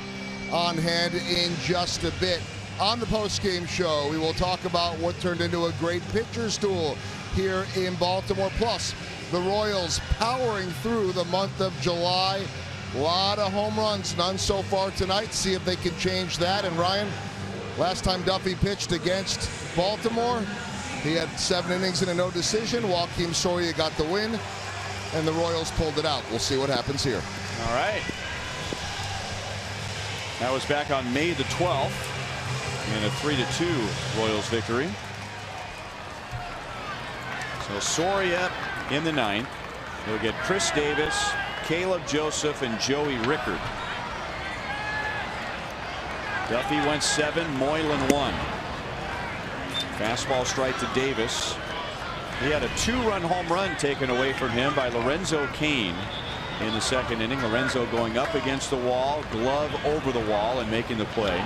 on hand in just a bit. On the postgame show, we will talk about what turned into a great pitcher's duel here in Baltimore. Plus, the Royals powering through the month of July. A lot of home runs, none so far tonight. See if they can change that. And Ryan, last time Duffy pitched against Baltimore, he had 7 innings and a no decision. Joakim Soria got the win, and the Royals pulled it out. We'll see what happens here. All right. That was back on May the 12th in a 3-2 Royals victory. So Soria in the 9th. He'll get Chris Davis, Caleb Joseph, and Joey Rickard. Duffy went 7, Moylan 1. Fastball strike to Davis. He had a 2-run home run taken away from him by Lorenzo Cain in the 2nd inning. Lorenzo going up against the wall, glove over the wall, and making the play.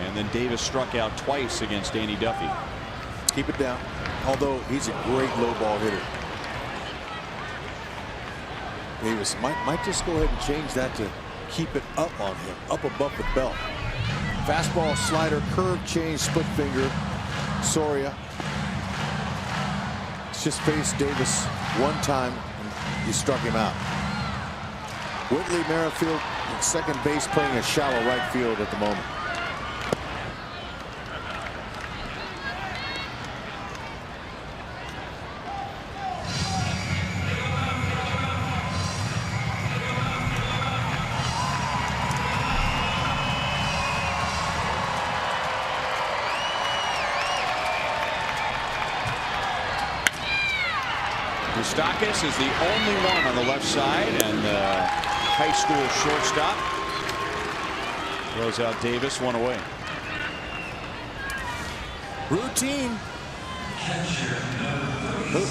And then Davis struck out twice against Danny Duffy. Keep it down. Although he's a great low ball hitter. Davis might just go ahead and change that to keep it up on him, up above the belt. Fastball, slider, curve, change, split finger. Soria just faced Davis one time and he struck him out. Whitley Merrifield at second base, playing a shallow right field at the moment. Moustakas is the only one on the left side, and high school shortstop throws out Davis, 1 away. Routine.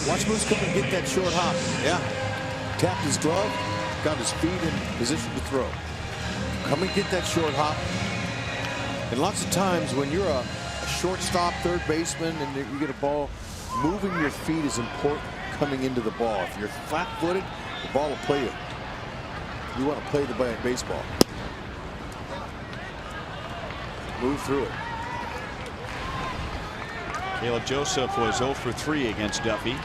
Watch Moose come and get that short hop. Yeah. Tapped his glove, got his feet in position to throw. Come and get that short hop. And lots of times when you're a shortstop, third baseman, and you get a ball, moving your feet is important coming into the ball. If you're flat-footed, the ball will play you. You want to play the baseball. Move through it. Caleb Joseph was 0 for 3 against Duffy.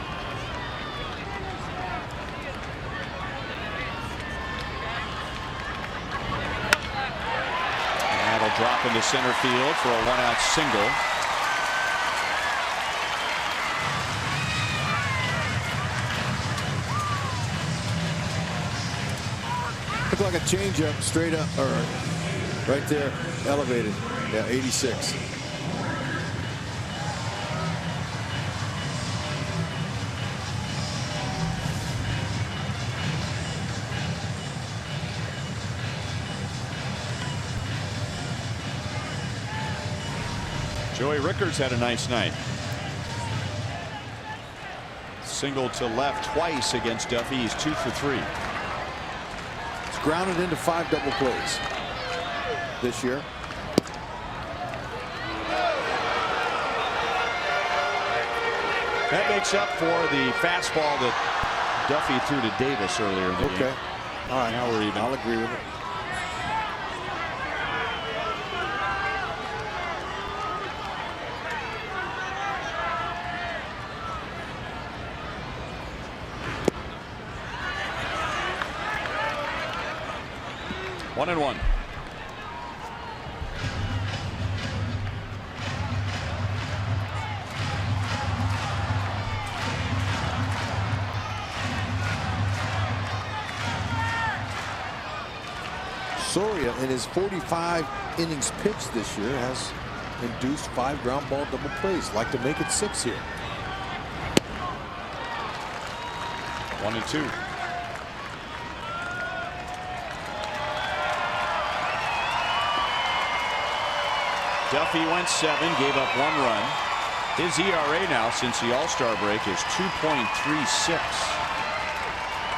That'll drop into center field for a 1-out single. Looked like a changeup straight up, or right there, elevated. Yeah, 86. Joey Rickard's had a nice night. Single to left twice against Duffy. He's 2 for 3. It's grounded into 5 double plays this year. That makes up for the fastball that Duffy threw to Davis earlier in the game. Okay. All right. Now we're even. I'll agree with it. One and one. Soria, in his 45 innings pitched this year, has induced 5 ground ball double plays. Like to make it 6 here. 1 and 2. Duffy went 7, gave up 1 run. His ERA now since the All-Star break is 2.36.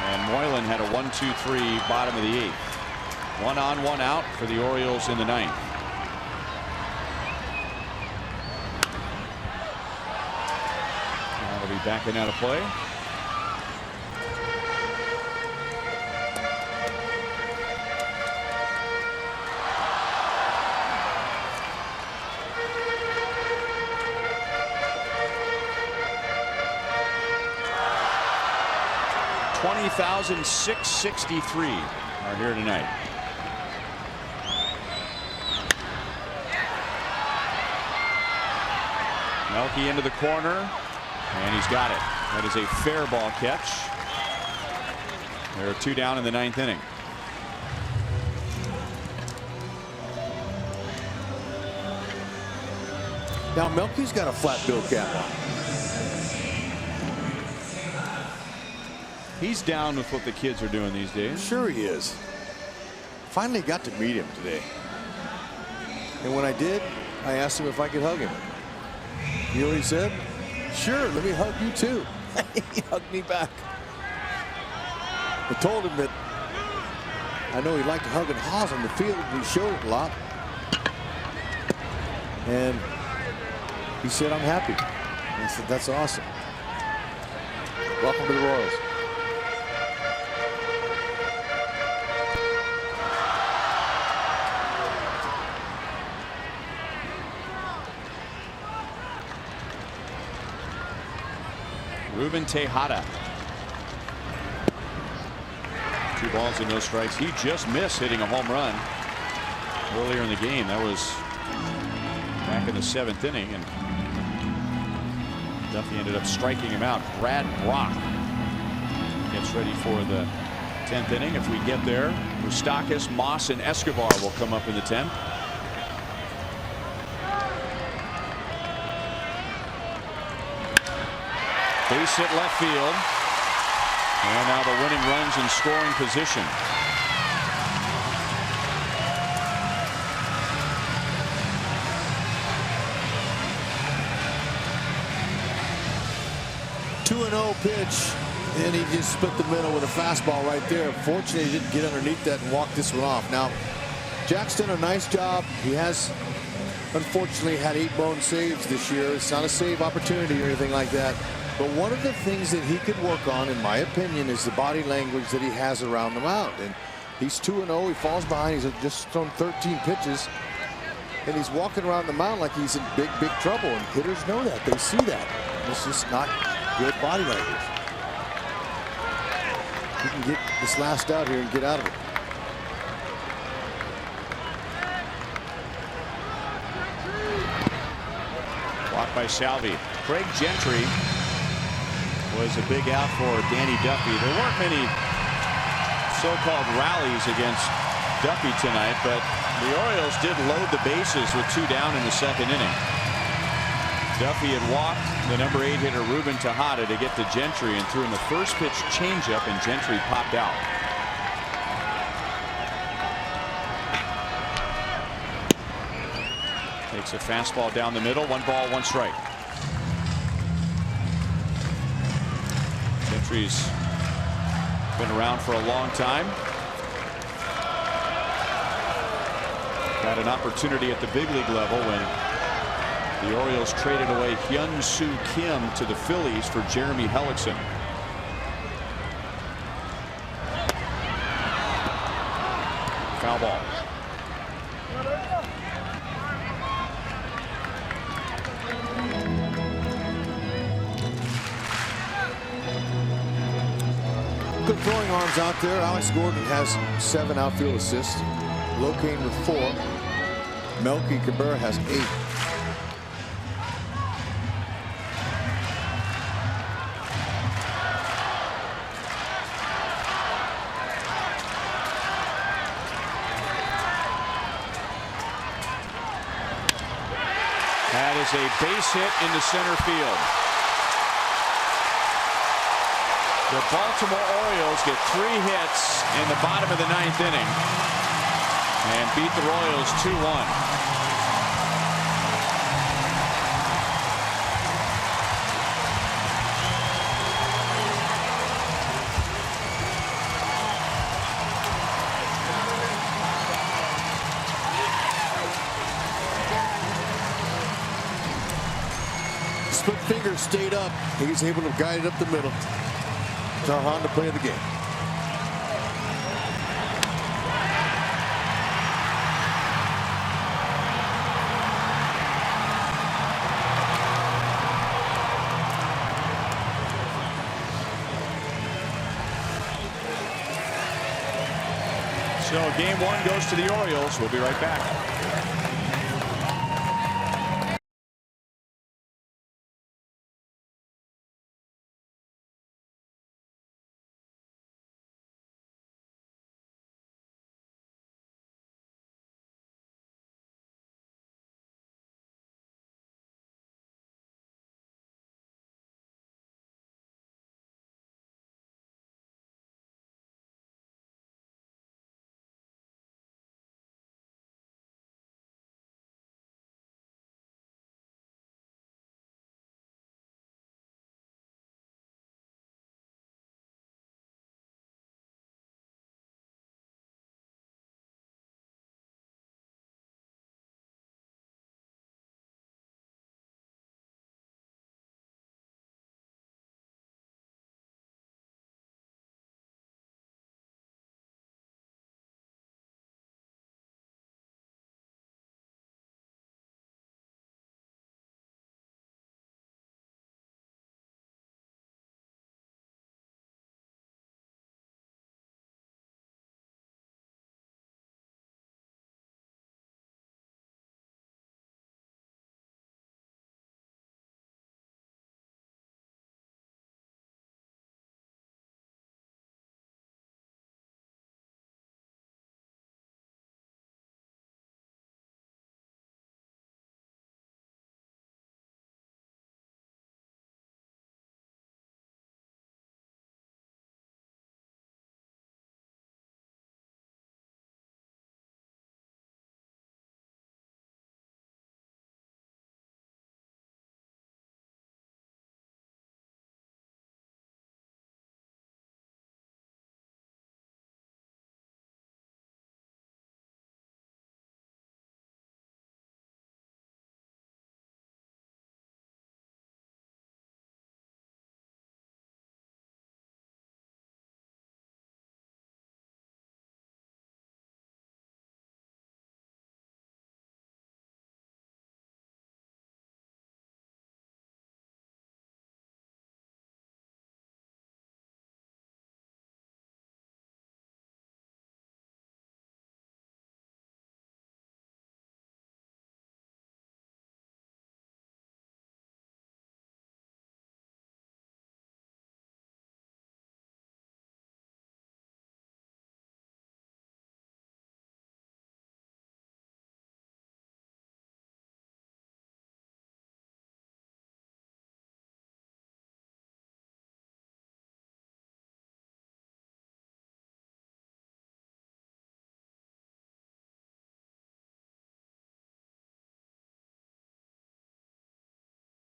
And Moylan had a 1-2-3 bottom of the 8th. 1 on, 1 out for the Orioles in the 9th. Now they'll be backing out of play. 20,663 are here tonight. Melky into the corner, and he's got it. That is a fair ball catch. There are 2 down in the 9th inning. Now Melky's got a flat bill cap on. He's down with what the kids are doing these days. Sure he is. Finally got to meet him today. And when I did, I asked him if I could hug him. You know what he said? Sure, let me hug you too. He hugged me back. I told him that I know he liked to hug and haws on the field, and he showed it a lot. And he said, I'm happy. And I said, that's awesome. Welcome to the Royals. Ruben Tejada. 2 balls and no strikes. He just missed hitting a home run earlier in the game. That was back in the 7th inning, and Duffy ended up striking him out. Brad Brock gets ready for the 10th inning. If we get there, Moustakas, Moss, and Escobar will come up in the 10th. Base hit left field. And now the winning runs in scoring position. Two 2-0 pitch, and he just split the middle with a fastball right there. Fortunately, he didn't get underneath that and walk this one off. Now, Jack's done a nice job. He has, unfortunately, had 8 blown saves this year. It's not a save opportunity or anything like that. But one of the things that he could work on, in my opinion, is the body language that he has around the mound. And he's 2-0. He falls behind. He's just thrown 13 pitches. And he's walking around the mound like he's in big, big trouble. And hitters know that. They see that. It's just not good body language. He can get this last out here and get out of it. Walked by Salvi. Craig Gentry was a big out for Danny Duffy. There weren't many so-called rallies against Duffy tonight, but the Orioles did load the bases with 2 down in the 2nd inning. Duffy had walked the number 8 hitter Ruben Tejada to get to Gentry and threw in the first pitch changeup, and Gentry popped out. Takes a fastball down the middle. 1 ball, 1 strike. Gentry's been around for a long time. Got an opportunity at the big league level when the Orioles traded away Hyun-Soo Kim to the Phillies for Jeremy Hellickson. Foul ball. Good throwing arms out there. Alex Gordon has 7 outfield assists. Locane with 4. Melky Cabrera has 8. That is a base hit into center field. The Baltimore Orioles get 3 hits in the bottom of the 9th inning and beat the Royals 2-1. Split finger stayed up. He's able to guide it up the middle. Tarhan to play of the game. So game one goes to the Orioles. We'll be right back.